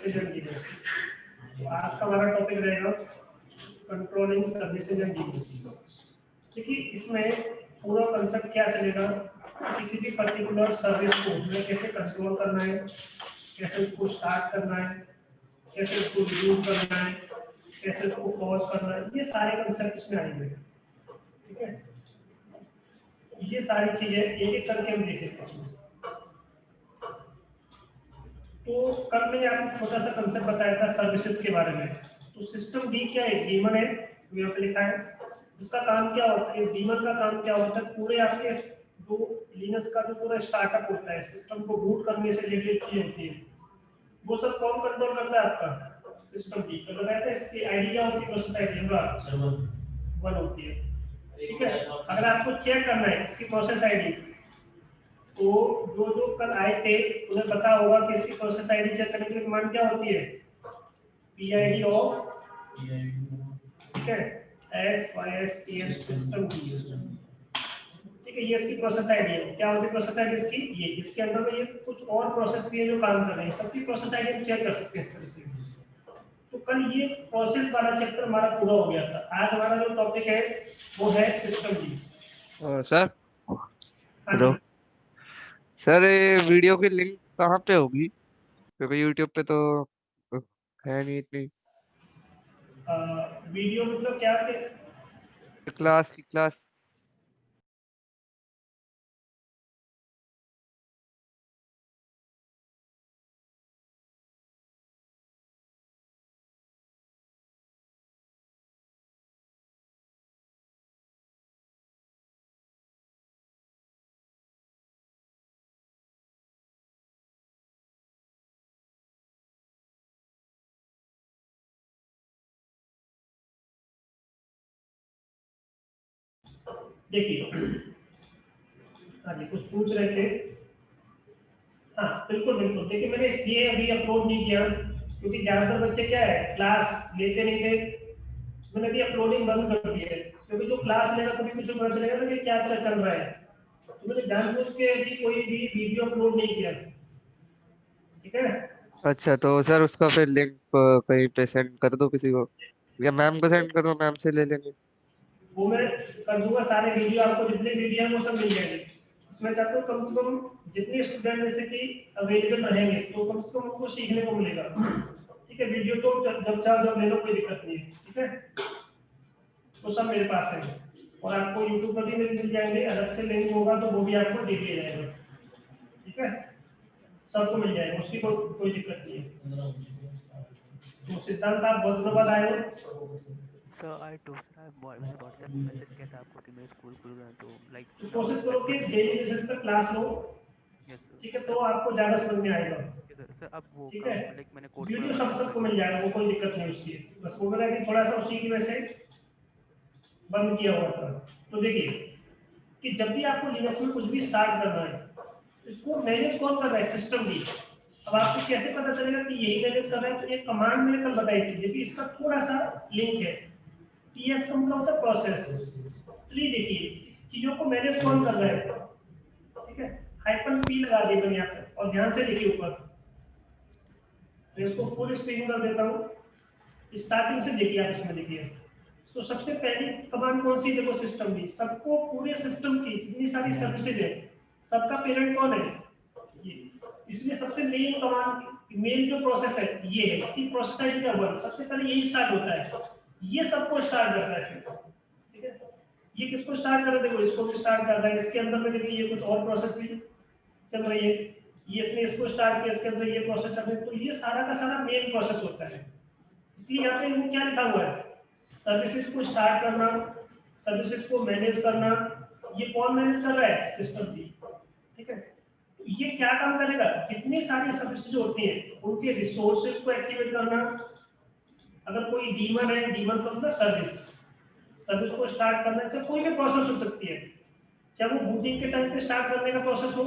Services and dealers. तो आज का हमारा टॉपिक रहेगा कंट्रोलिंग सर्विसेज एंड डीलर्स। देखिए इसमें पूरा कंसेप्ट क्या चलेगा, किसी भी पर्टिकुलर सर्विस को हमें कैसे कंट्रोल करना है, कैसे उसको स्टार्ट करना है, कैसे उसको रिव्यू करना है, कैसे उसको पॉज करना है, ये सारे कंसेप्ट इसमें आएंगे। ठीक है, ये सारी चीजें एक एक करके हम देखेंगे इसमें। तो कल मैंने आपको छोटा सा कंसेप्ट बताया था सर्विसेज के बारे में। तो सिस्टम डी क्या है, डीमन है, यहाँ पे लिखा है। इसका काम क्या होता है, इस डीमन का काम क्या होता है, पूरे आपके जो लिनक्स का जो पूरा स्टार्टअप होता है, सिस्टम को बूट करने से रिलेटेड चीजें होती है, वो सब कौन कंट्रोल करता है, आपका सिस्टम डी। तो लगाया था इसकी आईडी क्या होती है, प्रोसेस आईडी वन होती है। ठीक है, अगर आपको चेक करना है इसकी प्रोसेस आईडी, तो जो कल आए थे उन्हें पता होगा कि इसकी प्रोसेस आईडी चेक करने की कमांड क्या होती है, PID ऑफ, ठीक है, SYSTM सिस्टम की। ठीक है, ये इसकी प्रोसेस आईडी है। क्या होती है प्रोसेस आईडी इसकी, ये इसके अंदर में ये कुछ और प्रोसेस भी है जो काम कर रहे हैं, सबकी प्रोसेस आईडी हम चेक कर सकते हैं इस तरह से। तो कल ये प्रोसेस वाला चैप्टर हमारा पूरा हो गया था। आज हमारा जो टॉपिक है वो है सिस्टम की। सर हेलो सर, ये वीडियो की लिंक कहाँ पे होगी, क्योंकि यूट्यूब पे तो है नहीं इतनी। वीडियो मतलब क्या है, क्लास की क्लास। देखिए हाँ जी कुछ पूछ रहे थे। हाँ बिल्कुल बिल्कुल, देखिए मैंने इसलिए अभी अपलोड नहीं किया क्योंकि ज्यादातर बच्चे क्या है क्लास लेते नहीं थे, मैंने अभी अपलोडिंग बंद कर दी है। क्योंकि जो क्लास लेगा तभी कुछ पता चलेगा ना कि क्या क्या चल रहा है। तो मैंने जानबूझ के अभी कोई भी वीडियो अपलोड नहीं किया। ठीक है, अच्छा, तो सर उसका फिर लिंक कहीं पे सेंड कर दो किसी को, या मैम को सेंड कर दो, मैम से ले लेंगे। वो मैं कर दूंगा। सारे वीडियो आपको जितने वीडियो हैं वो सब मिल जाएंगे। इसमें चाहते हो कम से कम जितने स्टूडेंट जैसे कि अवेलेबल रहेंगे तो कम से कम उनको सीखने को मिलेगा। ठीक है, वीडियो तो जब चाहो जब ले लो, कोई दिक्कत नहीं है। ठीक है, तो सब मेरे पास है और आपको यूट्यूब पर भी मिल जाएंगे। अलग से लिंक होगा तो वो भी आपको दे दिया जाएगा। ठीक है, सबको मिल जाएगा, उसकी कोई दिक्कत नहीं है। तो सिद्धांत आप बहुत दिनों बाद आए हो। सर आई टू सर मैंने व्हाट्सएप पे मैसेज किया था आपको कि मेरे स्कूल खुल गए तो लाइक तो नाउ कोशिश करो कि डेली बेसिस पर क्लास लो। Yes sir. ठीक है, तो आपको ज्यादा समझ में आएगा। सर अब वो ठीक है, काम लाइक मैंने कोर्स वीडियो पूरा कंप्लीट सबको कर मिल लिया। जाएगा, वो कोई दिक्कत नहीं उसकी। बस वो मेरा कि थोड़ा सा उसी की वजह से बंद किया हुआ था। तो देखिए कि जब भी आपको लिनक्स में कुछ भी स्टार्ट करना है, इसको मैनेज कौन कर रहा है, सिस्टम भी। अब आपको कैसे पता चलेगा कि यही मैनेज कर रहा है, तो एक कमांड मैंने कल बताई थी, देखिए इसका थोड़ा सा लिंक है। TS का मतलब होता है प्रोसेस। तो ये देखिए चीजों को मैनेज कौन कर रहा है। ठीक है, -P लगा दी मैंने यहाँ पे और ध्यान से देखिए ऊपर। मैं इसको फुल स्क्रीन कर देता हूँ, स्टार्टिंग से देखिए आप इसमें देखिए। तो सबसे पहली कमांड कौन सी, देखो सिस्टम की। सबको पूरे सिस्टम की जितनी सारी सर्विसेज है सबका पेरेंट कौन है, ये। इसलिए सबसे मेन कमांड, मेन जो प्रोसेस है ये है, इसकी प्रोसेस आईडी का 1 सबसे पहले यही स्टार्ट होता है, ये सबको स्टार्ट करता है फिर। ठीक है, ये किसको स्टार्ट कर रहा है, देखो इसको भी स्टार्ट कर रहा है। इसके अंदर में देखिए ये कुछ और प्रोसेस भी चल रही है, ये इसने इसको स्टार्ट किया, इसके अंदर ये प्रोसेस चल रही है। तो ये सारा का सारा मेन प्रोसेस होता है। इसलिए यहाँ पे वो क्या लिखा हुआ है, सर्विसेज को स्टार्ट करना, सर्विसेज को मैनेज करना। ये कौन मैनेज कर रहा है, सिस्टम भी। ठीक है, तो ये क्या काम करेगा, जितनी सारी सर्विसेज होती हैं उनके रिसोर्सेज को एक्टिवेट करना। अगर कोई डीमन है, डीमन का मतलब सर्विस, सर्विस को स्टार्ट करना, चाहे कोई भी प्रोसेस हो सकती है, चाहे वो बूटिंग के टाइम पे स्टार्ट करने का प्रोसेस हो।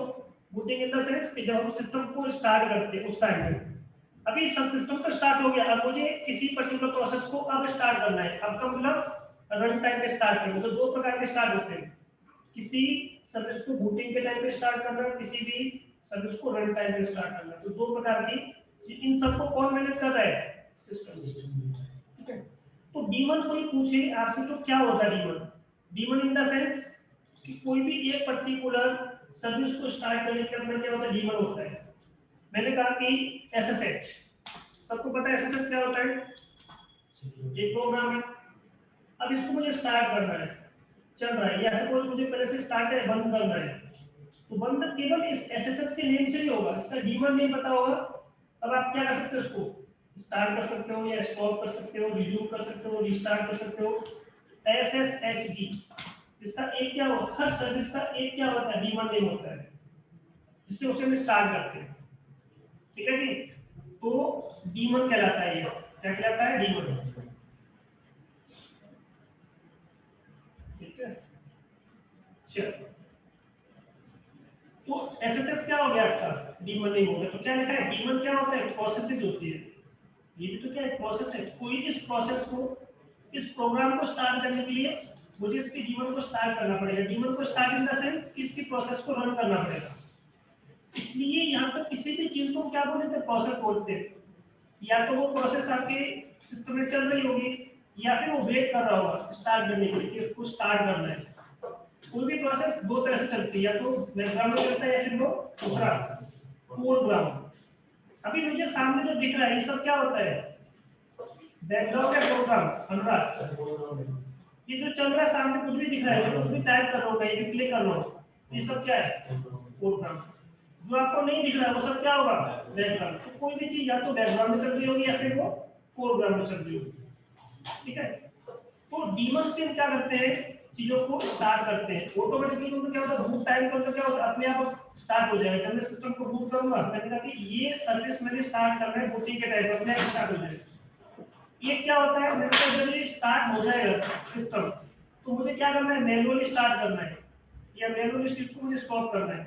बूटिंग इन द सेंस कि जब हम सिस्टम को स्टार्ट करते हैं उस टाइम पे, अभी सब सिस्टम तो स्टार्ट हो गया, अब मुझे किसी पर्टिकुलर प्रोसेस को अब स्टार्ट करना है। अब का मतलब रन टाइम पे स्टार्ट करना। तो दो प्रकार के स्टार्ट होते हैं, किसी सर्विस को बूटिंग के टाइम पे स्टार्ट करना है, किसी भी सर्विस को रन टाइम पे स्टार्ट करना है। तो दो प्रकार की इन सबको कौन मैनेज कर रहा है? सिस्टम। ठीक है, तो डीमन कोई पूछे आपसे तो क्या होता है demon? Demon in the sense कि कोई भी एक पर्टिकुलर सर्विस को स्टार्ट करने के अंदर क्या होता है? डीमन होता है। मैंने कहा कि एसएसएच, सबको पता है एसएसएच क्या होता है? एक प्रोग्राम है। अब इसको मुझे स्टार्ट करना है, चल रहा है, या सपोज मुझे पहले से स्टार्ट है, बंद करना है, तो बंद केवल इस एसएसएच के नेम से ही होगा, इसका डीमन नहीं पता होगा। अब आप क्या कर सकते हो? उसको स्टार्ट कर सकते हो या स्टॉप कर सकते हो, रिज्यूम कर सकते हो, रीस्टार्ट कर सकते हो। एसएसएचडी, इसका एक क्या होता है? हर सर्विस का एक क्या होता है? डीमन नेम होता है, जिससे उसे हम स्टार्ट करते हैं। ठीक है जी, तो डीमन कहलाता है। ये क्या कहलाता है? डीमन। ठीक है, चलो, तो एसएसएस क्या हो गया आपका? डीमन नहीं हो गया। तो क्या लिखा है? डीमन क्या होता है? प्रोसेसेस होती है। ये भी तो क्या है? प्रोसेस है। कोई इस प्रोसेस को, इस प्रोग्राम को स्टार्ट करने के लिए मुझे इसकी डीमन को स्टार्ट करना पड़ेगा। डीमन को स्टार्ट इन द सेंस कि इसकी प्रोसेस को रन करना पड़ेगा। इसलिए यहाँ पर किसी भी चीज को क्या बोलते हैं? प्रोसेस बोलते हैं। या तो वो प्रोसेस आपके सिस्टम में चल रही होगी, या फिर वो वेट कर रहा होगा स्टार्ट करने के लिए कि उसको स्टार्ट करना है। कोई भी प्रोसेस दो तरह से चलती है, या तो बैकग्राउंड में चलता है या फिर वो दूसरा फोरग्राउंड। अभी मुझे सामने जो दिख रहा है ये सब क्या होता है? बैकग्राउंड या फोरग्राउंड? अनुराग, ये जो चल रहा है सामने कुछ भी दिख रहा है, कुछ भी टाइप कर रहा हूँ, कहीं भी क्लिक कर रहा हूँ, ये सब क्या है? फोरग्राउंड। जो आपको नहीं दिख रहा है वो सब क्या होगा? बैकग्राउंड। तो कोई भी चीज या तो बैकग्राउंड में चल रही होगी या फिर वो फोरग्राउंड में चल रही होगी। ठीक है, तो डीमन से हम क्या करते हैं? चीजों को स्टार्ट करते हैं ऑटोमेटिकली। उनको क्या होता है? बूट टाइम पर तो क्या होता है? अपने आप स्टार्ट हो जाएगा। जब मैं सिस्टम को बूट करूंगा, मैंने कहा कि ये सर्विस मैंने स्टार्ट करना है, बूटिंग के टाइम पर अपने आप स्टार्ट हो जाएगा। ये क्या होता है? मेरे को जब ये स्टार्ट हो जाएगा सिस्टम, तो मुझे क्या करना है? मैनुअली स्टार्ट करना है, या मैनुअली चीज को मुझे स्टॉप करना है।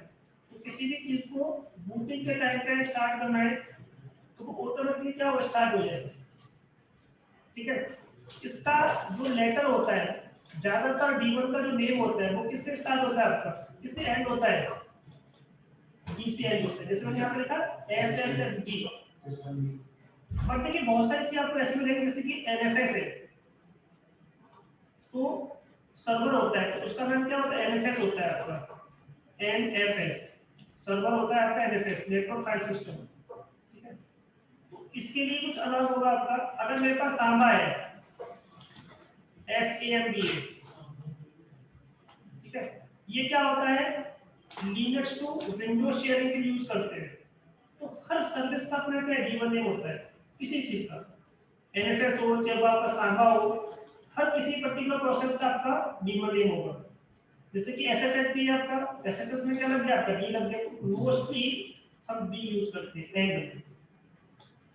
तो किसी भी चीज को बूटिंग के टाइम पे स्टार्ट करना है तो वो ऑटोमेटिकली क्या होगा? स्टार्ट हो जाएगा। ठीक है, इसका जो लेटर होता है, ज्यादातर डीमन का जो नेम होता है वो किससे स्टार्ट होता है? आपका किससे एंड होता है? डी से एंड होता है। जैसे मैंने यहाँ पे लिखा एसएसएसडी। और देखिए बहुत सारी चीज आपको ऐसे मिलेंगी, जैसे कि एनएफएस है तो सर्वर होता है, तो उसका नाम क्या होता है? एनएफएस होता है आपका। एनएफएस सर्वर होता है आपका, एनएफएस नेटवर्क फाइल सिस्टम। ठीक है, तो इसके लिए कुछ अलग होगा आपका। अगर मेरे पास सांबा है, SAMBA, ठीक है, ये क्या होता है? लिनक्स टू विंडोज शेयरिंग के लिए यूज करते हैं। तो हर सर्विस का अपना क्या डीमन नेम होता है किसी चीज का। एनएफएस हो, जब आपका सांबा हो, हर किसी पर्टिकुलर प्रोसेस का आपका डीमन नेम होगा। जैसे कि एसएसएच भी आपका, एसएसएच में क्या लग गया? आपका डी लग गया। मोस्टली हम डी यूज करते हैं, एंड,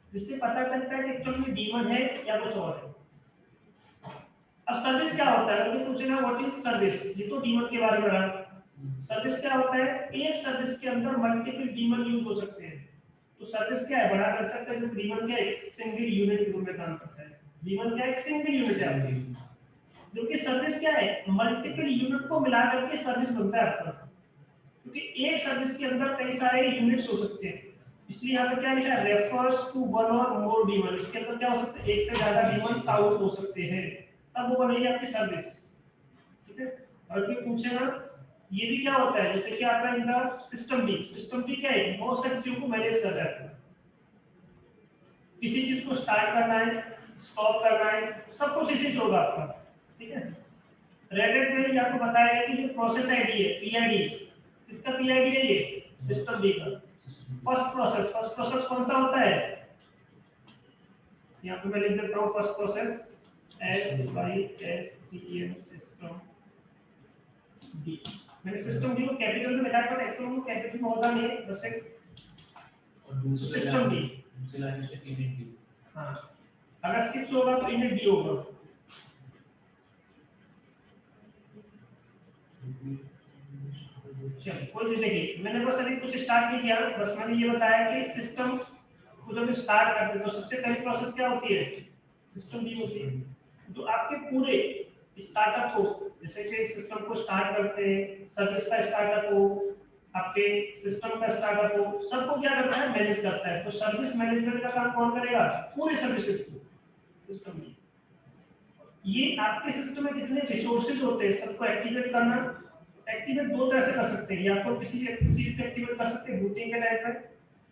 जिससे पता चलता है कि एक्चुअली में डीमन है या कुछ और है। अब सर्विस क्या होता है? अगर पूछे ना व्हाट इज सर्विस, ये तो डीमन के बारे में रहा। सर्विस क्या होता है? एक सर्विस के अंदर मल्टीपल डीमन यूज हो सकते हैं। तो सर्विस क्या है? बड़ा कर सकते हैं। जो डीमन क्या है? सिंगल यूनिट के रूप में काम करता है। डीमन क्या है? एक सिंगल यूनिट है आपकी। जबकि सर्विस क्या है? मल्टीपल यूनिट को मिला करके सर्विस बनता है आपका, क्योंकि एक सर्विस के अंदर कई सारे यूनिट्स हो सकते हैं। इसलिए यहाँ पे क्या लिखा है? रेफर्स टू वन और मोर डीमन। इसके अंदर क्या हो सकते हैं? एक से ज्यादा डीमन काउंट हो सकते हैं, तब वो बनेगी आपकी सर्विस। ठीक है, और कोई पूछेगा ये भी क्या होता है? जैसे कि आपका इनका सिस्टम भी, सिस्टम भी क्या है? बहुत सारी चीजों को मैनेज कर रहा है। किसी चीज को स्टार्ट करना है, स्टॉप करना है, सब कुछ इसी से होगा आपका। ठीक है, रेडिट में ये आपको बताया है कि जो प्रोसेस आईडी है, पीआईडी, इसका पीआईडी है ये सिस्टम डी का। फर्स्ट प्रोसेस कौन सा होता है? यहाँ पे मैं लिख देता हूँ first process SYSTM system D. मैंने सिस्टम डी को कैपिटल में लिखा है, पर एक्चुअली वो कैपिटल में होता नहीं है, बस एक सिस्टम डी। दूसरी लाइन में इमेज डी। हाँ, अगर 6 होगा तो इमेज डी होगा। चलिए कोई भी देखिए, मैंने बस अभी कुछ स्टार्ट नहीं किया, बस मैंने ये बताया कि सिस्टम को जब स्टार्ट करते हैं तो सबसे पहली प्रोसेस क्या होती है? सिस्टम डी होती है, जो आपके पूरे स्टार्टअप को, जैसे कि सिस्टम को स्टार्ट करते हैं, सर्विस का स्टार्टअप हो, आपके सिस्टम का स्टार्टअप हो, सबको क्या करता है, मैनेज करता है। तो सर्विस मैनेजमेंट का काम कौन करेगा, पूरे सर्विसेज को सिस्टम में। ये आपके सिस्टम में जितने रिसोर्सेज होते हैं सबको एक्टिवेट करना। एक्टिवेट दो तरह से कर सकते हैं, या तो किसी चीज को एक्टिवेट कर सकते हैं बूटिंग के टाइम पर,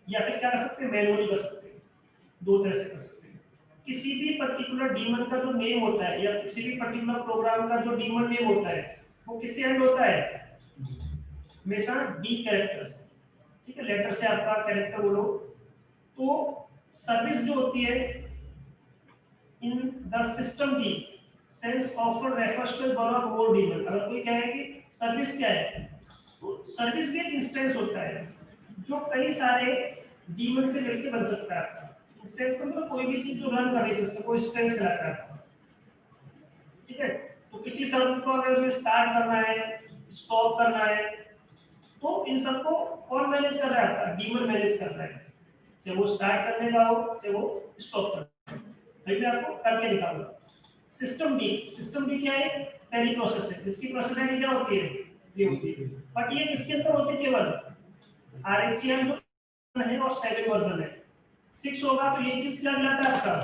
या फिर क्या कर सकते हैं, मैनुअली कर सकते हैं। दो तरह से कर सकते हैं। किसी भी पर्टिकुलर डीमन का जो नेम होता है, या किसी भी पर्टिकुलर प्रोग्राम का जो डीमन नेम होता है, वो किससे एंड होता है, हमेशा डी कैरेक्टर से। ठीक है, लेटर से आपका कैरेक्टर बोलो। तो सर्विस जो होती है इन द सिस्टम की sense offer refers to one और मोर डीमन। अगर कोई कहे कि सर्विस क्या है, तो सर्विस भी एक इंस्टेंस होता है जो कई सारे डीमन से मिलकर बन सकता है। आपका इंस्टेंस का मतलब कोई भी चीज जो रन कर रही है सिस्टम को इंस्टेंस कहलाता है। ठीक है, तो किसी सर्वर को अगर स्टार्ट करना है, स्टॉप करना है, तो इन सबको कौन मैनेज कर रहा है, आपका डीमन मैनेज कर रहा है। चाहे वो स्टार्ट करने का हो, चाहे वो स्टॉप करने का। मैं आपको करके दिखाऊंगा। सिस्टम डी क्या है, पहली प्रोसेस है जिसकी प्रोसेस आईडी क्या होती है, ये होती है। बट ये किसके अंदर होती है, केवल आरएचएम जो है और 7 वर्जन है। 6 होगा तो ये चीज क्या कहलाता है आपका,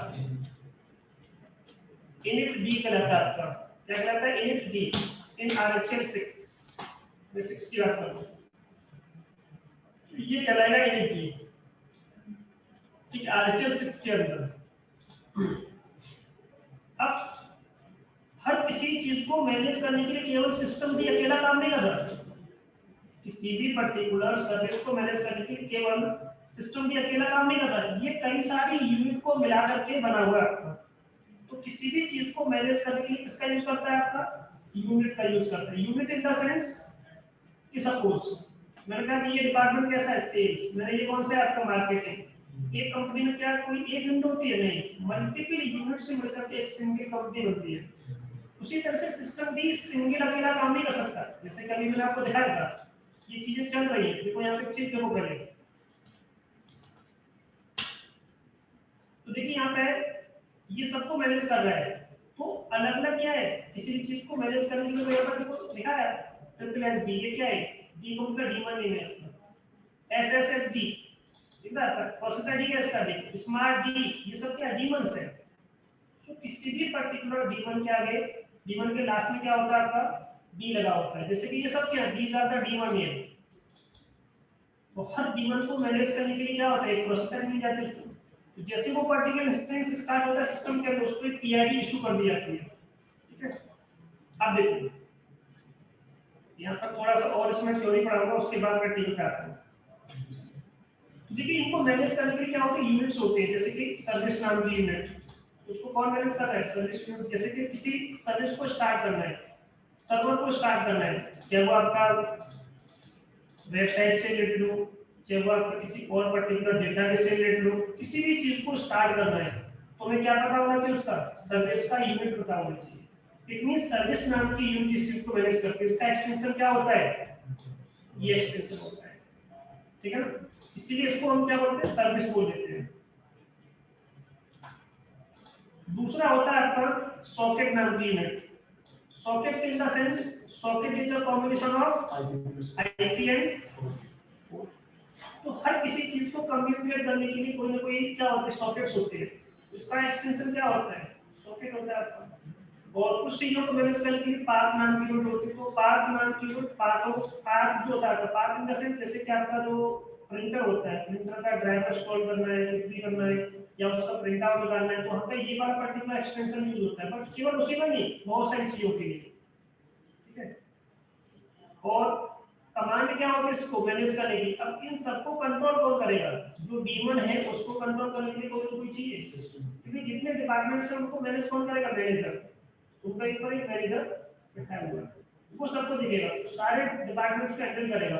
इनिट डी कहलाता है आपका। क्या कहलाता है, इनिट डी इन आरएचएम 6। मैं 6 की बात करूं, ये कहलाएगा इनिट डी। ठीक, आरएचएल 6 के अंदर। अब हर किसी चीज को मैनेज करने के लिए केवल सिस्टम भी अकेला काम नहीं कर रहा। किसी भी पर्टिकुलर सर्विस को मैनेज करने के लिए केवल सिस्टम भी अकेला काम नहीं कर रहा, ये कई सारी यूनिट को मिला करके बना हुआ है। तो किसी भी चीज को मैनेज करने के लिए किसका यूज करता है, आपका यूनिट का यूज करता है। यूनिट इन द सेंस कि सपोज मैंने कहा कि ये डिपार्टमेंट कैसा है, सेल्स। मैंने ये कौन सा है, आपका मार्केटिंग। एक कंपनी में क्या कोई एक यूनिट होती है, नहीं, मल्टीपल यूनिट से मिलकर के एक सिंगल कंपनी बनती है। उसी तरह से सिस्टम भी सिंगल अकेला काम नहीं कर सकता। जैसे कभी मैंने आपको दिखाया था, ये चीजें चल रही है, देखो यहाँ पे चीज देखो पहले, तो देखिए यहाँ पे ये सबको मैनेज कर रहा है। तो अलग अलग क्या है, किसी भी चीज को मैनेज करने के लिए यहाँ पर देखो लिखा है ट्रिपल एस डी। ये क्या है, डी कौन सा डीमन नेम है, S S S D. Process ID क्या इसका, डी स्मार्ट डी। ये सब क्या डीमंस है। तो किसी भी पर्टिकुलर डीमन के आगे, डीमन के लास्ट में क्या होता है, आपका डी लगा होता है। जैसे कि ये सब क्या, these are the daemon name. तो हर डीमन को मैनेज करने के लिए क्या होता है, एक प्रोसेसर मिल जाता है उसको। तो जैसे वो पर्टिकुलर इंस्टेंस स्टार्ट होता है सिस्टम के अंदर, उसको एक पीआईडी इशू कर दी जाती है। ठीक है, अब देखो यहाँ पर थोड़ा सा और इसमें थ्योरी पढ़ाऊंगा, उसके बाद मैं टीम पे आता हूँ। देखिए इनको मैनेज करने के लिए क्या होते हैं, यूनिट्स होते हैं। जैसे कि सर्विस नाम की यूनिट, उसको कौन मैनेज कर रहा है, सर्विस यूनिट। जैसे कि किसी सर्विस को स्टार्ट करना है, सर्वर को स्टार्ट करना है, चाहे वो आपका वेबसाइट से रिलेटेड हो, चाहे वो आपका किसी और पर्टिकुलर डेटाबेस से रिलेटेड हो, किसी भी चीज को स्टार्ट करना है, तो हमें क्या पता होना चाहिए, उसका सर्विस का यूनिट पता होना चाहिए। इट मींस सर्विस नाम की यूनिट इस चीज को मैनेज करती है। इसका एक्सटेंशन क्या होता है, ये एक्सटेंशन होता है। ठीक है ना, इसीलिए इसको हम क्या बोलते हैं, सर्विस बोल देते हैं। दूसरा होता है आपका सॉकेट नाम की unit. Socket in the sense, socket is a combination of IP and. तो हर किसी चीज को कम्युनिकेट करने के लिए कोई ना कोई क्या होते हैं, सॉकेट्स होते हैं। इसका एक्सटेंशन क्या होता है, सॉकेट होता है आपका। और कुछ चीजों को मैनेज करने के लिए पाथ नाम की यूनिट होती है। तो पाथ नाम की यूनिट, पाथ जो होता है, पाथ इन द सेंस जैसे कि आपका जो प्रिंटर होता है, प्रिंटर का ड्राइवर इंस्टॉल करना है, कुछ करना है, या उसका प्रिंट आउट निकालना है, तो वहाँ पे ये वाला पर्टिकुलर एक्सटेंशन यूज होता है। बट केवल उसी में नहीं, बहुत सारी चीजों के लिए। ठीक है, और कमांड क्या होती है इसको मैनेज करने की। अब इन सबको कंट्रोल कौन करेगा, जो डीमन है उसको कंट्रोल करने के लिए कोई कोई चाहिए सिस्टम। क्योंकि जितने डिपार्टमेंट्स हैं उनको मैनेज कौन करेगा, मैनेजर। उनका एक पर एक मैनेजर बैठा हुआ है, वो सबको दिखेगा, सारे डिपार्टमेंट्स को हैंडल करेगा।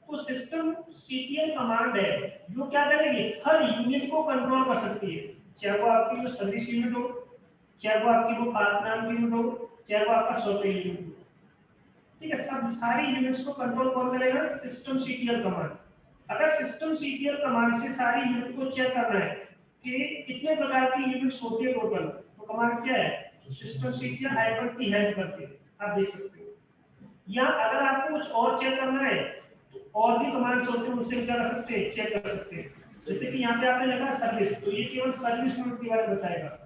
तो सिस्टम सीटीएल कमांड है जो क्या करेगी, हर यूनिट को कंट्रोल कर सकती है। चाहे वो आपकी जो सर्विस यूनिट हो, चाहे वो आपकी वो पाथ नाम की यूनिट हो, चाहे वो आपका सॉफ्टवेयर यूनिट हो। ठीक है, सब सारी यूनिट्स को कंट्रोल कौन करेगा, सिस्टम सीटीएल कमांड। अगर सिस्टम सीटीएल कमांड से सारी यूनिट को चेक करना है कि कितने प्रकार की यूनिट्स होती है टोटल, तो कमांड क्या है, सिस्टम सीटीएल -t हेल्प करके आप देख सकते हो। या अगर आपको कुछ और चेक करना है और भी कमांड्स होते हैं, उनसे क्या कर सकते हैं, चेक कर सकते हैं। जैसे कि यहाँ पे आपने लिखा सर्विस, तो ये केवल सर्विस यूनिट के बारे में बताएगा।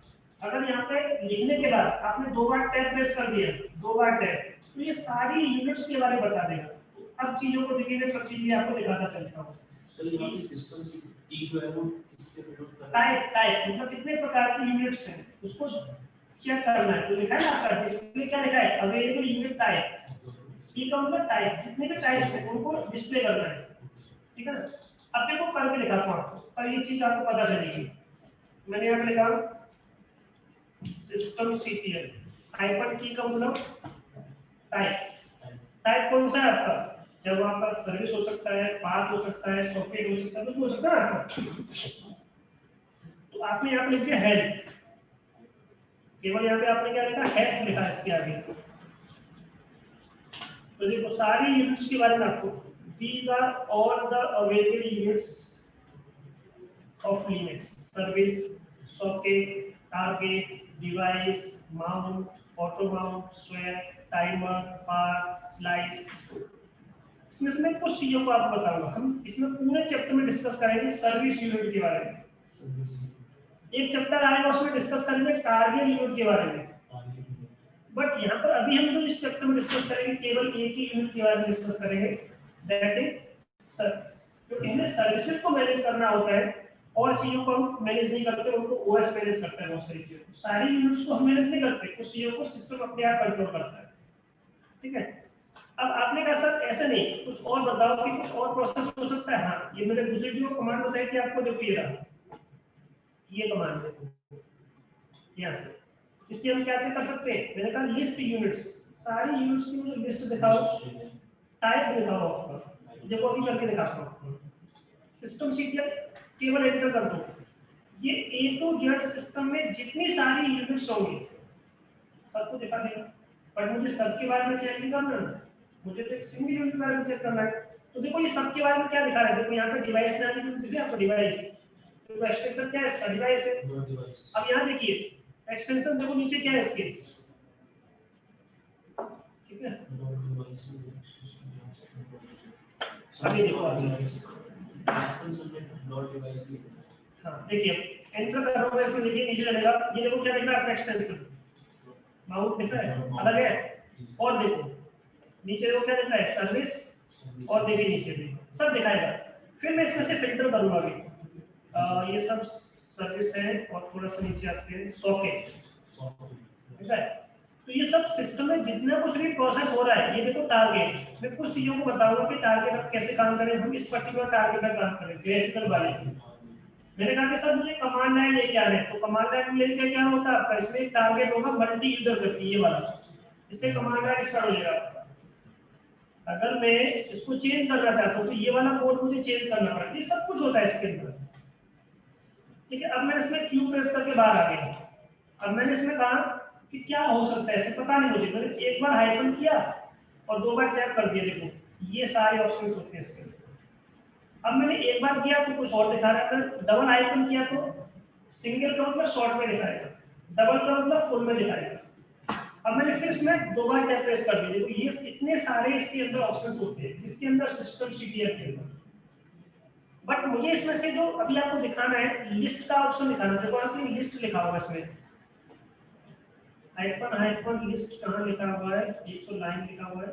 अगर यहाँ पे लिखने के बाद आपने 2 बार टैब प्रेस कर दिया, 2 बार टैब, तो ये सारी यूनिट्स के बारे में बता देगा। अब चीजों को देखेंगे सब चीजें आपको दिखाता चलता हूँ। सर यहाँ पे सिस्टम से टी जो है वो किसके प्रयोग कर टाइप टाइप मतलब कितने प्रकार की यूनिट्स हैं उसको चेक करना है। तो लिखा है ना आपका डिस्प्ले, क्या लिखा है, अवेलेबल यूनिट टाइप। ये का मतलब टाइप, जितने भी टाइप्स हैं उनको डिस्प्ले करना है, ठीक है ना। अब देखो करके दिखाता हूँ आपको, पर ये चीज आपको पता चलेगी। मैंने यहाँ पे लिखा सिस्टम सीटीएल हाइपर की का मतलब टाइप। टाइप कौन सा है आपका, जब आपका सर्विस हो सकता है, पाथ हो सकता है, सॉकेट हो सकता है, तो हो सकता है आपका। तो आपने यहाँ पे लिख दिया हेड, केवल यहाँ पे आपने क्या लिखा, हेड लिखा इसके आगे। तो देखो सारी यूनिट्स के बारे में आपको, these are all the available units of Linux: service, socket, target, device, mount, auto mount, swap, timer, path, slice। इसमें से मैं कुछ चीजों को आपको बताऊंगा। हम इसमें पूरे चैप्टर में डिस्कस करेंगे सर्विस यूनिट के बारे में। एक चैप्टर आएगा उसमें डिस्कस करेंगे टारगेट यूनिट के बारे में। बट यहाँ पर अभी हम जो इस चैप्टर में डिस्कस करेंगे केवल एक ही यूनिट के बारे में डिस्कस करेंगे, दैट इज सर्विस। क्योंकि हमें सर्विसेज को मैनेज करना होता है और चीजों को हम मैनेज नहीं करते, उनको ओएस मैनेज करता है। बहुत सारी चीजों को, सारी यूनिट्स को हम मैनेज नहीं करते, कुछ चीजों को सिस्टम अपने आप कंट्रोल करता है, ठीक है। अब आपने कहा सर ऐसे नहीं, कुछ और बताओ कि कुछ और प्रोसेस हो सकता है। हाँ, ये मैंने दूसरी जो कमांड बताई थी आपको, देखो ये कमांड देखो यहाँ से, इससे हम क्या चेक कर सकते हैं। मैंने कहा लिस्ट यूनिट्स, सारी यूनिट्स की मुझे लिस्ट दिखाओ, टाइप दिखाओ आपका। देखो अभी करके दिखाता हूँ। सिस्टम सीटीएल केवल एंटर कर दो, ये ए टू जेड सिस्टम में जितनी सारी यूनिट्स होंगी सबको दिखा देगा। पर मुझे सबके बारे में चेक नहीं करना, मुझे तो एक सिंगल यूनिट के बारे में चेक करना है। तो देखो ये सबके बारे में क्या दिखा रहा है, देखो यहाँ पे डिवाइस नाम की दिख रही है आपको, डिवाइस, तो एक्सटेंशन क्या है इसका, डिवाइस है। अब यहाँ देखिए एक्सटेंशन देखो नीचे क्या है इसके, ठीक है। अभी देखो हाँ देखिए एंटर कर रहा हूँ इसमें, देखिए नीचे चलेगा, ये देखो क्या दिख रहा है आपका एक्सटेंशन, माउस दिख रहा है अलग है। और देखो नीचे देखो क्या दिख रहा है, सर्विस, और देखिए नीचे भी सब दिखाएगा। फिर मैं इसमें से फिल्टर करूंगा अभी, ये सब सर्विस है और थोड़ा सा नीचे आते हैं सॉकेट, ठीक है। तो ये सब सिस्टम में जितना कुछ भी प्रोसेस हो रहा है, ये देखो टारगेट, मैं कुछ चीजों को बताऊंगा कि टारगेट कैसे काम करें, हम इस पर्टिकुलर टारगेट पर काम करें ग्राफिकल वाले। मैंने कहा कि सर मुझे कमांड लाइन लेके आना है, तो कमांड लाइन लेके क्या होता है आपका, इसमें टारगेट होगा मल्टी यूजर करके ये वाला, इससे कमांड लाइन स्टार्ट हो जाएगा। अगर मैं इसको चेंज करना चाहता हूँ तो ये वाला कोड मुझे चेंज करना पड़ेगा, ये सब कुछ होता है इसके अंदर, ठीक है। अब मैंने इसमें क्यू प्रेस करके बाहर आ गया। अब मैंने इसमें कहा कि क्या हो सकता है, ऐसे पता नहीं मुझे, मैंने एक बार हाइफन किया और 2 बार टैप कर दिया, देखो ये सारे ऑप्शंस होते हैं इसके अंदर। अब मैंने एक बार किया तो कुछ और दिखा रहा है, डबल आइकन किया तो सिंगल का मतलब शॉर्ट में दिखाएगा, डबल का मतलब फुल में दिखाएगा। अब मैंने फिर इसमें 2 बार टैप प्रेस कर दिया, तो ये इतने सारे इसके अंदर ऑप्शंस होते हैं, इसके अंदर सिस्टम सीटीएल के अंदर। बट मुझे इसमें से जो अभी आपको दिखाना है, लिस्ट का ऑप्शन दिखाना है। देखो आपने लिस्ट लिखा हुआ है इसमें, हाइपन हाइपन लिस्ट कहाँ लिखा हुआ है, एक तो लाइन लिखा हुआ है।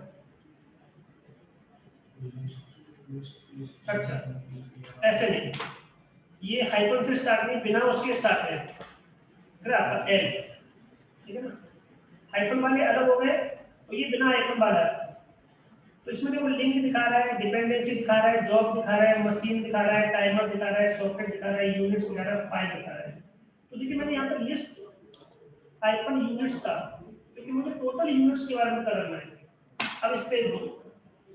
अच्छा ऐसे नहीं, ये हाइपन से स्टार्ट नहीं, बिना उसके स्टार्ट है, फिर आपका एल, ठीक है ना। हाइपन वाले अलग हो गए, तो ये बिना हाइपन वाला है। तो इसमें देखो लिंक दिखा रहा है, डिपेंडेंसी दिखा रहा है, जॉब दिखा रहा है, मशीन दिखा रहा है, टाइमर दिखा रहा है, सॉकेट दिखा रहा है, यूनिट्स दिखा रहा है, फाइल दिखा रहा है। तो देखिए मैंने यहाँ पर लिस्ट हाइपन यूनिट्स का, क्योंकि मुझे टोटल यूनिट्स के बारे में करना है। अब इस पे दो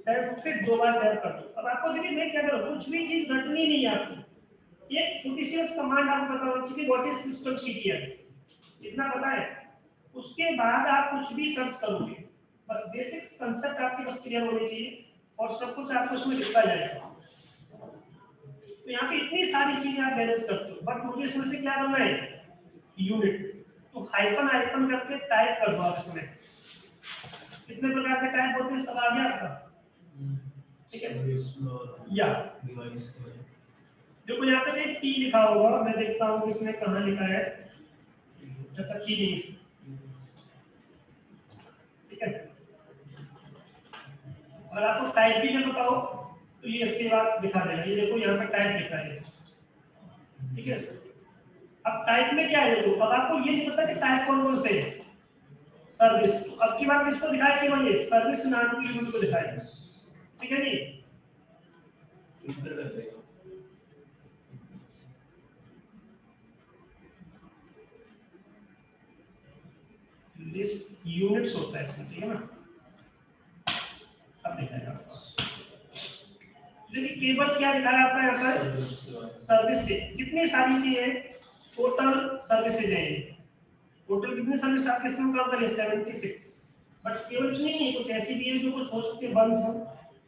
टैप, फिर 2 बार टैप कर दो। अब आपको देखिए मैं क्या करूँ, कुछ भी चीज घटनी नहीं है आपकी, एक छोटी सी कमांड आपको पता होनी चाहिए, व्हाट इज सिस्टम सीटीएल, इतना पता है। उसके बाद आप कुछ भी सर्च करोगे, बस बेसिक्स कांसेप्ट आपके पास क्लियर होने चाहिए और सब कुछ आपको उसमें लिखा जाएगा। तो यहाँ पे इतनी सारी चीजें आप मैनेज करते हो, बट मुझे इसमें से क्या करना है, यूनिट। तो हाइपन हाइपन करके टाइप कर दो आप इसमें, कितने प्रकार के टाइप होते हैं सब आ गया आपका। ठीक है सर्विस और या डिवाइस के बारे में। देखो यहाँ पे एक टी लिखा होगा, मैं देखता हूँ कि इसमें कहाँ लिखा है। अच्छा टी नहीं, ठीक है। और आपको टाइप भी नहीं पता हो तो ये इसके बाद दिखा देगा। ये देखो यहाँ पे टाइप लिखा है, ठीक है। अब टाइप में क्या है, देखो अब आपको ये नहीं पता कि टाइप कौन कौन से है। सर्विस, तो अब की बार किसको दिखाया, केवल ये सर्विस नाम की यूनिट को दिखाया, ठीक है जी। इंटर कर देगा। लिस्ट यूनिट्स होता है इसमें, ठीक है ना। अब दिखाएगा आपको, देखिए केवल क्या दिखाया आपका यहाँ पर, सर्विस के बारे में। सर्विस से कितनी सारी चीजें, टोटल सर्विसेज हैं ये। टोटल कितनी सर्विस आपके इसमें काम करिए 76। बट केवल इतनी नहीं, कुछ ऐसी भी है जो कुछ हो सकती है बंद हो,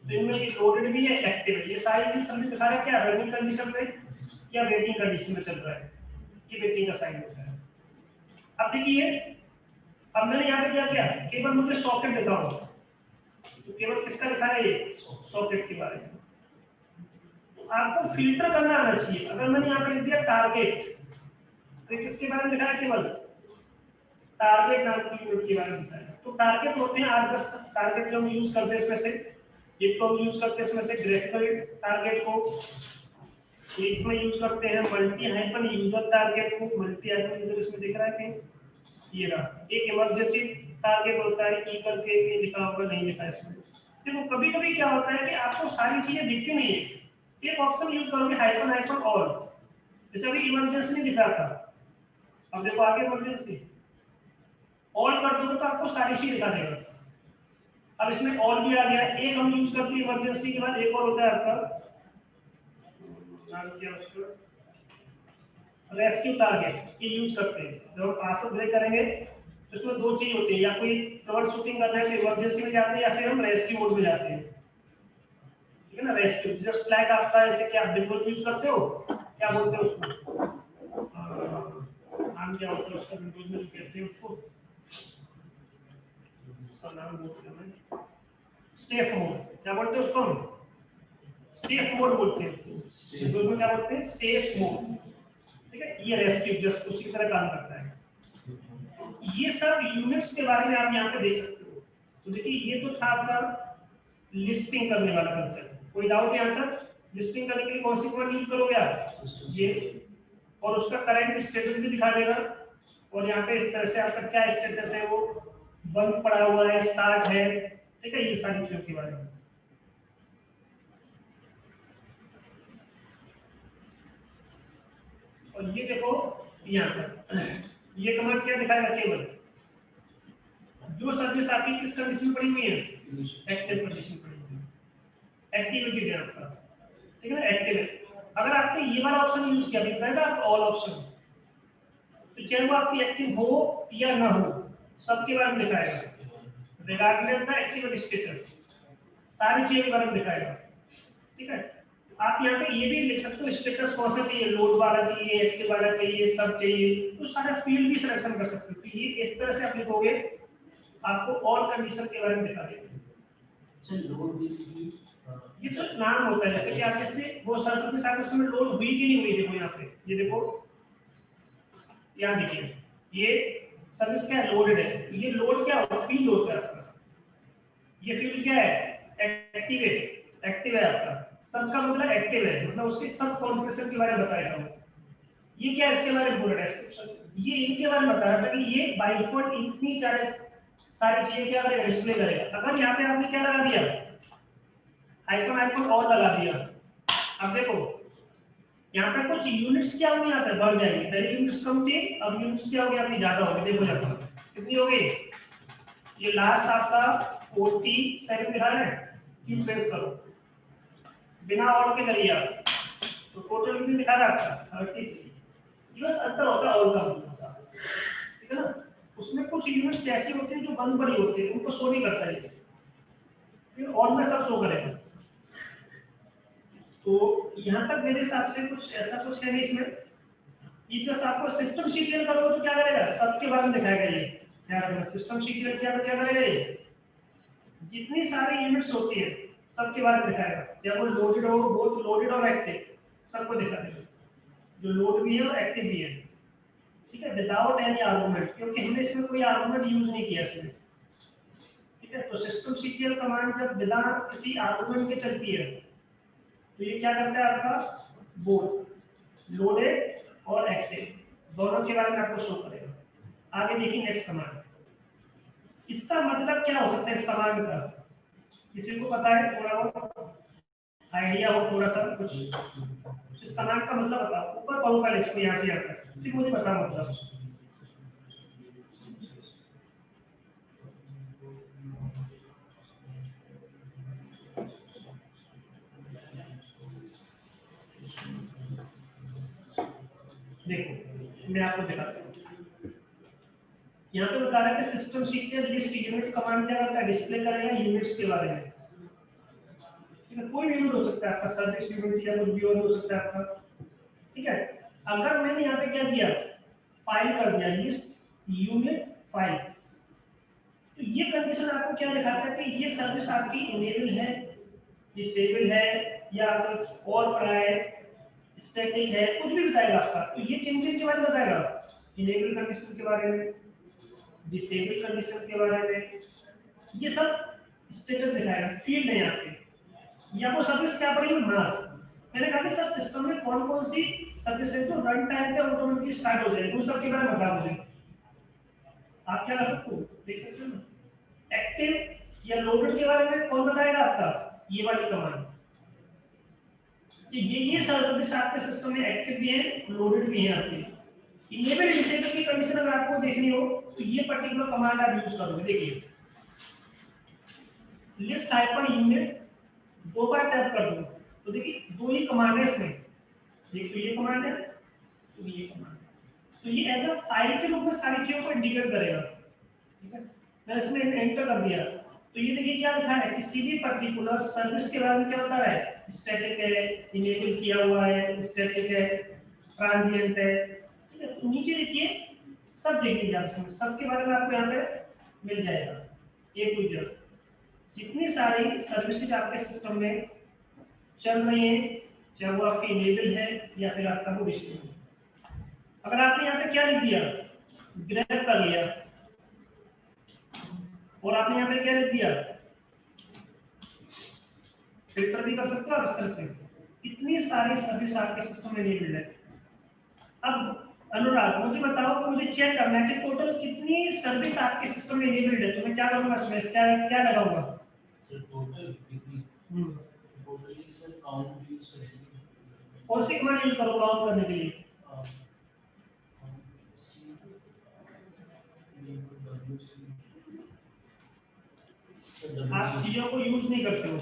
तो इनमें ये लोडेड भी है, एक्टिव है। ये सारी जो सर्विस दिखा रहा है क्या रनिंग कंडीशन में या वेटिंग कंडीशन में चल रहा है, ये वेटिंग का साइन होता है। अब देखिए, अब मैंने यहाँ पे क्या किया, केवल मुझे सॉकेट दिखाओ, तो केवल किसका दिखा है ये, सॉकेट के बारे में। तो आपको फिल्टर करना आना चाहिए। अगर मैंने यहाँ पे लिख दिया टारगेट, तो ये किसके बारे में दिखाया, केवल टारगेट नाम की यूनिट के बारे में बताया। तो टारगेट होते हैं 8-10 टारगेट जो हम यूज करते हैं, इसमें से एक तो हम यूज करते हैं इसमें से ग्राफिकल टारगेट को, इसमें यूज करते हैं मल्टी हाइपन यूजर टारगेट को। मल्टी हाइपन यूजर इसमें दिख रहा है कहीं, ये रहा। एक इमरजेंसी टारगेट होता है, ई करके ये लिखा होगा, नहीं लिखा है इसमें। देखो कभी कभी क्या होता है कि आपको सारी चीजें दिखती नहीं है, एक ऑप्शन यूज करोगे हाइपन हाइपन ऑल, जैसे अभी इमरजेंसी नहीं दिख रहा था, अब देखो आगे इमरजेंसी ऑल कर दोगे तो आपको सारी चीज दिखा देगा। अब इसमें ऑल भी आ गया। एक हम यूज करते हैं इमरजेंसी के बाद, एक और होता है आपका नाम क्या उसका, रेस्क्यू टारगेट, ये यूज करते हैं। जब हम पासवर्ड ब्रेक करेंगे तो इसमें दो चीज होती है, या कोई ट्रबल शूटिंग कर रहे हैं तो इमरजेंसी में जाते हैं, या फिर हम रेस्क्यू मोड में जाते हैं, ठीक है ना। रेस्क्यू जस्ट लाइक आपका ऐसे क्या आप बिल्कुल यूज करते हो, क्या बोलते हैं उसको, नाम क्या होता है उसका, विंडोज में कहते हैं उसको, उसका नाम बोलते हैं सेफ मोड, क्या बोलते हैं उसको हम, सेफ मोड बोलते हैं उसको। विंडोज में क्या बोलते हैं, सेफ मोड, ठीक है। ये रेस्क्यू जस्ट उसी की तरह काम करता है। ये सब यूनिट्स के बारे में आप यहाँ पे देख सकते हो। तो देखिए ये तो था आपका लिस्टिंग करने वाला कंसेप्ट। कोई डाउट यहाँ तक? लिस्टिंग करने के लिए कौन सी कमांड यूज करोगे आप, ये, और उसका करंट स्टेटस भी दिखा देगा। और यहाँ पे इस तरह से आपका क्या स्टेटस है, वो बंद पड़ा हुआ है, स्टार्ट है, ठीक है। ये सारी चीजों के बारे में। और ये देखो यहाँ पर ये कमांड क्या दिखाएगा, केवल जो सर्विस आपकी किस कंडीशन में पड़ी हुई है, एक्टिव कंडीशन पड़ी हुई है, एक्टिविटी है आपका, ठीक है ना, एक्टिव है। अगर आपने ये वाला ऑप्शन यूज किया, दिखाएगा आपको ऑल ऑप्शन, तो चाहे वो आपकी एक्टिव हो या ना हो, सबके बारे में दिखाएगा, रिगार्डलेस द एक्टिविटी स्टेटस, सारी चीजों के बारे में दिखाएगा, ठीक है। आप यहाँ पे ये भी लिख सकते हो स्टेटस कौन सा चाहिए, लोड वाला चाहिए, एक्टिव वाला चाहिए, सब चाहिए, तो सारा फील्ड भी सिलेक्शन कर सकते हो। तो ये इस तरह से आप लिखोगे, आपको ऑल कंडीशन के बारे में दिखा देगा। अच्छा लोड बेसिकली ये तो नाम होता है, जैसे कि आप इससे वो सर्विस के साथ इसमें लोड हुई कि नहीं हुई, देखो यहाँ पे, ये देखो यहाँ देखिए, ये सर्विस क्या है, लोडेड है। ये लोड क्या होता है, फील्ड होता है आपका। ये फील्ड क्या है, एक्टिव है, एक्टिव है आपका। सब का मतलब एक्टिव है, मतलब उसके सब कॉन्फ़िगरेशन के बारे में बताएगा वो। ये क्या है, इसके बारे में बोल रहा है, ये इनके बारे में बता रहा था कि ये बाय डिफॉल्ट इतनी सारी चीजें क्या करेगा, डिस्प्ले करेगा। अगर यहाँ पे आपने क्या लगा दिया, आइकन आइकन और लगा दिया, अब देखो यहाँ पे कुछ यूनिट्स क्या होंगे, यहाँ पे बढ़ जाएंगे। पहले यूनिट्स कम थी, अब यूनिट्स क्या हो गई आपकी, ज्यादा हो गई। देखो यहाँ पर कितनी हो गई, ये लास्ट आपका 47 दिखा रहा है, क्यों प्रेस करो बिना और के करिए आप, तो टोटल कितनी दिखा रहा है आपका 33। बस अंतर होता है और का थोड़ा सा, ठीक है ना। उसमें कुछ यूनिट्स ऐसी होती हैं जो बंद पड़ी होती है, उनको शो नहीं करता है, फिर और में सब शो करेगा। तो यहाँ तक मेरे हिसाब से कुछ ऐसा कुछ है नहीं इसमें। ये जस्ट आपको सिस्टम सीक्वेंस करोगे तो क्या करेगा, सबके बारे में दिखाएगा। ये ध्यान रखना, सिस्टम सीक्वेंस क्या करेगा, ये जितनी सारी यूनिट्स होती है सबके बारे में दिखाएगा। जब वो लोडेड हो, बोथ लोडेड और एक्टिव सबको दिखा देगा, जो लोड भी है और एक्टिव भी है, ठीक है, विदाउट एनी आर्गुमेंट, क्योंकि हमने इसमें कोई आर्गुमेंट यूज नहीं किया इसमें, ठीक है। तो सिस्टम सीटीएल कमांड जब बिना किसी आर्गुमेंट के चलती है तो ये क्या करता है, आपका बोथ लोडेड और एक्टिव दोनों के बारे में आपको शो करेगा। आगे देखिए नेक्स्ट कमांड, इसका मतलब क्या हो सकता है इस कमांड का, किसी को पता है, थोड़ा बहुत आइडिया हो, थोड़ा सा कुछ इस कमांड का मतलब बताओ। ऊपर पढ़ूंगा इसको यहाँ से यहाँ तक, फिर मुझे बताओ मतलब। देखो मैं आपको दिखाता हूँ, यहाँ पे बता रहा है कि system sequence list unit command क्या करता है, डिस्प्ले करेगा यूनिट्स के बारे में, ठीक है। कोई भी यूनिट हो सकता है आपका, सर्विस यूनिट या कुछ भी और हो सकता है आपका, ठीक है। अगर मैंने यहाँ पे क्या किया, फाइल कर दिया लिस्ट यूनिट फाइल्स, तो ये कंडीशन आपको क्या दिखाता है कि ये सर्विस आपकी इनेबल है, डिसेबल है, या कुछ और पड़ा है, स्टैटिक है, कुछ भी बताएगा आपका। तो ये किन किन के बारे में बताएगा, इनेबल कंडीशन के बारे में, डिसेबल कंडीशन के बारे में, ये सब स्टेटस दिखाएगा। फील्ड है यहाँ पे, या वो सर्विस क्या पड़ी है, मास। मैंने कहा कि सर सिस्टम में कौन कौन सी सर्विस है जो रन टाइम पे ऑटोमेटिकली स्टार्ट हो जाएगी, उन सब के बारे में बता मुझे। आप क्या कर सकते हो, देख सकते हो ना। एक्टिव या लोडेड के बारे में कौन बताएगा आपका, ये वाली कमांड। ये सर्विस आपके सिस्टम में एक्टिव भी है, लोडेड भी है आपके। इनेबल डिसेबल की कंडीशन अगर आपको देखनी हो तो ये पर्टिकुलर कमांड आप यूज करोगे। देखिए लिस्ट हाइफन यूनिट दो बार टैप कर दो तो देखिए दो ही कमांड है इसमें, एक तो ये कमांड है, तो ये कमांड है। तो ये एज अ फाइल के रूप में सारी चीजों को इंडिकेट करेगा, ठीक है। मैं इसमें एंटर कर दिया तो ये देखिए क्या लिखा है, किसी भी पर्टिकुलर सर्विस के बारे में क्या बता रहा है, स्टैटिक है, इनेबल किया हुआ है, स्टैटिक है, ट्रांजिएंट है, ठीक है। तो नीचे देखिए सब देख लीजिए आप, इसमें सब के बारे में आपको यहाँ पे मिल जाएगा। एक टू जेड जितनी सारी सर्विसेज आपके सिस्टम में चल रही हैं, चाहे वो आपकी इनेबल है या फिर आपका वो डिसेबल है। अगर आपने यहाँ पे क्या लिख दिया, ग्रैब कर लिया, और आपने यहाँ पे क्या लिख दिया, फिल्टर भी कर सकते हो आप इस तरह से। इतनी सारी सर्विस आपके सिस्टम में इनेबल्ड है। अब अनुराग मुझे बताओ कि मुझे चेक करना है कि टोटल कितनी सर्विस आपके सिस्टम में इनेबल्ड है, तो मैं क्या करूंगा इसमें, क्या क्या लगाऊंगा, सर टोटल कितनी, टोटली सर काउंट यूज करेंगे, कौन सी कमांड यूज करो काउंट करने के लिए, आप चीजों को यूज नहीं करते हो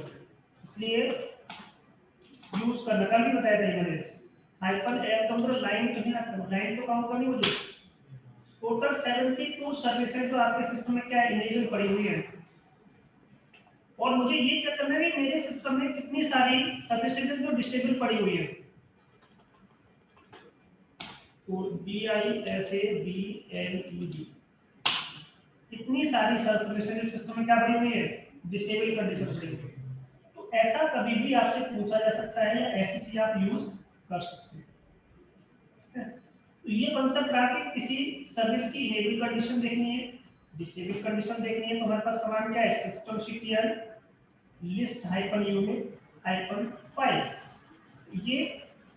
इसलिए यूज करना, कल भी बताया था मैंने। हाइफन एड कम करो, लाइन तो नहीं रखता, लाइन तो काउंट करनी मुझे। टोटल 72 सर्विसेज जो आपके सिस्टम में क्या इनेबल पड़ी हुई है, और मुझे ये चेक करना है कि मेरे सिस्टम में कितनी सारी सर्विसेज जो डिसेबल पड़ी हुई है। तो DISABLED इतनी सारी सर्विसेज सिस्टम में क्या पड़ी हुई है, डिसेबल कंडीशन पड़ी हुई है। तो ऐसा कभी भी आपसे पूछा जा सकता है या ऐसी चीज आप यूज कर सकते हैं। तो ये कंसेप्ट रहा कि किसी सर्विस की इनेबल कंडीशन देखनी है, डिसेबल कंडीशन देखनी है, तो हमारे पास कमांड क्या है, systemctl list hyphen unit hyphen files, ये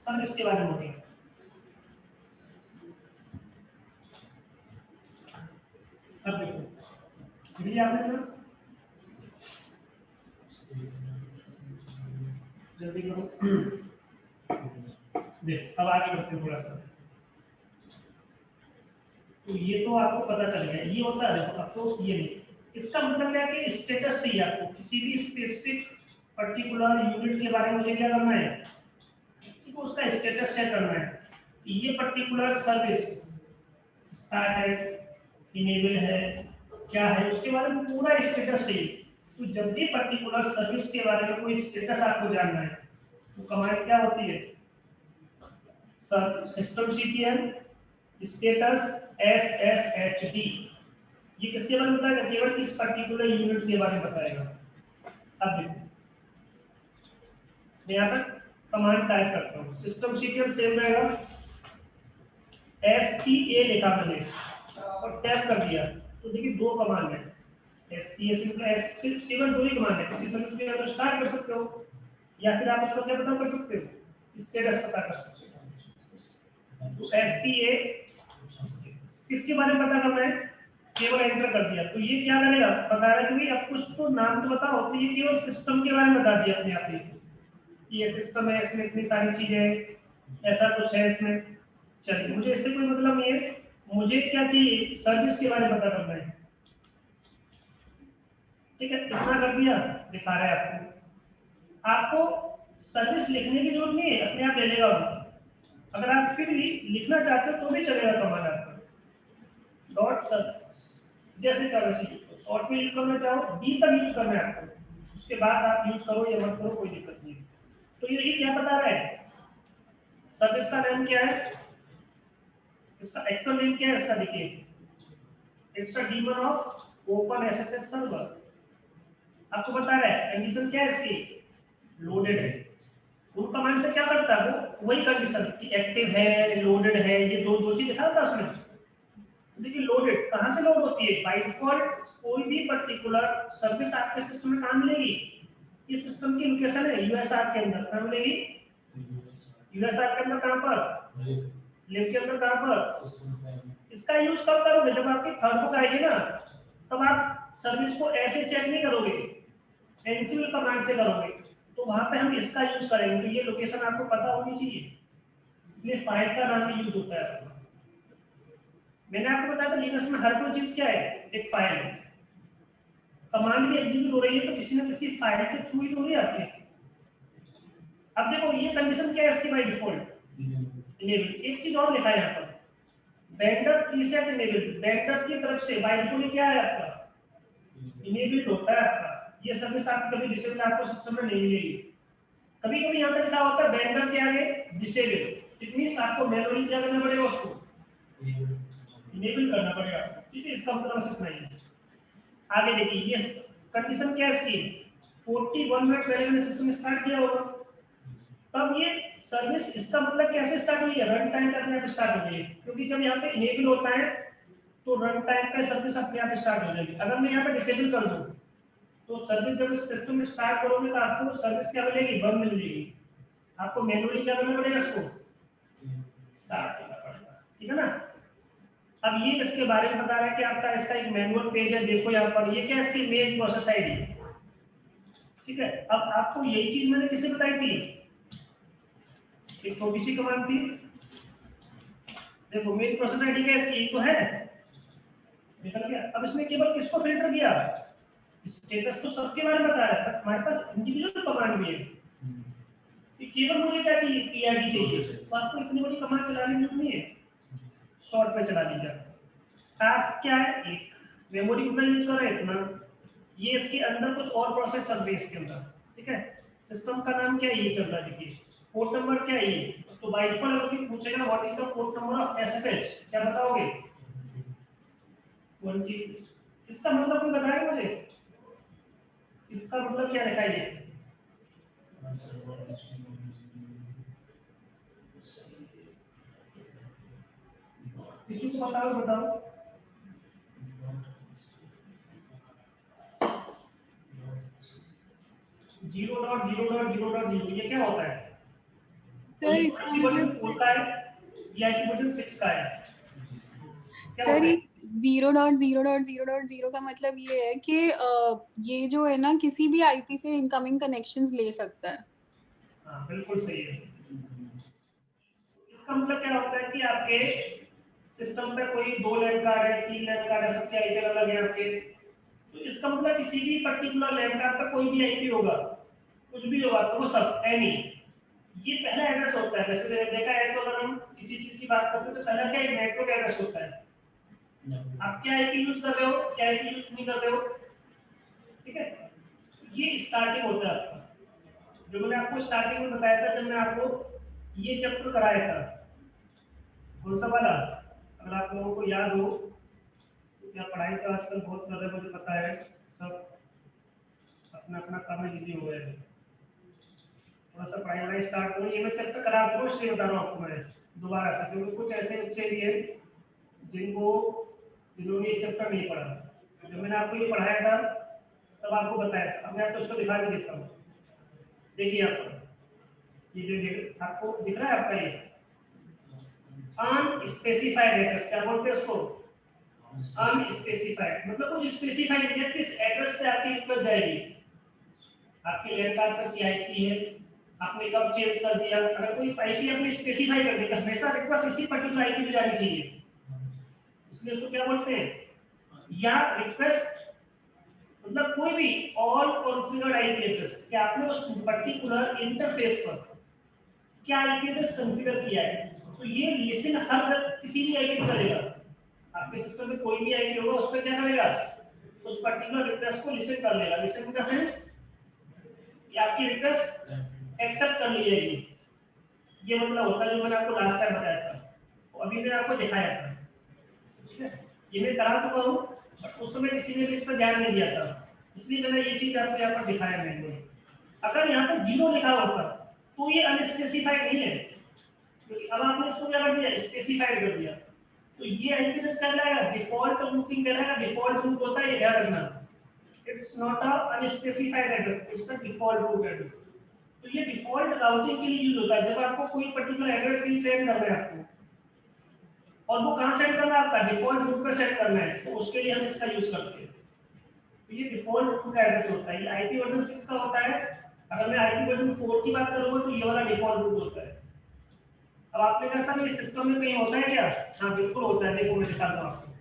सर्विस के बारे में हो गया। अब देखो ये आपने क्या, जल्दी करो, देख अब आगे बढ़ते हैं थोड़ा सा। तो ये तो आपको पता चल गया, ये होता है। देखो अब तो ये नहीं, इसका मतलब क्या है कि स्टेटस चाहिए आपको, किसी भी स्पेसिफिक पर्टिकुलर यूनिट के बारे में मुझे क्या करना है, तो उसका स्टेटस चेक करना है। ये पर्टिकुलर सर्विस स्टार्ट है, इनेबल है, क्या है, उसके बारे में पूरा स्टेटस चाहिए। तो जब भी पर्टिकुलर सर्विस के बारे में कोई स्टेटस आपको जानना है तो कमांड क्या होती है, systemctl स्टेटस SSHD। ये किसके बारे में बताएगा, केवल इस पर्टिकुलर यूनिट के बारे में बताएगा। अब देखो मैं यहाँ पर कमांड टाइप करता हूँ, सिस्टम सीक्वेंस सेव रहेगा, STA लिखा मैंने और टैप कर दिया, तो देखिए दो कमांड है, STA सिर्फ केवल दो ही कमांड है। किसी सर्विस को या तो स्टार्ट कर सकते हो या फिर आप उसको क्या पता कर सकते हो, स्टेटस पता कर सकते हो। तो STA किसके बारे में पता करना है, केवल एंटर कर दिया, तो ये क्या करेगा, बता रहा है कि अब कुछ तो नाम तो बताओ, तो ये केवल सिस्टम के बारे में बता दिया अपने आप ही, ये सिस्टम है, इसमें इतनी सारी चीजें हैं, ऐसा कुछ है इसमें। चलिए, मुझे इससे कोई मतलब नहीं है, मुझे क्या चाहिए, सर्विस के बारे में पता करना है। ठीक है, इतना कर दिया, दिखा रहा है आपको, आपको सर्विस लिखने की जरूरत नहीं है, अपने आप ले लेगा वो। अगर आप फिर भी लिखना चाहते हो तो भी चलेगा कमांड आपका, डॉट सर्विस, जैसे चाहो वैसे यूज करो, शॉर्ट में यूज करना चाहो डी तक यूज करना है आपको, उसके बाद आप यूज करो या मत करो, कोई दिक्कत नहीं है। तो ये क्या बता रहा है, सर्विस का नाम क्या है, इसका एक्चुअल नेम क्या है, इसका देखिए, it's a demon of open SSS server. आपको बता रहा है कंडीशन क्या है इसकी, लोडेड है। उन कमांड से क्या करता है वो, वही कंडीशन कि एक्टिव है, लोडेड है, ये दो चीज दिखा था उसमें। देखिए लोडेड कहां से लोड होती है, बाय डिफॉल्ट कोई भी पर्टिकुलर सर्विस आपके सिस्टम में काम लेगी, ये सिस्टम की लोकेशन है यूएसआर के अंदर, काम लेगी यूएसआर के अंदर, कहां पर, लिब के अंदर, कहां पर। इसका यूज कब करोगे, जब आपकी थर्ड बुक आएगी ना, तब आप सर्विस को ऐसे चेक नहीं करोगे, एनसीएल कमांड से करोगे, तो वहां पे हम इसका यूज करेंगे। तो ये लोकेशन आपको पता होनी चाहिए, इसलिए फाइल का नाम यूज होता है। मैंने आपको बताया था लिनक्स में हर कोई चीज क्या है, एक फाइल है, कमांड भी एग्जीक्यूट हो रही है तो किसी न किसी फाइल के थ्रू ही हो रही है आपके। अब देखो ये कंडीशन क्या है इसकी, बाय डिफॉल्ट इनेबल। एक चीज और लिखा है यहाँ पर, वेंडर प्रीसेट इनेबल, वेंडर की तरफ से बाय डिफॉल्ट क्या है आपका, इनेबल होता है आपका। ये सर्विस आप कभी डिसेबल आपको सिस्टम में नहीं मिलेगी। कभी कभी यहाँ पे लिखा होता है वेंडर के आगे डिसेबल, इट मींस आपको मैनुअली क्या करना पड़ेगा, उसको इनेबल करना पड़ेगा। ठीक है, इसका मतलब सिर्फ नहीं है। आगे देखिए ये कंडीशन क्या है इसकी, 41 मिनट पहले मैंने सिस्टम स्टार्ट किया होगा, तब ये सर्विस, इसका मतलब कैसे स्टार्ट हुई है, रन टाइम पे अपने आप स्टार्ट हो गई है, क्योंकि जब यहाँ पे इनेबल होता है तो रन टाइम पे सर्विस अपने आप स्टार्ट हो जाएगी। अगर मैं यहाँ पे डिसेबल कर दूं तो सर्विस जब सिस्टम में स्टार्ट करोगे तो आपको सर्विस क्या मिलेगी, बंद मिलेगी, आपको मैनुअली क्या करना पड़ेगा, इसको स्टार्ट करना पड़ेगा। ठीक है ना। अब ये इसके बारे में बता रहा है कि आपका इसका एक मैनुअल पेज है, देखो यहाँ पर ये क्या है, इसकी मेन प्रोसेस आईडी। ठीक है, अब आपको यही चीज मैंने किससे बताई थी, एक छोटी सी कमांड थी, देखो मेन प्रोसेस आईडी क्या है इसकी, तो है निकल गया। अब इसने केवल किसको फिल्टर किया, स्टेटस तो सबके बारे में बता रहा है, बट हमारे पास इंडिविजुअल कमांड भी है कि केवल मुझे क्या चाहिए, पीआईडी चाहिए, तो आपको इतनी बड़ी कमांड चलाने की जरूरत नहीं है, शॉर्ट में चला लीजिए। टास्क क्या है, एक मेमोरी कितना यूज कर रहे हैं इतना, ये इसके अंदर कुछ और प्रोसेस चल रही है इसके अंदर। ठीक है, सिस्टम का नाम क्या है, ये चल रहा है, देखिए पोर्ट नंबर क्या है ये, तो बाय डिफॉल्ट अगर पूछेगा what is the port number of SSH, क्या बताओगे 20। इसका मतलब कोई बताएगा मुझे, इसका मतलब क्या लिखा है ये, किसी को बताओ, बताओ। Zero dot zero dot zero dot zero, ये क्या होता है, सर इसका मतलब, 4 का है या वर्जन 6 का है, क्या सर होता ये है। 0.0.0.0 का मतलब ये है कि ये जो है ना किसी भी आईपी से इनकमिंग कनेक्शंस ले सकता है। हाँ बिल्कुल सही है। इसका मतलब क्या होता है कि आपके सिस्टम पे कोई 2 लैन कार्ड है, 3 लैन कार्ड है, सबके आईपी अलग है आपके, तो इसका मतलब किसी भी पर्टिकुलर लैन कार्ड पे कोई भी आईपी होगा, कुछ भी होगा, तो वो सब एनी, ये पहला एड्रेस होता है। वैसे देखा है तो अगर हम किसी चीज की बात करते हैं तो पहला क्या, नेटवर्क एड्रेस होता है, आप क्या आईपी यूज कर रहे हो, क्या आईपी यूज नहीं कर रहे हो। ठीक है, ये स्टार्टिंग होता है आपका, जो मैंने आपको स्टार्टिंग में बताया था जब मैं आपको ये चैप्टर कराया था, कौन सा वाला, अगर आप लोगों को याद हो, या पढ़ाई तो आजकल बहुत कर रहे हैं, मुझे पता है, सब अपना अपना काम में बिजी हो गए हैं। थोड़ा सा पढ़ाई वढ़ाई स्टार्ट करो। ये मैं चैप्टर करा चुका हूँ, इसलिए बता रहा हूँ आपको मैं दोबारा से, क्योंकि कुछ ऐसे बच्चे भी हैं जिन्होंने ये चैप्टर नहीं पढ़ा। जब मैंने आपको ये पढ़ाया था तब आपको बताया था। अब मैं आपको इसको दिखा के देता हूँ। देखिए आपको ये जो आपको दिख रहा है आपका ये अनस्पेसिफाइड एड्रेस, क्या बोलते हैं उसको? अनस्पेसिफाइड, मतलब कुछ स्पेसिफाइड नहीं है किस एड्रेस पे आपकी रिक्वेस्ट जाएगी। आपके लैंड कार्ड पर की आईपी है, आपने कब चेंज कर दिया, अगर कोई आईपी आपने स्पेसिफाई कर दिया, हमेशा रिक्वेस्ट इसी पर्टिकुलर आईपी पे जानी चाहिए, इसलिए उसको क्या बोलते हैं? या रिक्वेस्ट मतलब कोई भी ऑल कॉन्फ़िगर्ड आईपी एड्रेस, कि आपने उस पर्टिकुलर इंटरफेस पर क्या आईपी एड्रेस कॉन्फ़िगर किया है, तो ये लिसन हर किसी भी आईपी पे करेगा। आपके सिस्टम में कोई भी आईपी होगा उस पर क्या करेगा? उस पर्टिकुलर रिक्वेस्ट को लिसन कर लेगा। लिसन इन द सेंस कि आपकी रिक्वेस्ट एक्सेप्ट कर ली जाएगी, ये मतलब होता है जो मैंने आपको लास्ट टाइम बताया था, तो अभी मैंने आपको दिखाया था, ठीक है? ये मैं करा चुका हूँ, बट उस समय किसी ने भी इस पर ध्यान नहीं दिया था, इसलिए मैंने ये चीज आपको यहाँ पर दिखाया मैंने। अगर यहाँ पर 0 लिखा होता तो ये अनस्पेसिफाइड नहीं है, क्योंकि अब आपने इसको क्या कर दिया? स्पेसिफाइड कर दिया, तो ये आईपी एड्रेस क्या लाएगा? डिफॉल्ट रूटिंग कहलाएगा। डिफॉल्ट रूट होता है, ये ध्यान रखना, it's not a unspecified address, it's a default route address. तो ये डिफॉल्ट राउटिंग के लिए यूज होता है, जब आपको कोई पर्टिकुलर एड्रेस कहीं सेंड करना है आपको, और वो कहां सेंड करना है? आपका डिफॉल्ट रूट पे सेंड करना है, तो उसके लिए हम इसका यूज करते हैं। तो ये डिफॉल्ट रूट का एड्रेस होता है। ये आईपी वर्जन 6 का होता है। अगर मैं आईपी वर्जन 4 की बात करूंगा तो ये वाला डिफॉल्ट रूट होता है। अब आपने कहा सर ये सिस्टम में कहीं होता है क्या? हाँ बिल्कुल होता है, देखो मैं दिखाता हूं आपको।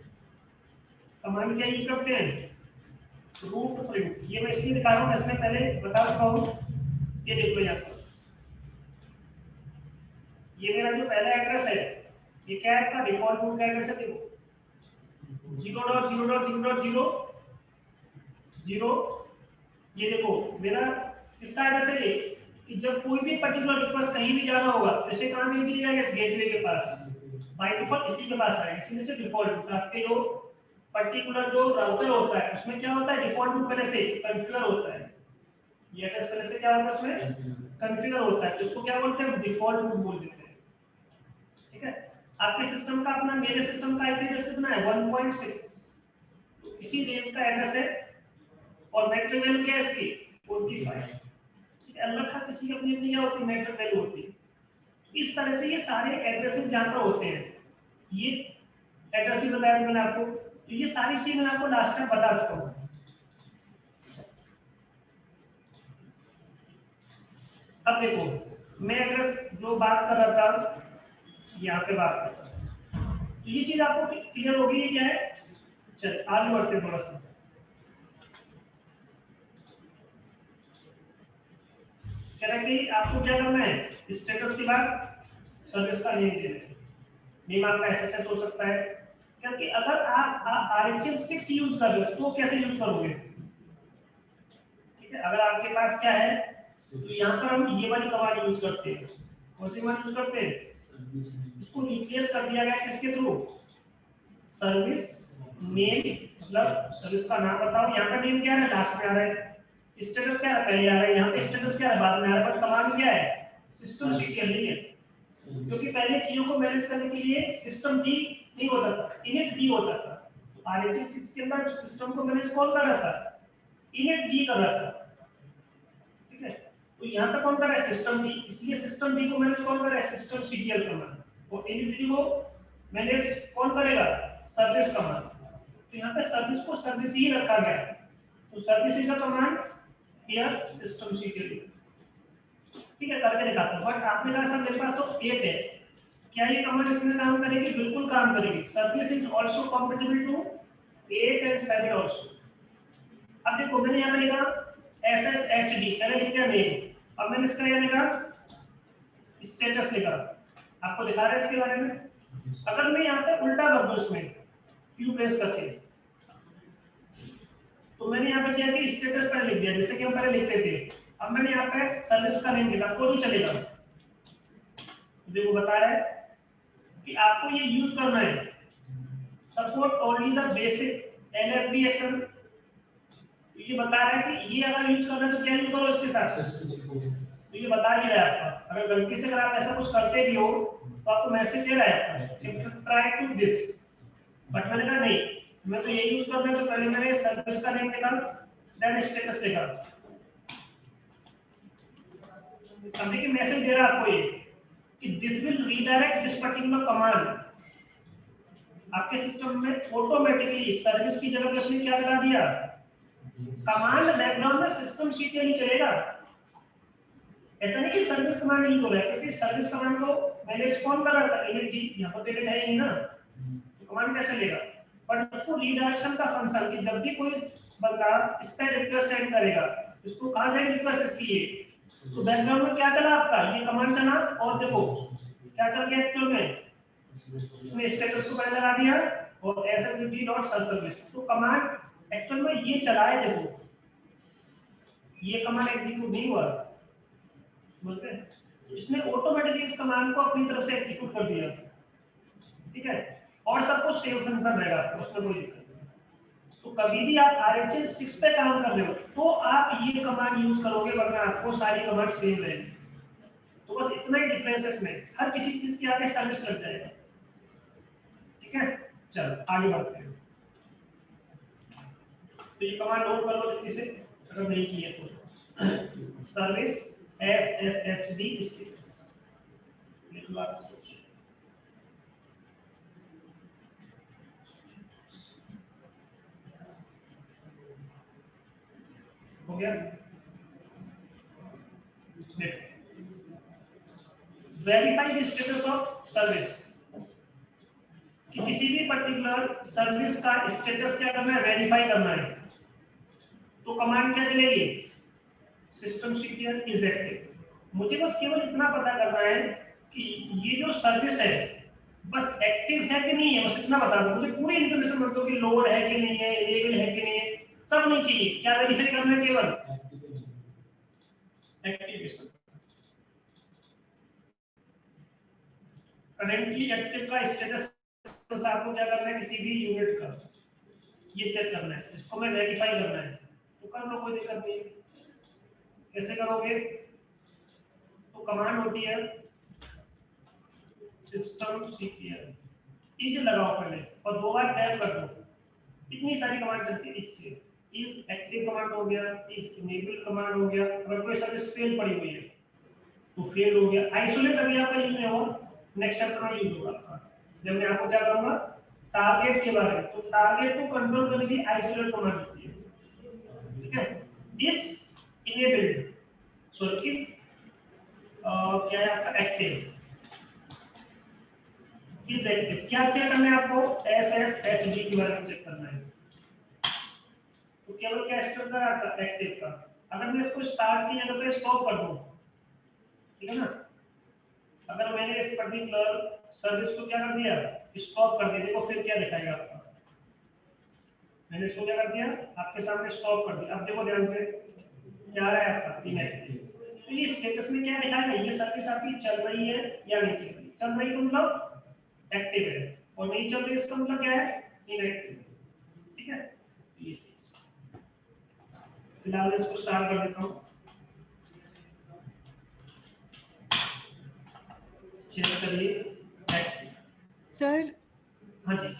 कमांड क्या यूज करते हैं? Route print. ये मैं इसलिए दिखा रहा हूं, इसमें पहले बता चुका हूं। ये देखो यहाँ पर, ये मेरा जो पहला एड्रेस है, ये क्या है? आपका डिफॉल्ट रूट का एड्रेस है। देखो 0.0.0.0, ये देखो मेरा किसका एड्रेस है ये? कि जब कोई भी पर्टिकुलर रिक्वेस्ट कहीं भी जाना होगा तो इसे कहां भेज दिया जाएगा? इस गेटवे के पास, बाय डिफॉल्ट इसी के पास आएगा। इसलिए से डिफॉल्ट रूट आपके जो पर्टिकुलर जो राउटर होता है उसमें क्या होता है? डिफॉल्ट रूट पहले से कॉन्फ़िगर होता है। ये एड्रेस पहले से क्या होता है? उसमें कॉन्फ़िगर होता है, तो इसको क्या बोलते हैं? डिफॉल्ट रूट बोल देते हैं, ठीक है? आपके सिस्टम का, अपना मेरे सिस्टम का आईपी एड्रेस कितना है? 1.6, तो इसी रेंज का एड्रेस है, और मैट्रिक वैल्यू क्या है इसकी? 45। अलग हर किसी की अपनी अपनी क्या होती है? मैट्रिक वैल्यू होती है। इस तरह से ये सारे एड्रेसेस जहां पर होते हैं, ये एड्रेस भी बताया था मैंने आपको, तो ये सारी चीज मैंने आपको लास्ट टाइम बता चुका हूं। अब देखो मैं एड्रेस जो बात कर रहा था यहाँ पे बात करता हूं, तो ये चीज आपको क्लियर होगी। ये क्या है? चल आगे बढ़ते हैं थोड़ा सा। कह रहा है कि आपको क्या करना है? स्टेटस के बाद सर्विस का नेम देना है। नेम आपका एसएसएस हो सकता है, क्योंकि अगर आप आरएचएल 6 यूज कर रहे हो तो कैसे यूज करोगे? ठीक है, अगर आपके पास क्या है तो यहाँ पर हम ये वाली कमांड यूज करते हैं। कौन सी कमांड यूज करते हैं? इसको रिप्लेस कर दिया गया किसके थ्रू? सर्विस नेम, मतलब सर्विस का नाम बताओ। यहाँ का नेम क्या है? लास्ट में आ रहा है। स्टेटस क्या है? पहले आ रहा है। यहाँ पे स्टेटस क्या है? बाद में आ रहा है। बट कमांड क्या है? सिस्टम सीक्रेट नहीं है, क्योंकि पहले चीजों को मैनेज करने के लिए सिस्टम डी नहीं होता था, इनिट डी होता था। आरएचएल 6 के अंदर सिस्टम को मैनेज कौन कर रहा था? इनिट डी कर रहा था, ठीक है? तो यहाँ पे कौन कर रहा है? System D. इसलिए सिस्टम डी को मैनेज कौन कर रहा है? System secret command. और इनिट डी को मैनेज कौन करेगा? Service command. तो यहाँ पे सर्विस को सर्विस ही रखा गया है, तो service is a command here system secret. ठीक है, करके दिखाता हूं। बट आपने कहा सर मेरे पास तो 8 है, क्या ये कमांड इसमें काम करेगी? बिल्कुल काम करेगी। Service is also compatible to 8 and 7 also. अब देखो मैंने यहां पे लिखा SSHD, मैंने लिखा नेम, अब मैंने इसका यहां लिखा स्टेटस लिखा। आपको दिखा रहा है इसके बारे में। अगर मैं यहां पे उल्टा कर दूं इसमें क्यू प्रेस करके, तो मैंने यहां पे क्या कि स्टेटस पर लिख दिया, जैसे कि हम पहले लिखते थे। अब मैंने यहाँ पे सर्विस का नेम लिखा, कोई भी चलेगा। देखो बता रहा है कि आपको ये यूज करना है, support only the basic LSB action. ये बता रहा है कि ये अगर यूज करना है तो क्या यूज करो इसके साथ? तो ये बता ही रहा है आपका, अगर गलती से अगर आप ऐसा कुछ करते भी हो तो आपको मैसेज दे रहा है आपका ट्राई टू दिस, बट मैंने कहा नहीं, मैं तो ये यूज कर रहा हूं, तो पहले मैंने सर्विस का नेम निकाल देन स्टेटस निकाल। अब देखिए मैसेज दे रहा है आपको ये कि this will redirect this particular command. आपके सिस्टम में ऑटोमेटिकली सर्विस की जगह पे उसने क्या चला दिया, कमांड बैकग्राउंड में सिस्टम सीटें नहीं चलेगा। ऐसा नहीं कि सर्विस कमांड नहीं हो रहा है, क्योंकि सर्विस कमांड को मैनेज कौन कर रहा था, एनएलटी, यहाँ पर पेरेंट है ही ना, तो कमांड कैसे लेगा। बट उसको रीडायरेक्शन का फंक्शन कि जब भी कोई बंदा इस पे रिक्वेस्ट सेंड करेगा, इसको कहा जाएगा रिक्वेस्ट इसकी है, तो बैकग्राउंड में क्या चला आपका, ये कमांड चला, और देखो क्या चल गया एक्चुअल में, इसमें स्टेटस को पहले लगा दिया और ssd.सर्विस, तो कमांड एक्चुअल में ये चला है, देखो ये कमांड एग्जीक्यूट नहीं हुआ, समझते हैं, इसने ऑटोमेटिकली इस कमांड को अपनी तरफ से एग्जीक्यूट कर दिया, ठीक है, और सब कुछ सेव फंक्शन रहेगा, उसमें कोई दिक्कत नहीं। तो कभी भी आप RHEL 6 पे काम कर रहे हो तो आप ये कमांड यूज करोगे, वरना आपको सारी कमांड सेम रहेगी। तो बस इतना ही डिफरेंस है इसमें, हर किसी चीज के आगे सर्विस लग जाएगा, ठीक है। चलो आगे बढ़ते हैं। तो ये कमांड नोट कर लो जल्दी से, अगर नहीं की है तो, सर्विस SSSD स्टेटस, लिख लो आप, हो गया। Verify the status of service, कि किसी भी पर्टिकुलर सर्विस का स्टेटस क्या करना है, वेरीफाई करना है, तो कमांड क्या चलेगी, systemctl is active। मुझे बस केवल इतना पता करना है कि ये जो सर्विस है बस एक्टिव है कि नहीं है, बस इतना बता दो, मुझे पूरी इन्फॉर्मेशन मत दो कि लोड है कि नहीं है, इनेबल है कि नहीं है, सब नहीं चाहिए। क्या वेरीफाई करना है, केवल एक्टिवेशन। करेंटली एक्टिव का स्टेटस आपको क्या करना है, किसी भी यूनिट का ये चेक करना है, इसको मैं वेरीफाई करना है, तो कर लो, कोई दिक्कत नहीं। कैसे करोगे, तो कमांड होती है systemctl, इज लगाओ पहले और दो बार टैब कर दो, इतनी सारी कमांड चलती है। इससे इस एक्टिव कमांड हो गया, इस इनेबल कमांड हो गया, अगर कोई सर्विस फेल पड़ी हुई है तो फेल हो गया। आइसोलेट अभी आपका यूज नहीं होगा, नेक्स्ट चैप्टर में यूज होगा आपका, जब मैं आपको क्या करूंगा टारगेट के बारे में, तो टारगेट को कंट्रोल करने के लिए आइसोलेट कमांड होती है, ठीक है। इस इनेबल्ड, सो इस क्या है आपका एक्टिव, इस एक्टिव क्या चेक करना है आपको, SSHD के बारे में चेक करना है। तो केवल क्या स्टेप का आपका एक्टिव का, अगर मैं इसको स्टार्ट की जगह पे स्टॉप कर दूं, ठीक है ना, अगर मैंने इस पर्टिकुलर सर्विस को क्या कर दिया, स्टॉप कर दिया, देखो फिर क्या दिखाएगा आपका, मैंने इसको क्या कर दिया, आपके सामने स्टॉप कर दिया। अब देखो ध्यान से क्या आ रहा है आपका इनएक्टिव, तो ये स्टेटस में क्या दिखाएगा, ये सर्विस आपकी चल रही है या नहीं चल रही, चल रही तो मतलब एक्टिव है, और नहीं चल रही इसका मतलब क्या है, इनएक्टिव, ठीक है। ये फिलहाल इसको स्टार्ट कर देता हूँ, चेक करिए एक्टिव। सर हाँ जी,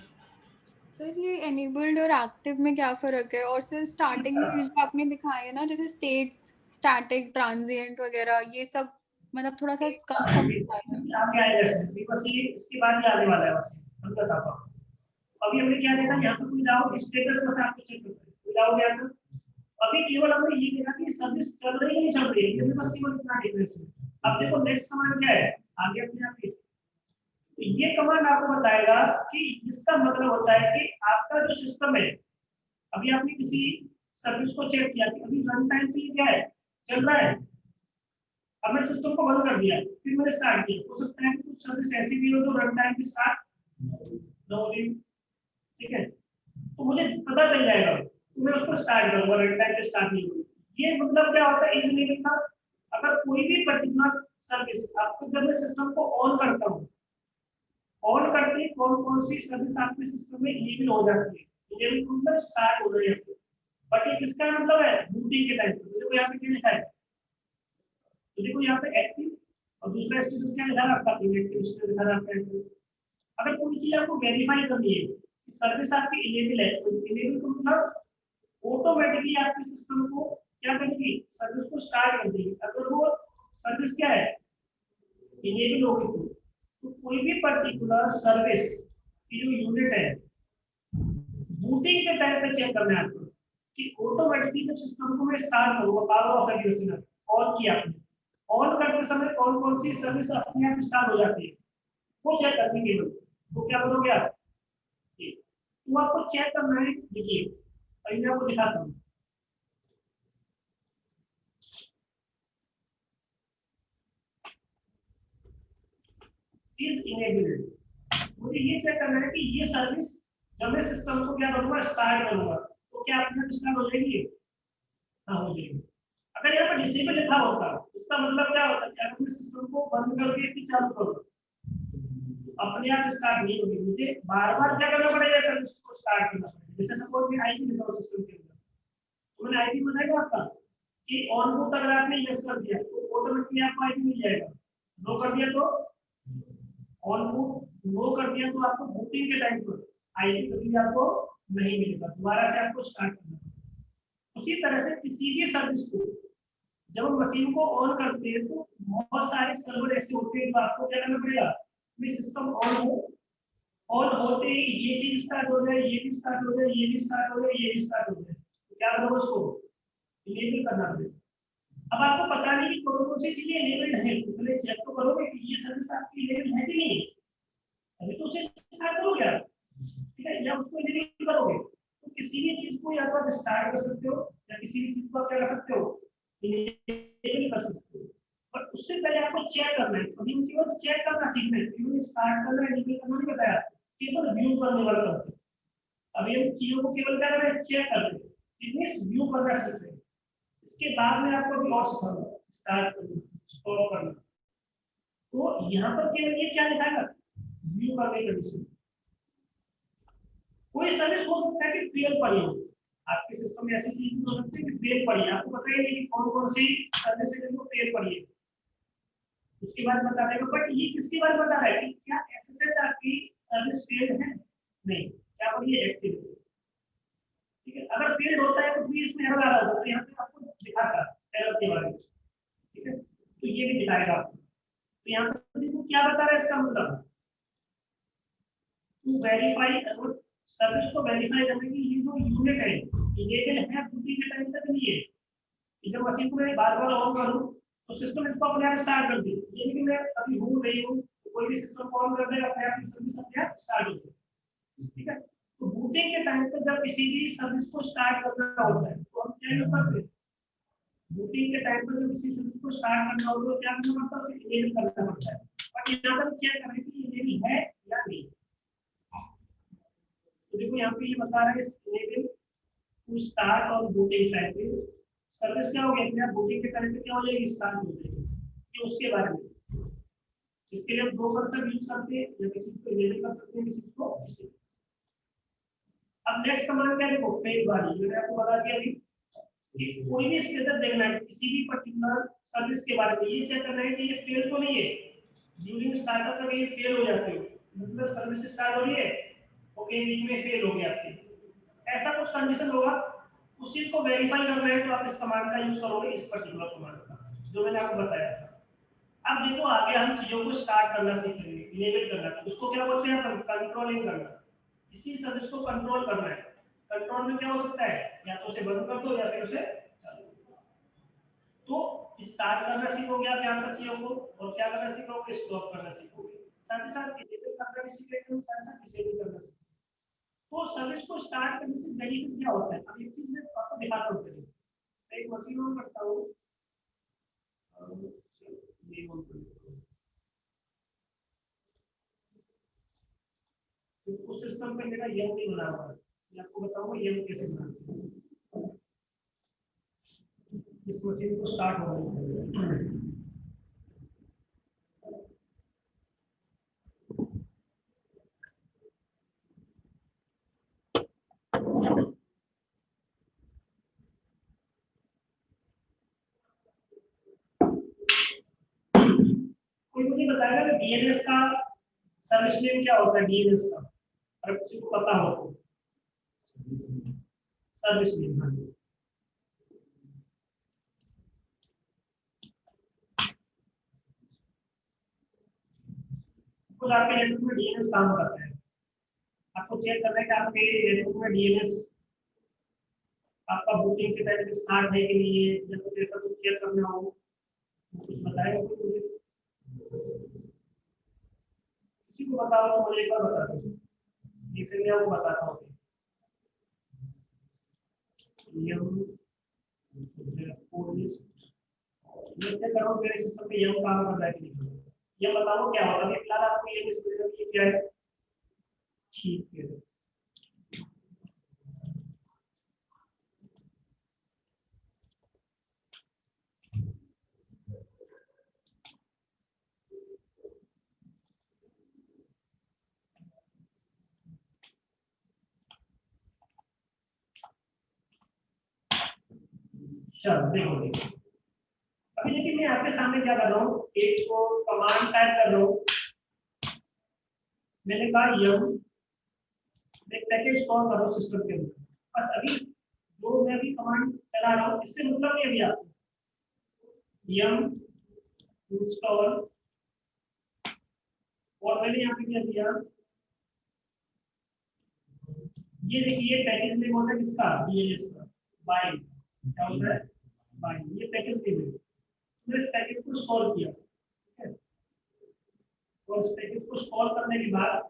सर ये एनेबल्ड और एक्टिव में क्या फर्क है, और सर स्टार्टिंग में जो आपने दिखाया ना, जैसे स्टेट्स, स्टैटिक, ट्रांजिएंट वगैरह, ये सब मतलब थोड़ा सा कम समझ आया। आगे आएगा इसमें, बस ये इसके बाद ही आने वाला है, बस हम बताता हूँ। अभी हमने क्या देखा, यहाँ पर विदाउट स्टेटस बस आपको चेक करना है, विदाउट या तो अभी केवल हमने ये देखा कि सर्विस चल रही है नहीं चल रही है, ये बस केवल इतना डिफरेंस है। अब देखो नेक्स्ट कमांड क्या है, आगे अपने आप ही, तो ये कमांड आपको बताएगा कि इसका मतलब होता है कि आपका जो सिस्टम है, अभी आपने किसी सर्विस को चेक किया कि अभी रन टाइम पे क्या है, चल रहा है, अब मैं सिस्टम को बंद कर दिया, फिर मैंने स्टार्ट किया, हो सकता है कि कुछ सर्विस ऐसी भी हो जो रन टाइम पे स्टार्ट न हो रही, ठीक है, तो मुझे पता चल जाएगा, तो मैं उसको स्टार्ट करूंगा, रन टाइम पे स्टार्ट नहीं होगी। ये मतलब क्या होता है, इजीली का अगर कोई भी पर्टिकुलर सर्विस आपको, जब मैं सिस्टम को ऑन करता हूँ, ऑन करते ही कौन कौन सी सर्विस आपके सिस्टम में इनेबल हो जाती है, इनेबल मतलब स्टार्ट हो रही है, बट ये किसका मतलब है, बूटिंग के टाइम पे। देखो यहाँ पे क्या लिखा है, तो देखो यहाँ पे एक्टिव और दूसरा स्टेटस क्या लिखा है आपका, इनएक्टिव स्टेटस लिखा है आपका एक्टिव। अगर कोई चीज आपको वेरीफाई करनी है कि सर्विस आपकी इनेबल है, तो इनेबल को मतलब ऑटोमेटिकली आपके सिस्टम को क्या करेगी, सर्विस को स्टार्ट कर देगी। अगर वो सर्विस क्या है, इनेबल होगी तो कोई भी पर्टिकुलर सर्विस की जो यूनिट है, बूटिंग के टाइम पे चेक करना है आपको कि ऑटोमेटिकली जब सिस्टम को मैं स्टार्ट करूंगा, पावर ऑफ एग्रीगेशन ऑन किया आपने, ऑन करते समय कौन कौन सी सर्विस अपने आप स्टार्ट हो जाती है, वो चेक करने के लिए तो क्या करोगे आप, तो आपको चेक करना है। देखिए अभी मैं आपको दिखाता हूँ, इज इनेबल्ड। मुझे ये चेक करना है कि ये सर्विस जब मैं सिस्टम को क्या करूंगा, स्टार्ट करूंगा, तो क्या अपने आप स्टार्ट हो जाएगी। हाँ हो जाएगी। अगर यहाँ पर डिसेबल लिखा होता इसका मतलब क्या होता है, क्या मैं सिस्टम को बंद करके फिर चालू करूँ, अपने आप स्टार्ट नहीं होगी, मुझे बार बार क्या करना पड़ेगा, सर्विस को स्टार्ट करना पड़ेगा। जैसे सपोज मैं आईपी लिखा हूँ सिस्टम के अंदर, तो मैंने आईपी बताया आपका कि ऑन बूट अगर आपने यस कर दिया तो ऑटोमेटिकली आपको आईपी मिल जाएगा, नो कर दिया तो ऑन बूट, नो कर दिया तो आपको बूटिंग के टाइम पर आईपी कभी आपको नहीं मिलेगा, दोबारा से आपको स्टार्ट करना है। उसी तरह से किसी भी सर्विस को जब हम मशीन को ऑन करते हैं तो बहुत सारे सर्वर ऐसे होते हैं, तो आपको क्या करना पड़ेगा, सिस्टम ऑन हो, ऑन होते ही ये चीज स्टार्ट हो जाए, ये भी स्टार्ट हो जाए, ये भी स्टार्ट हो जाए, ये भी स्टार्ट हो जाए, तो क्या करोगे, उसको इनेबल करना पड़ेगा। अब आपको पता नहीं कि कौन कौन सी चीजें इनेबल्ड है, तो पहले चेक तो करोगे कि ये सर्विस आपकी इनेबल है कि नहीं है, अभी तो उसे स्टार्ट करोगे आप, ठीक है, या उसको इनेबल करोगे। तो किसी भी चीज को या तो आप स्टार्ट कर सकते हो या किसी भी चीज को आप क्या कर सकते हो, इनेबल कर सकते हो। पर उससे पहले आपको चेक करना है, अभी केवल चेक करना सीखना है, केवल स्टार्ट करना है, इनेबल करना नहीं बताया, केवल व्यू करने वाला कंसेप्ट। अभी हम चीजों को केवल क्या कर रहे हैं, चेक कर रहे हैं, इट व्यू करना सीख रहे हैं। इसके बाद में आपको अभी और सिखाऊंगा, स्टार्ट करना, स्टॉप करना। तो यहाँ पर केवल ये क्या लिखा है, व्यू करने के विषय। कोई सर्विस हो सकता है कि फेल पड़ी हो, आपके सिस्टम में ऐसी चीज हो सकती है कि फेल पड़ी है, आपको पता ही नहीं कि कौन कौन सी सर्विस है जो फेल पड़ी है, उसके बाद बता देगा। बट ये किसके बारे में बता रहा है कि क्या एसएसएच आपकी सर्विस फेल है, नहीं, क्या पर ये एक्टिव है, ठीक है। अगर फेल होता है तो भी इसमें एरर आ रहा होगा, तो यहाँ पे आपको दिखाता है एरर के बारे में, ठीक है, तो ये भी दिखाएगा आपको। तो यहाँ पे देखो क्या बता रहा है, इसका मतलब टू वेरीफाई, अगर सर्विस को वेरीफाई करने की ये जो यूनिट है, इनेबल है बूटिंग के टाइम तक नहीं है, कि जब मशीन को मैं बार-बार ऑन करूं तो सिस्टम इसको अपने आप स्टार्ट कर दे, ये नहीं कि मैं अभी हूं नहीं हूं, तो कोई भी सिस्टम को ऑन कर देगा, अपने आप सर्विस अपने आप स्टार्ट हो जाएगी, ठीक है। तो बूटिंग के टाइम पे जब किसी भी सर्विस को स्टार्ट करना होता है तो हम क्या करते हैं, बूटिंग के टाइम पर जब किसी सर्विस को स्टार्ट करना होता है तो क्या करना पड़ता है, इनेबल करना पड़ता है। बट यहाँ पर क्या करें कि इनेबल है या नहीं, तो देखो यहाँ पे ये बता रहा है इनेबल टू स्टार्ट और बूटिंग टाइम पे सर्विस क्या हो गया, अपने आप बूटिंग के टाइम पे क्या हो जाएगी, स्टार्ट हो जाएगी, ये उसके बारे में। इसके लिए हम दो कंसेप्ट यूज करते हैं, या किसी को इनेबल कर सकते हैं, किसी को डिसेबल। अब नेक्स्ट कमांड क्या देखो, फेल वाली, मैंने आपको बता दिया अभी कि कोई भी स्टेटस देखना है किसी भी पर्टिकुलर सर्विस के बारे में, ये चेक करना है कि ये फेल तो नहीं है, ड्यूरिंग स्टार्टअप तक ये फेल हो जाती है, मतलब सर्विस स्टार्ट हो रही है, ओके, बीच में फेल हो गया आपकी, ऐसा कुछ कंडीशन होगा, उस चीज को वेरीफाई करना है तो आप इस कमांड का यूज करोगे, इस पर्टिकुलर कमांड का जो मैंने आपको बताया था। अब देखो आगे हम चीजों को स्टार्ट करना सीखेंगे, इनेबल करना, उसको क्या बोलते हैं, कंट्रोलिंग करना, इसी सर्विस को कंट्रोल करना है। कंट्रोल में क्या हो सकता है, या तो उसे बंद कर दो या फिर उसे चालू कर दो। तो स्टार्ट करना सीखोगे आप यहाँ पर चीजों को, और क्या करना सीखोगे, स्टॉप करना सीखोगे, साथ ही साथ इनेबल करना भी सीखेंगे, साथ साथ डिसेबल करना सीखेंगे। तो सर्विस को स्टार्ट करने से बेनिफिट क्या होता है, अब एक चीज मैं आपको दिखाता हूँ। मैं एक मशीन ऑन करता हूँ, ये ऑन कर देता हूँ, उस सिस्टम पे मेरा यम नहीं बना हुआ है, मैं आपको बताऊंगा यम कैसे बनाते हैं। इस मशीन को स्टार्ट होने दें। नहीं बताएगा कि डीएनएस का सर्विस नेम क्या होता है, डीएनएस का, अगर किसी को पता हो तो सर्विस नेम। हाँ कुछ आपके नेटवर्क में डीएनएस काम करता है, आपको चेक करना है कि आपके नेटवर्क में डीएनएस आपका बूटिंग के टाइम पे स्टार्ट है कि नहीं है, या कुछ ऐसा कुछ चेक करना हो कुछ बताएगा तो मुझे, किसी को बताओ तो मुझे एक बार बता दो, ये फिर मैं आपको बताता हूँ। करो मेरे सिस्टम में यम काम कर रहा है कि नहीं, ये बताओ क्या होगा। फिलहाल आपको ये डिस्प्ले क्या है, ठीक है। चलो देखो देखो, अभी देखिए मैं आपके सामने क्या कर रहा हूँ, एक को कमांड टाइप कर रहा हूँ, मैंने कहा यम एक पैकेज स्टोर करो सिस्टम के अंदर। बस अभी जो मैं अभी कमांड चला रहा हूँ इससे मतलब ये अभी आपको यम इंस्टॉल, और मैंने यहाँ पे क्या दिया, ये देखिए पैकेज नेम होता है किसका, डीएनएस का, बाइंड क्या होता है, बाइंड, ये पैकेज नेम है। तो इस पैकेज को स्टोर किया, ठीक है, और इस पैकेज को स्टोर करने के बाद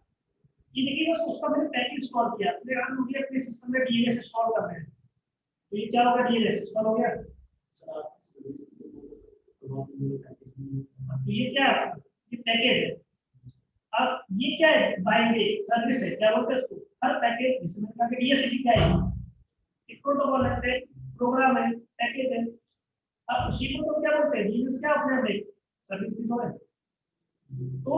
ये देखिए बस उसका मैंने पैकेज स्टोर किया, फिर अगर मुझे अपने सिस्टम में डीएनएस स्टोर करना है तो ये क्या होगा, डीएनएस स्टोर हो गया। तो ये क्या है, ये पैकेज है। अब ये क्या है, बाइंड सर्विस है, क्या बोलते हैं इसको, हर पैकेज जिसमें का डीएसपी क्या है, एक प्रोटोकॉल है, प्रोग्राम है, पैकेज है। अब उसी को तो क्या बोलते हैं, डीएनएस क्या अपने में सर्विस भी तो है। तो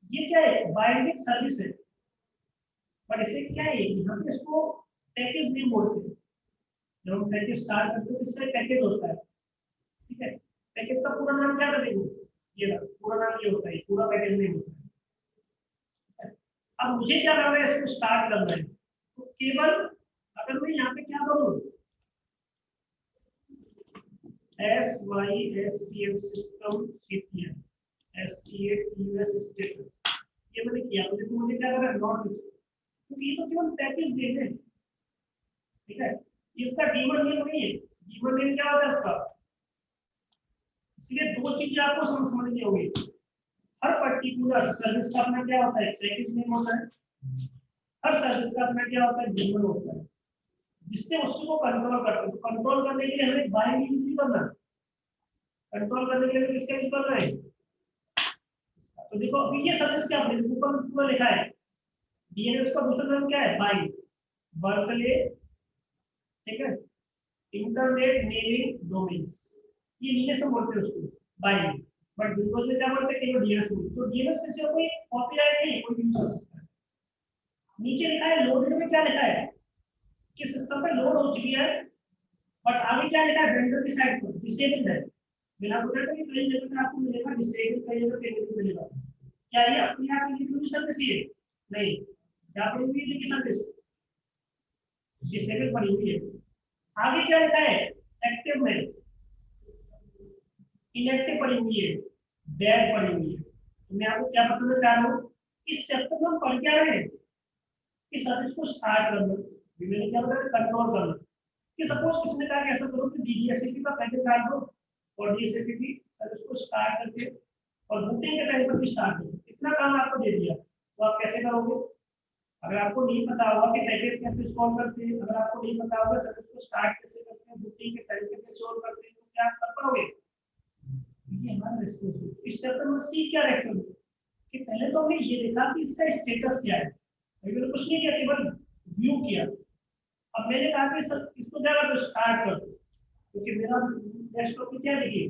ये क्या है, बाइंडिंग सर्विस है, बट इसे क्या है, हम इसको पैकेज नेम बोलते हैं। जब हम पैकेज स्टार्ट करते हैं तो इसका पैकेज होता है, ठीक है। पैकेज का पूरा नाम क्या रहेगा, ये ना पूरा नाम ये होता है, पूरा पैकेज नेम होता है। अब मुझे क्या करना है, इसको स्टार्ट करना है, तो केवल अगर मैं यहाँ पे क्या करूँ, SYSTM system CTM STATUS status, ये मैंने किया, तो मुझे क्या करना है, नॉट दिस, क्योंकि ये तो केवल पैकेज नेम है, ठीक है, इसका डीमन नेम नहीं है। डीमन नेम क्या होता है इसका, इसलिए दो चीजें आपको समझनी होगी। हर पर्टिकुलर सर्विस का अपना क्या होता है, पैकेज नेम होता है, हर सर्विस का अपना क्या होता है, डीमन होता है, जिससे उसको कंट्रोल करते हैं। तो कंट्रोल करने के लिए हमें बाइंड यूज नहीं करना, कंट्रोल करने के लिए किसका यूज करना है। तो देखो अभी ये सर्विस क्या है, ऊपर पूरा लिखा है, डीएनएस का दूसरा नाम क्या है, बाइंड, बर्कले, ठीक है, इंटरनेट नेमिंग डोमेन्स, ये नीचे से बोलते हैं उसको बाइंड, बट विंडोज में क्या बोलते हैं, केवल डीएनएस बोलते हैं। तो डीएनएस किसी कोई कॉपीराइट नहीं, कोई यूज कर सकता है। नीचे लिखा है लोडेड में क्या लिखा है कि सिस्टम पे लोड हो चुकी है, बट आगे क्या लिखा है, वेंडर की साइड पर डिसेबल्ड है, बिना बोले तो कई जगह पे आपको मिलेगा डिसेबल, कई जगह पे नहीं मिलेगा। क्या ये अपने आप की सर्विस है, नहीं, क्या पड़ी हुई है की सर्विस डिसेबल पड़ी हुई है। आगे क्या लिखा है, एक्टिव में, इनएक्टिव पड़ी हुई है, डेड पड़ी हुई है। तो मैं आपको क्या बताना चाह रहा हूँ, इस चैप्टर में हम पढ़ क्या रहे हैं कि सर्विस को स्टार्ट करना, मैंने क्या बताया, कंट्रोल करना। कि सपोज किसने कहा कि ऐसा करो कि डीएसपी का पैकेज डाल दो और डीएसपी की सर्विस को स्टार्ट करके और बूटिंग के टाइम पर भी स्टार्ट करो, इतना काम आपको दे दिया, तो आप कैसे करोगे। अगर आपको नहीं पता होगा कि पैकेज कैसे इंस्टॉल करते हैं, अगर आपको नहीं पता होगा सर्विस को स्टार्ट कैसे करते हैं, बूटिंग के टाइम कैसे इंस्टॉल करते हैं, तो क्या आप कर पाओगे। ये हमारा रिस्पांसिबिलिटी। इस चैप्टर में सी क्या रखेंगे कि पहले तो हमने ये देखा कि इसका स्टेटस क्या है, मैंने कुछ नहीं किया, केवल व्यू किया। अब मैंने कहा कि सर इसको क्या कर स्टार्ट कर दो, क्योंकि मेरा नेक्स्ट टॉपिक क्या देखिए,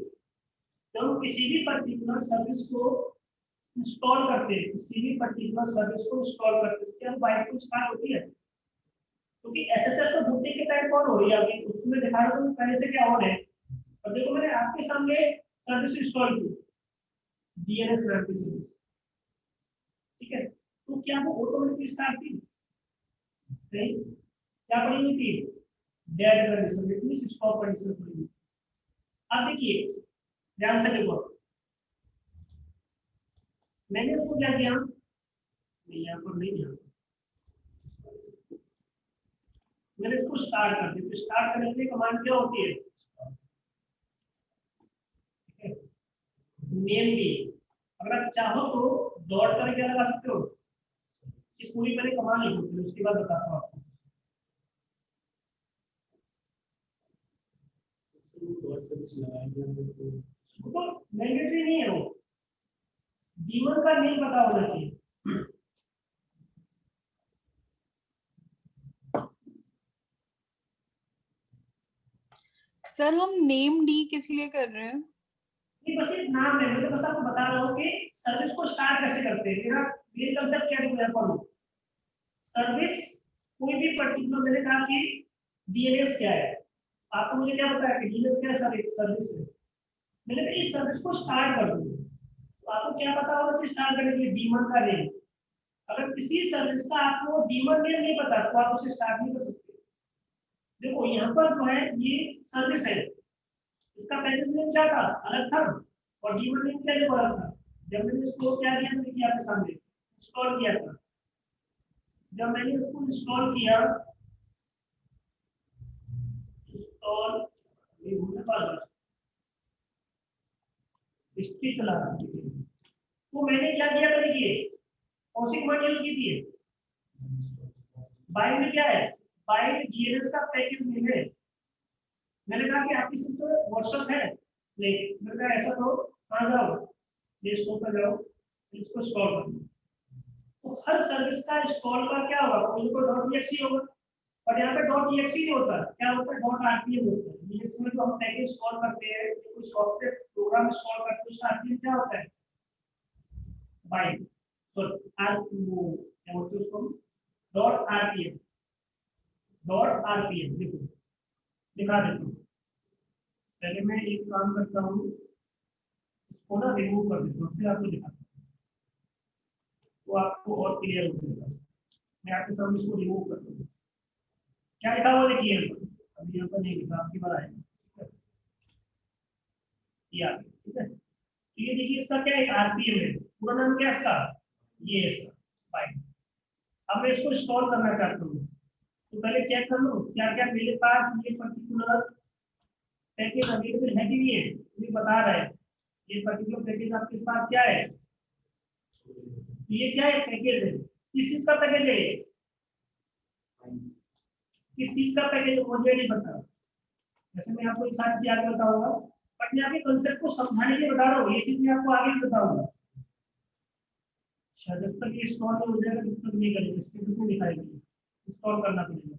जब हम किसी भी पर्टिकुलर सर्विस को इंस्टॉल करते हैं, किसी भी पर्टिकुलर सर्विस को इंस्टॉल करते हैं, क्या बाय डिफॉल्ट स्टार्ट होती है, क्योंकि एसएसएस तो बूटिंग के टाइम ऑन हो रही है, अभी उसमें दिखा रहा हूं पहले से क्या ऑन है। और देखो मैंने आपके सामने सर्विस इंस्टॉल की, डीएनएस नाम की सर्विस, ठीक है। तो क्या वो ऑटोमेटिकली स्टार्ट थी? नहीं, क्या पड़ी हुई थी? Dead condition, it means stop condition पड़ी हुई। अब देखिए ध्यान से देखो, मैंने उसको क्या किया, नहीं यहाँ पर नहीं दिया, मैंने इसको स्टार्ट कर दिया। तो स्टार्ट करने के लिए कमांड क्या होती है? नेम भी, अगर आप चाहो तो डॉट करके लगा सकते हो। ये पूरी मैंने कमांड लिखी थी, उसके बाद बताता हूँ आपको। तो मैंडेटरी नहीं है वो, डीमन का नेम पता होना चाहिए। सर हम नेम डी किस लिए कर रहे हैं? नहीं, बस एक नाम है, मैं तो बस आपको बता रहा हूँ कि सर्विस को स्टार्ट कैसे करते हैं। मेरा मेन कंसेप्ट क्या है फॉलो, सर्विस कोई भी पर्टिकुलर, मैंने कहा कि डीएनएस क्या है, आपको मुझे क्या बताया कि डीएनएस क्या है? सर्विस है। मैंने कहा इस सर्विस को स्टार्ट कर दूं, तो आपको क्या पता होगा कि स्टार्ट करने के लिए डीमन का नेम। अगर किसी सर्विस का आपको डीमन नेम नहीं पता तो आप उसे स्टार्ट नहीं कर सकते। देखो यहाँ पर जो है ये सर्विस है, इसका पैकेज नेम क्या था? अलग था, और डीमन नेम क्या अलग था। जब मैंने इसको क्या किया, मैंने किया आपके सामने इंस्टॉल किया था। जब मैंने इसको इंस्टॉल किया, इंस्टॉल ये होने वाला हिस्ट्री चला रहा है, तो मैंने क्या किया था, देखिए कौन सी कमांड यूज की थी? बाइंड में क्या है? बाइंड डीएनएस का पैकेज नेम है। मैंने कहा कि आपकी सिस्टम में व्हाट्सएप है? नहीं, मैंने कहा ऐसा करो, कहाँ जाओ, प्ले स्टोर पर जाओ, इसको इंस्टॉल कर लो। तो हर सर्विस का इंस्टॉल का क्या होगा, कोई को .exe होगा, और यहाँ पे .exe नहीं होता, क्या होता है? .rpm होता है। इसमें जो हम पैकेज इंस्टॉल करते हैं, कोई सॉफ्टवेयर प्रोग्राम इंस्टॉल करते हैं, उसका rpm क्या होता है? बाइट, सॉरी आर वो क्या बोलते हैं उसको, .rpm, देखो दिखा देता हूँ। पहले मैं एक काम करता हूँ, इसको ना रिमूव कर देता हूँ, फिर आपको दिखाता हूँ, तो आपको और क्लियर हो जाएगा। मैं आपके सामने इसको रिमूव करता हूँ। क्या लिखा हुआ देखिए, अभी यहाँ पर नहीं लिखा, आपकी बार आएगा, ठीक है। तो ये देखिए इसका क्या है, आरपीएम है, पूरा नाम क्या है इसका, ये इसका फाइल। अब मैं इसको इंस्टॉल करना चाहता हूँ, तो पहले चेक कर लो क्या क्या मेरे पास ये पर्टिकुलर पैकेज अवेलेबल है कि नहीं है। ये बता रहा है ये पर्टिकुलर पैकेज आपके पास क्या है, ये क्या है, पैकेज है। किस चीज का पैकेज है? किस चीज का पैकेज मुझे नहीं पता, वैसे मैं आपको एक सारी चीज आगे बताऊंगा, बट मैं आपके कंसेप्ट को समझाने के लिए बता रहा हूँ, ये चीज मैं आपको आगे भी बताऊंगा। शायद जब तक ये इंस्टॉल नहीं हो जाएगा तब तक नहीं करेंगे, स्टेटस में दिखाएगी, इंस्टॉल करना पड़ेगा,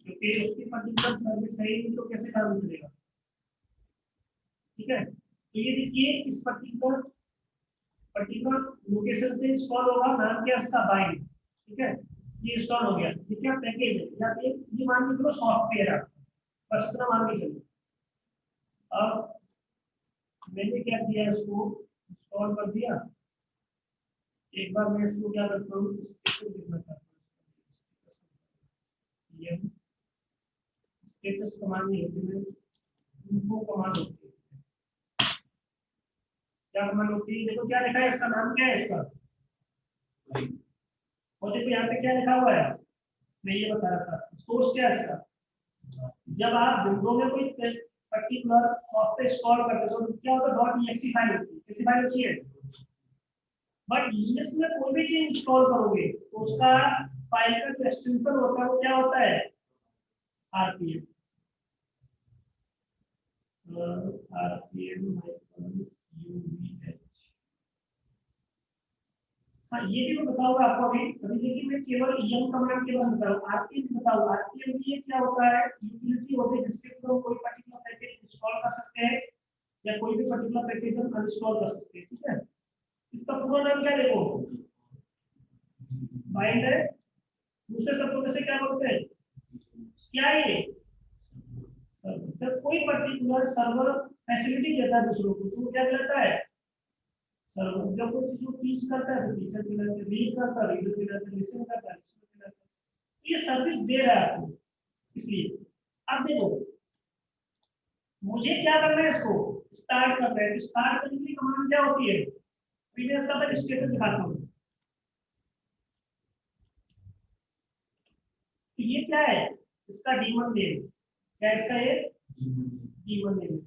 क्योंकि उसकी पर्टिकुलर सर्विस है ही तो कैसे काम करेगा। ठीक है, तो ये देखिए इस पर्टिकुलर लोकेशन से इंस्टॉल होगा, नाम क्या इसका, बाइंड। ठीक है, ये इंस्टॉल हो गया, ये क्या पैकेज है, या ये मान के चलो सॉफ्टवेयर है, बस इतना मान के चलो। अब मैंने क्या किया, इसको इंस्टॉल कर दिया। एक बार मैं इसको क्या करता हूँ, देखना चाहता हूँ, ये स्टेटस कमांड नहीं होती, मैं इन्फो कमांड होती है। क्या कमांड होती है, देखो क्या लिखा है, इसका नाम क्या है इसका, और देखो यहाँ पे क्या लिखा हुआ है, मैं ये बता रहा था, सोर्स क्या है इसका। जब आप विंडो में कोई पर्टिकुलर सॉफ्टवेयर इंस्टॉल करते हो तो क्या होता है, .exe फाइल होती है, कैसी फाइल होती है। बट लिनक्स में कोई भी चीज इंस्टॉल करोगे तो उसका फाइल का जो एक्सटेंशन होता है वो क्या होता है, आरपीएम। आरपीएम uvh, हाँ ये भी मैं बताऊंगा आपको अभी। अभी देखिए मैं केवल यम कमांड के बारे में बताऊँ, आरपीएम बताऊँ। आरपीएम ये क्या होता है, यूटिलिटी होती है जिसके थ्रू कोई पर्टिकुलर पैकेज इंस्टॉल कर सकते हैं या कोई भी पर्टिकुलर पैकेज हम अनइंस्टॉल कर सकते हैं। ठीक है, इसका पूरा नाम क्या है, देखो बाइंड है, दूसरे शब्दों में से क्या बोलते हैं, क्या है ये, जब कोई पर्टिकुलर सर्वर फैसिलिटी देता है दूसरों को तो क्या कहता है, सर जब कोई चीज को टीच करता है तो टीचर के लिए रीड करता है, रीडर के लिए लिसन करता है, लिसनर के लिए ये सर्विस दे रहा है आपको। इसलिए अब देखो मुझे क्या करना है, इसको स्टार्ट करना है। तो स्टार्ट करने की कमांड क्या होती है, प्रीवियस का मैं स्टेटस दिखाता हूँ। तो ये क्या है, इसका डीमन नेम क्या है, इसका ये डीमन नेम,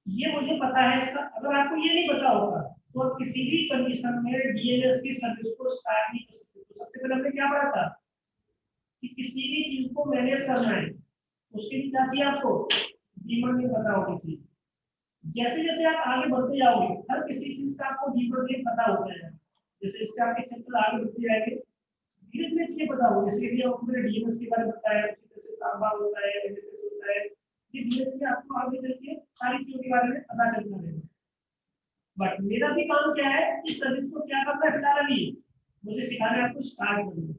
ये मुझे पता है इसका। अगर आपको ये नहीं पता होगा तो आप किसी भी कंडीशन में डीएनएस की सर्विस को स्टार्ट नहीं कर सकते। तो सबसे पहले हमने क्या पढ़ा था कि किसी भी चीज को मैनेज करना है उसके लिए क्या चाहिए आपको, डीमन नेम पता होनी चाहिए। जैसे जैसे आप आगे बढ़ते जाओगे हर किसी चीज का आपको डीमन नेम पता होता है। जैसे इससे आपके चैप्टर आगे बढ़ते जाएंगे धीरे धीरे चीजें पता होगी। जैसे भी आपको मैंने डीएनएस के बारे में बताया, जैसे सांबा होता है, होता है, ये धीरे धीरे आपको आगे चल के सारी चीजों के बारे में पता चलता रहेगा। बट मेरा भी काम क्या है, इस सर्विस को क्या करना है, फिलहाल अभी मुझे सिखाना है आपको स्टार्ट करना।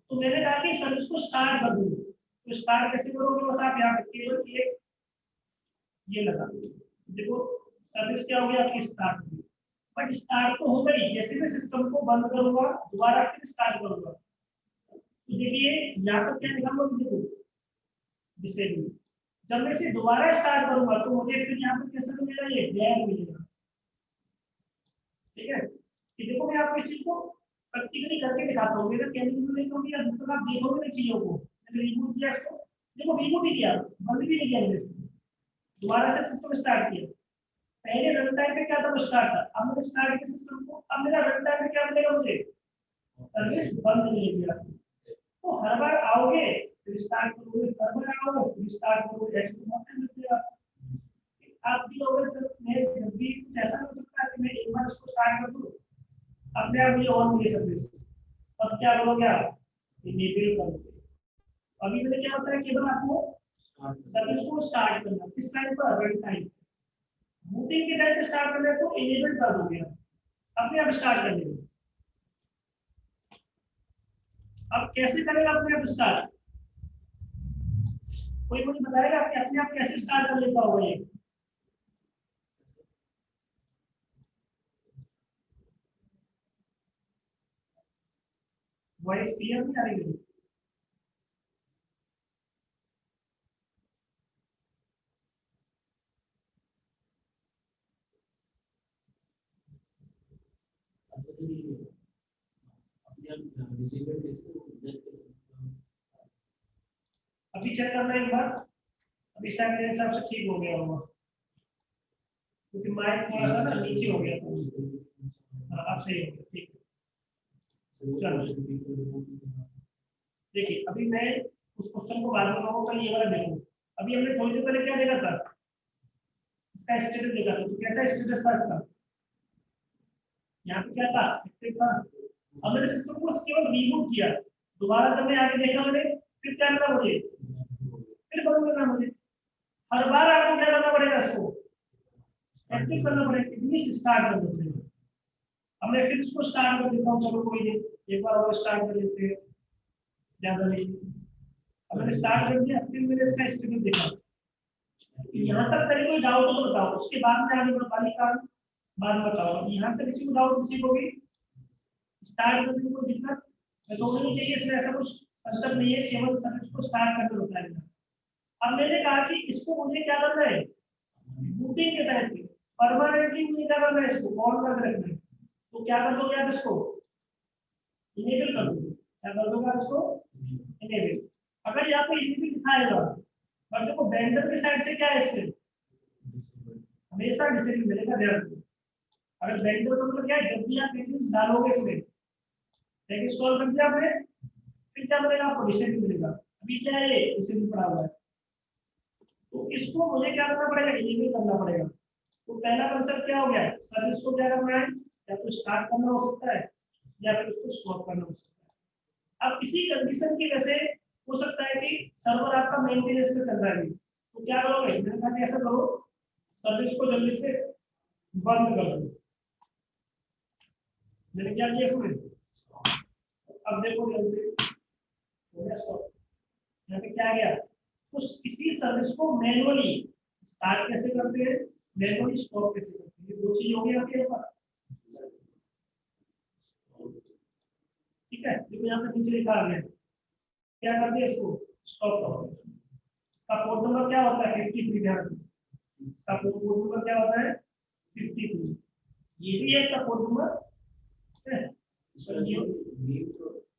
तो मैंने कहा कि सर्विस को स्टार्ट कर दूं, तो स्टार्ट कैसे करोगे, बस आप यहाँ पे केवल एक ये लगा देखो सर्विस क्या होगी आपकी स्टार्ट होगी। बट स्टार्ट तो हो गई, जैसे मैं सिस्टम को बंद करूंगा दोबारा फिर स्टार्ट करूंगा तो देखिए यहाँ पर क्या लिखा हुआ देखो डिसेबल। जब मैं इसे दोबारा स्टार्ट करूंगा तो मुझे फिर यहाँ पर कैसा मिलेगा, ये गैर मिलेगा। ठीक है, कि देखो मैं आपको इस चीज को प्रैक्टिकली करके दिखाता हूँ। मेरा कहने की नहीं कहूँगी या दूसरा आप देखोगे ना चीजों को, मैंने रिबूट किया इसको, देखो रिबूट ही किया, बंद भी नहीं किया मैंने, दोबारा से सिस्टम स्टार्ट किया। पहले रन टाइम पे क्या था, वो स्टार्ट था, अब मैंने स्टार्ट किया सिस्टम को, अब मेरा रन टाइम पे क्या मिलेगा मुझे, सर्विस बंद नहीं किया। तो हर बार आओगे फिर स्टार्ट करोगे, हर बार आओगे फिर स्टार्ट करोगे, ऐसे बहुत टाइम लगेगा। आप भी लोग सर मैं जब भी कुछ ऐसा हो सकता है कि मैं एक बार इसको स्टार्ट कर दूं अपने आप मुझे ऑन मिले सर्विस, अब क्या करोगे आप, इनेबल करोगे। अभी मैंने क्या बताया, केवल आपको सर्विस को स्टार्ट करना, किस टाइम पर, रन टाइम। बूटिंग के टाइम पे स्टार्ट करना है तो इनेबल कर दोगे अपने आप स्टार्ट कर लेंगे। अब कैसे करेगा अपने आप स्टार्ट, कोई मुझे बताएगा कि अपने आप कैसे स्टार्ट कर लेता होगा ये। वॉइस क्लियर नहीं आ रही है। अभी चेक करना एक बार, अभी शायद मेरे हिसाब से ठीक हो गया होगा क्योंकि माइक थोड़ा सा ना नीचे हो गया था। हाँ अब सही हो गया, ठीक है। चलो देखिए अभी मैं उस क्वेश्चन को बाद में कहूँगा, ये वाला देखो। अभी हमने थोड़ी देर पहले क्या देखा था, इसका स्टेटस देखा था। तो कैसा स्टेटस था इसका, यहाँ पे क्या था, एक्टिव था। अब मैंने सिस्टम को केवल रीबूट किया, दोबारा जब मैं आगे देखा मैंने फिर क्या करना मुझे, फिर बंद करना मुझे। हर बार आपको क्या करना पड़ेगा, इसको एक्टिव करना पड़ेगा, इतनी स्टार्ट करना पड़ेगा। अब मैं फिर इसको स्टार्ट कर देता हूँ, चलो कोई नहीं, एक बार और स्टार्ट कर लेते हैं, ज्यादा नहीं। अब मैंने स्टार्ट कर दिया, फिर मैंने इसका स्टेटस देखा। यहाँ तक कहीं कोई डाउट तो बताओ, उसके बाद में आगे वाली काम बाद में बताओ। यहाँ तक किसी को डाउट, किसी को भी स्टार्ट करने में कोई दिक्कत तो नहीं चाहिए, इसमें ऐसा कुछ कंसेप्ट नहीं है, केवल सर्विस को स्टार्ट करना होता है। अब मैंने कहा कि इसको मुझे क्या करना है, बूटिंग के टाइम पे परमानेंटली मुझे क्या करना है, इसको ऑन करके रखना है। तो क्या कर दोगे आप, इसको इनेबल कर दोगे। क्या कर दोगे इसको, इनेबल। अगर यहाँ पे इनेबल दिखाएगा बट देखो वेंडर की साइड से क्या है, इससे हमेशा डिसेबल मिलेगा, ध्यान रखो। अगर वेंडर का मतलब क्या है, जब भी आप सेटिंग्स डालोगे इसमें टैग इंस्टॉल कर दिया आपने, फिर क्या मिलेगा आपको, डिसेबल मिलेगा। अभी क्या है, ये डिसेबल पड़ा हुआ है, तो इसको मुझे क्या करना पड़ेगा, इनेबल करना पड़ेगा। तो पहला कंसेप्ट क्या हो गया, सर्विस को क्या करना है, या तो स्टार्ट करना हो सकता है या फिर उसको स्टॉप करना हो सकता है। अब इसी कंडीशन की वजह से हो सकता है कि सर्वर आपका मेंटेनेंस में चल रहा है, तो क्या करोगे, मैंने कहा ऐसा करो, सर्विस को जल्दी से बंद कर दो। मैंने क्या किया इसमें, अब देखो जल्दी से हो गया स्टॉप। यहाँ पे क्या गया, उस इसी सर्विस को मैनुअली स्टार्ट कैसे करते हैं, मैनुअली स्टॉप कैसे करते हैं, दो चीज हो गई आपके ऊपर, ठीक है। देखो यहाँ पे नीचे लिखा आ गया, क्या कर दिया इसको स्टॉप करो। इसका पोर्ट नंबर क्या होता है 53, ध्यान रखो। इसका पोर्ट नंबर क्या होता है 53, ये भी है इसका पोर्ट नंबर है।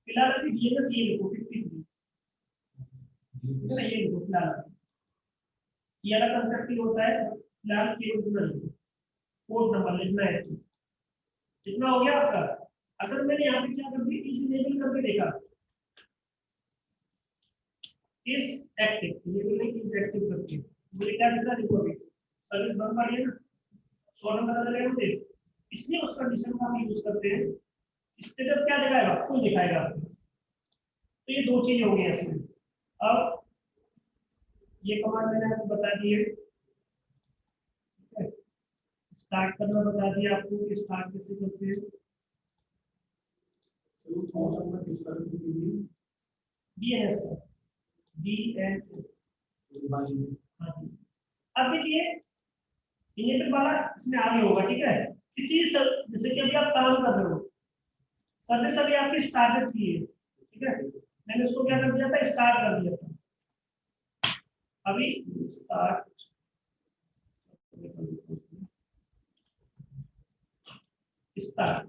फिलहाल अभी डीएनएस ये लिखो 53, ये लिखो फिलहाल, ये वाला कंसेप्ट ही होता है। फिलहाल केवल पोर्ट नंबर लिखना है, कितना हो गया आपका। अगर मैंने यहाँ पे क्या कर दिया इस लेबल करके देखा इस एक्टिव, ये बोले इस एक्टिव करके मुझे क्या दिख रहा है, देखो अभी सर्विस बंद पड़ी है ना, 100 नंबर आ जाएगा मुझे, इसलिए उस कंडीशन का हम यूज करते हैं। स्टेटस क्या दिखाएगा, फुल दिखाएगा आपको। तो ये दो चीजें हो गई इसमें। अब ये कमांड मैंने आपको बता दी है, स्टार्ट करना बता दिया आपको कि स्टार्ट कैसे करते हैं। डीएनएस डीएनएस, हाँ जी। अब देखिए इनेबल वाला इसमें आगे होगा, ठीक है। किसी जैसे कि अभी आप काम कर रहे हो, सर्विस अभी आपकी स्टार्ट की है, ठीक है। मैंने उसको क्या कर दिया था, स्टार्ट कर दिया था। अभी स्टार्ट स्टार्ट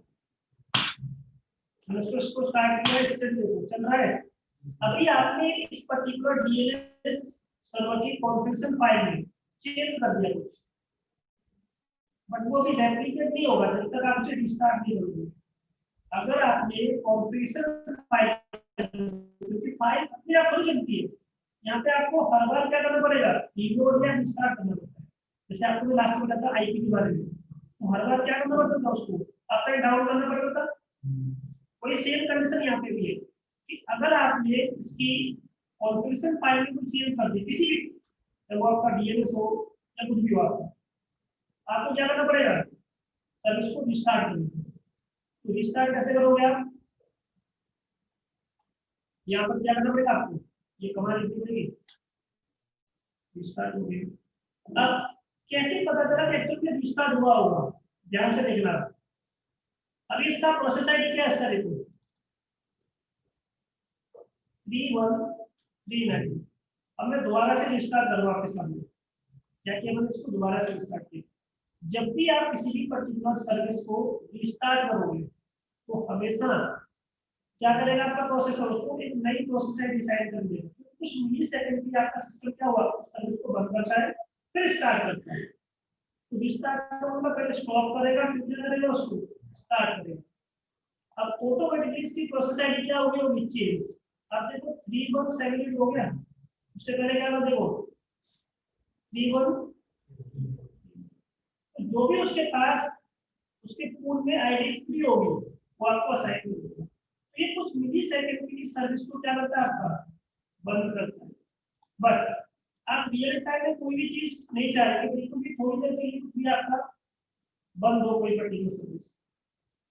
मैंने उसको स्टार्ट किया, स्टेट देखो चल रहा है। अभी आपने इस पर्टिकुलर डीएनएस सर्वर की कॉन्फ़िगरेशन फाइल में चेंज कर दिया कुछ, बट वो भी रेप्लिकेट नहीं होगा जब तक आप उसे रिस्टार्ट नहीं करोगे। अगर आपने कॉन्फ़िगरेशन फाइल, क्योंकि फाइल अपने आप खुद चलती है, यहाँ पे आपको हर बार क्या करना पड़ेगा, रीलोड या रिस्टार्ट करना पड़ता है। जैसे आपको मैं लास्ट में बताया था आईपी के बारे में, तो हर बार क्या करना पड़ता था, उसको आपका डाउन करना पड़ता था। वही सेम कंडीशन यहाँ पे भी है कि अगर आपने इसकी कॉन्फ़िगरेशन फाइल में कुछ चेंज कर दी, किसी भी, चाहे वो आपका डीएनएस हो या कुछ भी हो, आपको क्या करना पड़ेगा, सर्विस को रिस्टार्ट करना। तो रिस्टार्ट कैसे करोगे आप, यहाँ पर क्या करना पड़ेगा आपको, ये कमांड लिखनी पड़ेगी, रिस्टार्ट हो गया। अब कैसे पता चला कि एक्चुअली में रिस्टार्ट हुआ होगा, ध्यान से देखना। अभी इसका प्रोसेस आईडी क्या है, इसका देखो 3139। अब मैं दोबारा से रिस्टार्ट कर रहा हूं आपके सामने, क्या किया मैंने इसको दोबारा से रिस्टार्ट किया। जब भी आप किसी भी पर्टिकुलर सर्विस को रिस्टार्ट करोगे तो हमेशा क्या करेगा आपका प्रोसेसर, उसको एक नई प्रोसेस आईडी डिसाइड कर देगा। कुछ मिली सेकंड की आपका सिस्टम क्या हुआ, उस सर्विस को बंद करता है फिर स्टार्ट करता है। तो रिस्टार्ट करूंगा, पहले स्टॉप करेगा फिर क्या करेगा, उसको स्टार्ट करेगा। अब ऑटोमेटिकली इसकी प्रोसेस आईडी क्या होगी, वो चेंज। अब देखो 3178 हो गया, उससे पहले क्या था देखो 31, जो भी उसके पास उसके पूल में आईडी फ्री होगी वो आपको असाइन होगी। तो ये कुछ मिली सेकंड की सर्विस को क्या करता है, आपका बंद करता है। बट आप रियल टाइम में कोई भी चीज नहीं चाहेंगे, बिल्कुल भी थोड़ी देर के लिए भी आपका बंद हो कोई पर्टिकुलर सर्विस,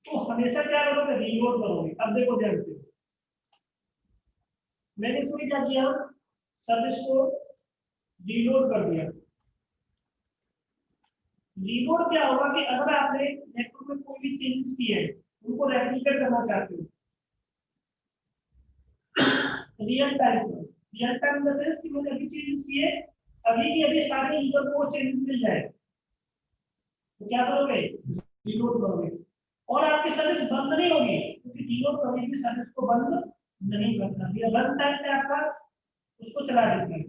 तो हमेशा क्या करोगे, रीलोड करोगे। अब देखो ध्यान से, मैंने इसमें क्या किया, सर्विस को रीलोड कर दिया। रीलोड क्या होगा कि अगर आपने नेटवर्क में कोई भी चेंजेस किए हैं उनको रेप्लिकेट करना चाहते हो रियल टाइम में, रियल टाइम में से कि मैंने अभी चेंजेस किए, अभी की अभी सारे यूजर को चेंजेस मिल जाए, तो क्या करोगे, रीलोड करोगे। और आपकी सर्विस बंद नहीं होगी, क्योंकि रीलोड कभी भी सर्विस को बंद नहीं करता, रन टाइम पे आपका उसको चला देता है,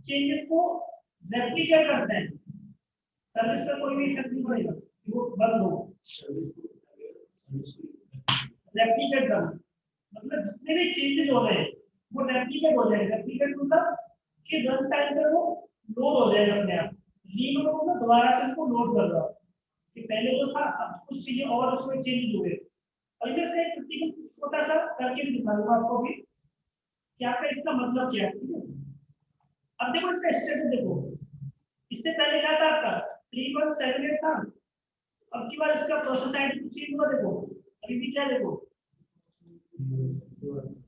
चेंजेस को रेप्लिकेट करते हैं। सर्विस का कोई भी इफेक्ट नहीं पड़ेगा कि वो बंद हो, रेप्लिकेट करना मतलब जितने भी चेंजेस हो रहे हैं वो रेप्लिकेट हो जाएगा। रेप्लिकेट मतलब कि रन टाइम पे वो लोड हो जाएगा अपने आप। रीलोड मतलब दोबारा से उनको लोड कर रहा कि पहले जो था अब कुछ चीजें और उसमें चेंज हुए। और जैसे एक छोटा सा करके भी दिखा दूंगा आपको भी कि आपका इसका मतलब क्या है, ठीक है। अब देखो इसका स्टेटस देखो, इससे पहले क्या था आपका 3178 था, अब की बार इसका प्रोसेस आईडी कुछ चेंज हुआ, देखो अभी भी क्या, देखो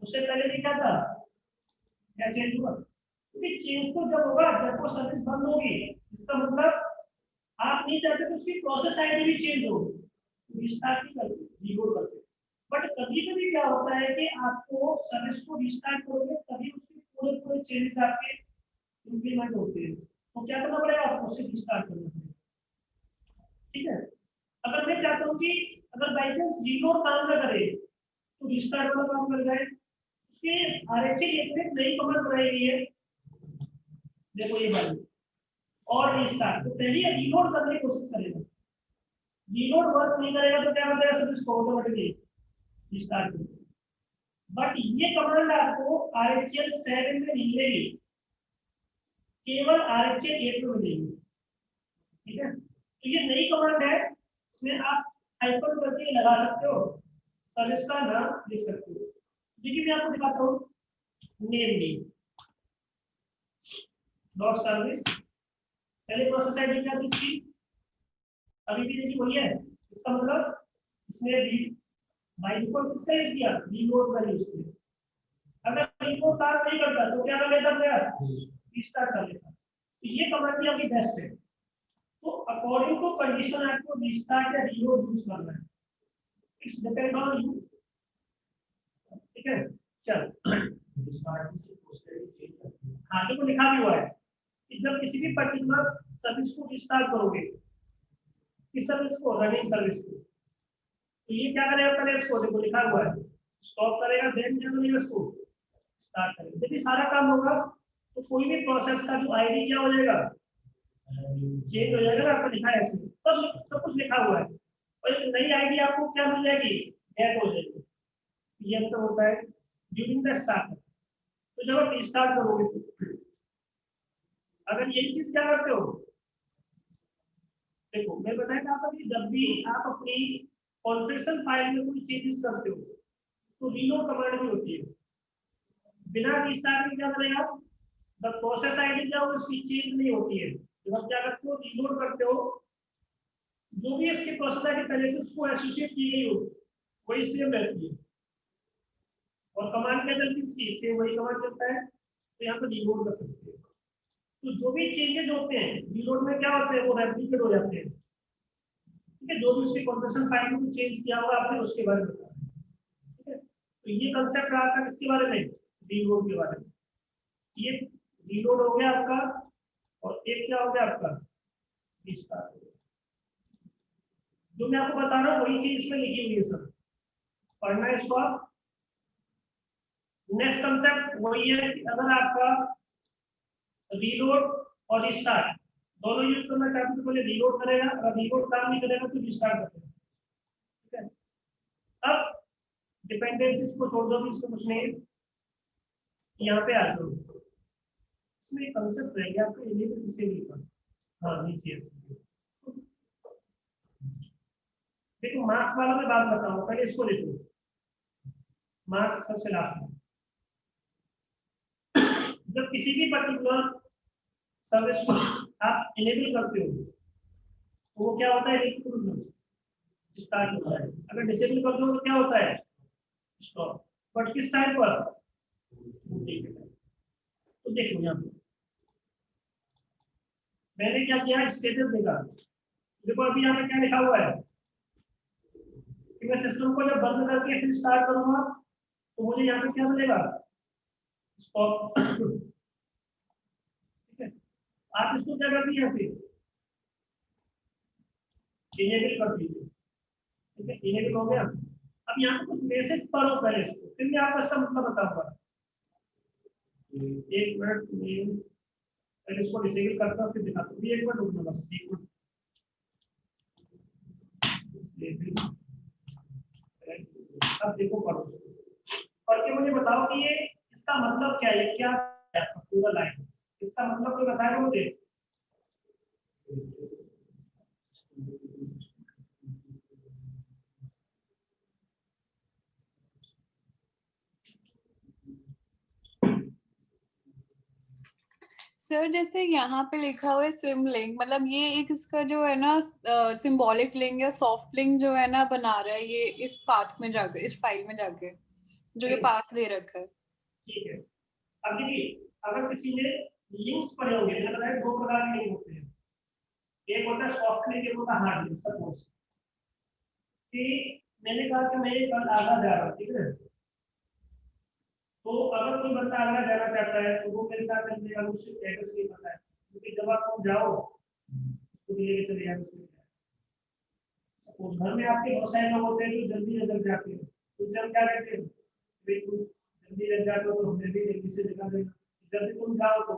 उससे पहले भी क्या था, क्या चेंज हुआ। क्योंकि चेंज तो जब होगा जब वो सर्विस बंद होगी, इसका मतलब आप नहीं चाहते तो उसकी प्रोसेस आईडी भी चेंज हो, रिस्टार्ट नहीं करते, रीलोड करते। बट कभी कभी क्या होता है कि आपको सर्विस को रिस्टार्ट करोगे तभी उसके पूरे पूरे चेंजेस आपके इंप्लीमेंट होते हैं, तो क्या करना पड़ेगा आपको, उसे रिस्टार्ट करना पड़ेगा। ठीक है, अगर मैं चाहता हूँ कि अगर बाई चांस रीलोड काम ना करे तो रिस्टार्ट वाला काम कर जाए, उसके आरएचए एक नई कमांड बनाई गई है, देखो ये वाली, और रिस्टार्ट। तो पहले रीलोड करने की कोशिश करेगा, रीलोड वर्क नहीं करेगा तो क्या कर देगा, सर्विस को ऑटोमेटिकली रिस्टार्ट कर देगा। बट ये कमांड आपको आरएचएल 7 में नहीं मिलेगी, केवल आरएचएल 8 में मिलेगी। ठीक है, तो ये नई कमांड है, इसमें आप हाइफन करके लगा सकते हो, सर्विस का नाम लिख सकते हो। देखिए मैं आपको दिखाता हूँ, नेम डी डॉट सर्विस, पहले प्रोसेस आईडी क्या थी इसकी, अभी भी देखिए वही है। इसका मतलब इसने रीड बाय डिफॉल्ट किससे यूज किया, रीलोड का यूज किया। अगर रीलोड काम नहीं करता तो क्या कर लेता है, रिस्टार्ट कर लेता। तो ये कमांड भी आपकी बेस्ट है। तो अकॉर्डिंग टू कंडीशन आपको रिस्टार्ट या रीलोड यूज करना है, इट्स डिपेंड ऑन यू। ठीक है, चल रिस्टार्ट से पोस्टेड चेंज करते हैं। हाँ, देखो लिखा भी हुआ है कि जब किसी भी पर्टिकुलर सर्विस को रिस्टार्ट करोगे, किस सर्विस को, रनिंग सर्विस को, तो ये क्या करेगा, पहले इसको देखो लिखा हुआ है, स्टॉप करेगा, देन क्या करेगा, इसको स्टार्ट करेगा। जब ये सारा काम होगा तो कोई भी प्रोसेस का जो आईडी क्या हो जाएगा, चेंज हो जाएगा ना, आपको लिखा है इसमें, सब कुछ लिखा हुआ है। और एक नई आईडी आपको क्या मिल जाएगी, ऐड हो जाएगी। ये तो होता है ड्यूरिंग द स्टार्ट। तो जब आप स्टार्ट करोगे तो अगर यही चीज क्या करते हो, देखो मैं बताया था आपको कि जब भी आप अपनी कॉन्फ़िगरेशन फाइल में कोई चेंजेस करते हो तो रीलोड कमांड भी होती है। बिना रिस्टार्ट के क्या करेगा, द प्रोसेस आईडी क्या होगी, उसकी चेंज नहीं होती है। जब आप क्या करते हो, रीलोड करते हो, जो भी इसकी प्रोसेस आईडी पहले से उसको एसोसिएट की गई हो वही सेम रहती है, और कमांड क्या चलती है इसकी, सेम वही कमांड चलता है। तो यहाँ पर रीलोड कर सकते हैं। तो जो भी चेंजेस होते हैं रीलोड में क्या होते हैं, वो रेप्लिकेट हो जाते हैं। ठीक है, जो भी उसकी कॉन्फ़िगरेशन फाइल में चेंज किया होगा आपने उसके बारे में बताया। ठीक है, तो ये कंसेप्ट रहा था किसके बारे में, रीलोड के बारे में। ये रीलोड हो गया आपका, और एक क्या हो गया आपका, रिस्टार्ट। जो मैं आपको बता रहा हूँ वही चीज इसमें लिखी हुई है सर, पढ़ना है इसको आप। नेक्स्ट कंसेप्ट वही है कि अगर आपका रीलोड और रिस्टार्ट दोनों यूज करना चाहते तो पहले रीलोड करेगा, अगर रीलोड काम नहीं करेगा तो रिस्टार्ट करेगा। ठीक है, अब डिपेंडेंसीज को छोड़ दो, इसको कुछ नहीं, यहाँ पे आ जाओ। इसमें एक कंसेप्ट रहेगा आपको, ये भी किससे लिखा, हाँ नीचे देखो, मार्क्स वाला मैं बात बताऊँ, पहले इसको लिखो, मार्क्स सबसे लास्ट में। जब किसी भी पर्टिकुलर सर्विस को आप इनेबल करते हो तो वो क्या होता है, स्टार्ट होता है। अगर डिसेबल कर दो तो क्या होता है, स्टॉप। बट किस टाइम पर, तो देखो यहाँ पे मैंने क्या किया, स्टेटस देखा। देखो अभी यहाँ पे क्या लिखा हुआ है कि मैं सिस्टम को जब बंद करके फिर स्टार्ट करूंगा तो मुझे यहाँ पे क्या मिलेगा, स्टॉप। ठीक है, आप इसको क्या कर दीजिए, ऐसे इनेबल कर दीजिए। ठीक है, इनेबल हो गया। अब यहाँ पे कुछ मैसेज पढ़ो पहले इसको, फिर मैं आपको इसका मतलब बताऊंगा। एक मिनट में पहले इसको डिसेबल करता हूँ फिर दिखाता हूँ, एक मिनट रुकना बस, एक मिनट। अब देखो पढ़ो, पढ़ के मुझे बताओ कि ये इसका मतलब क्या है, क्या है पूरा लाइन, इसका मतलब कोई बताएगा मुझे। सर जैसे यहाँ पे लिखा हुआ है सिम लिंक, मतलब ये एक इसका जो है ना सिंबॉलिक लिंक या सॉफ्ट लिंक जो है ना बना रहा है ये इस पाथ में जाकर, इस फाइल में जाके जो ये पाथ दे रखा है। ठीक है, अब देखिए अगर किसी ने लिंक्स पढ़े होंगे, दो प्रकार के लिंक होते हैं, एक होता है सॉफ्ट लिंक, एक होता है हार्ड लिंक। सपोज कि मैंने कहा कि मैं कल आगरा जा रहा हूँ, ठीक है, तो अगर कोई बंदा आगरा जाना चाहता है तो वो मेरे साथ चल जाएगा, मुझे एड्रेस नहीं पता है, क्योंकि जब आप तुम जाओ तो लेके चले जाओ। सपोज घर में आपके बहुत सारे लोग होते हैं जो जल्दी निकल जाते हैं, तो जब क्या कहते हैं, भाई तुम जल्दी लग जाते हो तो हमें भी जल्दी से निकल देना, जब भी तुम जाओ तो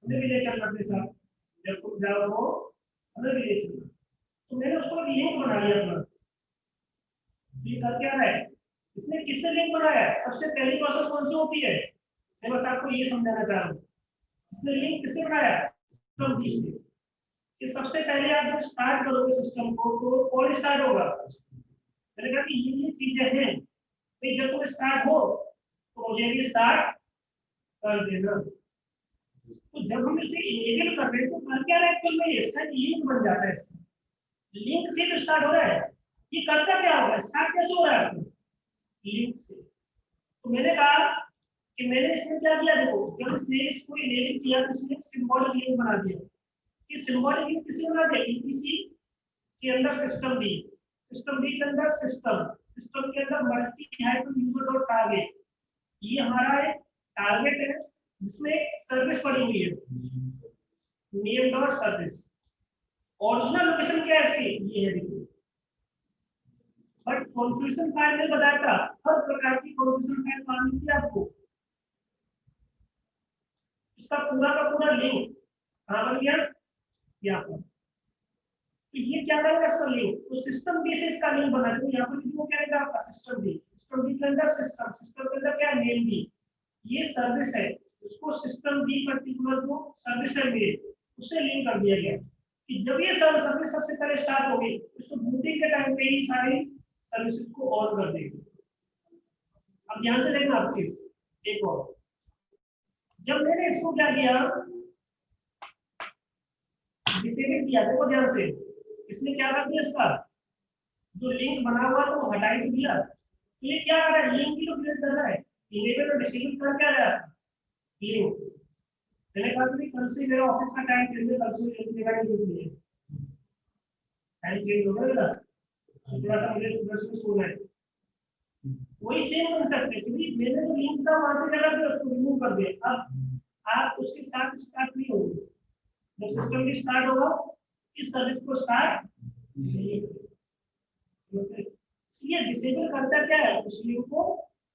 हमें भी ले चलना अपने साथ, जब तुम जाओ तो हमें भी ले चलना। तो मैंने उसको लिंक बना लिया अपना। ये कर क्या रहा है, इसने किससे लिंक बनाया है? सबसे पहली प्रोसेस कौन सी होती है, मैं बस आपको ये समझाना चाह रहा हूँ। इसने लिंक किससे बनाया? सिस्टम की से। कि सबसे पहले आप जब स्टार्ट करोगे सिस्टम को तो कौन स्टार्ट होगा? मैंने कहा कि ये चीजें हैं, तो जब तुम स्टार्ट हो तो मुझे भी स्टार्ट कर देना। तो जब हम इसे इनेबल कर रहे हैं तो कर क्या रहा है एक्चुअल में, इसका लिंक बन जाता है। लिंक से तो स्टार्ट हो रहा है, ये करता क्या होगा, स्टार्ट कैसे हो रहा है आपको? लिंक से। तो मैंने कहा कि मैंने इसमें क्या किया, देखो जब इसने इसको इनेबल किया तो इसने सिंबॉलिक लिंक बना दिया। कि सिंबॉलिक लिंक किससे बना दिया? ईपीसी के अंदर सिस्टम डी, सिस्टम डी के अंदर सिस्टम, सिस्टम के अंदर multi hyphen user dot target. ये हमारा एक टारगेट है जिसमें सर्विस पड़ी हुई है, name dot service. Original location क्या है इसकी, ये है देखिए। बट कॉन्फ़िगरेशन फाइल में बताया था हर प्रकार की कॉन्फ़िगरेशन फाइल मांगी थी आपको। इसका पूरा का पूरा लिंक कहां बन गया, यहाँ पर। तो ये क्या करेगा इसका लिंक, तो सिस्टम बी से इसका लिंक बना दो। यहाँ पर जो क्या रहेगा आपका सिस्टम बी, सिस्टम बी के अंदर सिस्टम, सिस्टम के अंदर क्या नेम बी, ये सर्विस है, उसको सिस्टम बी पर्टिकुलर को सर्विस है मेरे, उससे लिंक कर दिया गया। कि जब ये सर्विस सबसे पहले स्टार्ट होगी उसको बूटिंग के टाइम पे ही सारी सर्विसेज को ऑन कर देगी। अब ध्यान से देखना आप चीज एक और, जब मैंने इसको क्या किया, डिसेबल किया, देखो ध्यान से, इसने क्या कर दिया, इसका जो लिंक बना हुआ था वो हटा ही दिया। तो ये क्या कर रहा है, लिंक की तो क्रिएट कर रहा है, इनेबल और डिसेबल कर क्या रहा है, लिंक। मैंने कहा कि कल से मेरा ऑफिस का टाइम चेंज है, कल से लिंक लगाने की जरूरत नहीं है, टाइम चेंज हो गया, थोड़ा सा मुझे सुबह सुबह सोना है। वही सेम कंसेप्ट है, क्योंकि मैंने जो लिंक था वहां से क्या कर दिया, उसको रिमूव कर दिया। अब आप उसके साथ स्टार्ट नहीं होंगे, जब सिस्टम भी स्टार्ट होगा इस सर्विस को स्टार्ट नहीं होगा। ये डिसेबल करता क्या है, उस लिंक को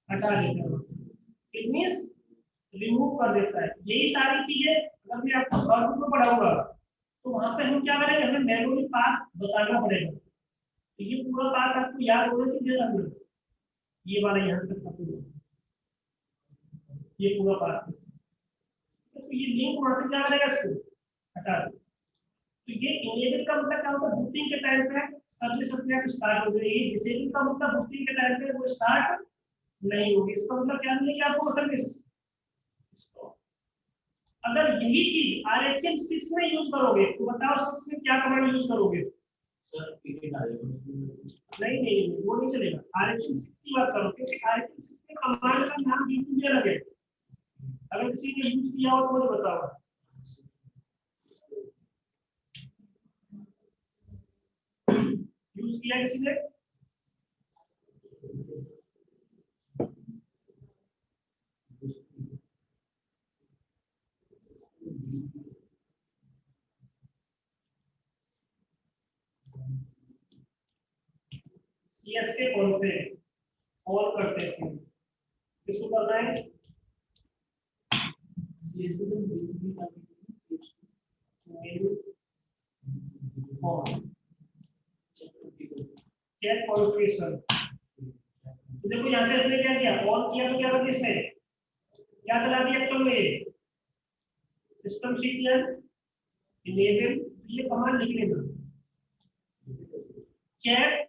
हटा देता है, इट मींस रिमूव कर देता है। यही सारी चीजें अगर मैं आपको वर्क में पढ़ाऊंगा तो वहां पे हम क्या करेंगे, हमें मैनुअली पाथ बताना पड़ेगा। तो ये पूरा पाथ आपको याद होना चाहिए हमें, ये वाला यहाँ तक का पूरा, ये पूरा पाथ। तो ये लिंक वहां से क्या करेगा, इसको हटा दे। तो ये इनेबल का मतलब क्या होता है, बूटिंग के टाइम पे सर्विस अपने आप स्टार्ट हो जाएगी। डिसेबल का मतलब बूटिंग के टाइम पे वो स्टार्ट नहीं होगी। इसका मतलब क्या नहीं है कि आपको सर्विस, अगर यही चीज RHM 6 में यूज करोगे तो बताओ 6 में क्या कमांड यूज करोगे? सर पीके डालेगा नहीं नहीं वो नहीं चलेगा, RHM 6 की बात करो, क्योंकि RHM 6 में कमांड का नाम बिल्कुल अलग है। अगर किसी ने यूज किया हो तो मुझे बताओ। यूज किया किसी ने? CS के कॉल पे कॉल करते हैं, किसको करना है? सीएस को तो भी काफी चेक कॉन्फ़िगरेशन। तो देखो यहाँ से इसने क्या किया, ऑन किया तो क्या कर दिया इसने, क्या चला दिया एक्चुअल में, सिस्टम सीक्वेंस इनेबल, ये कमांड लिख लेना, चेक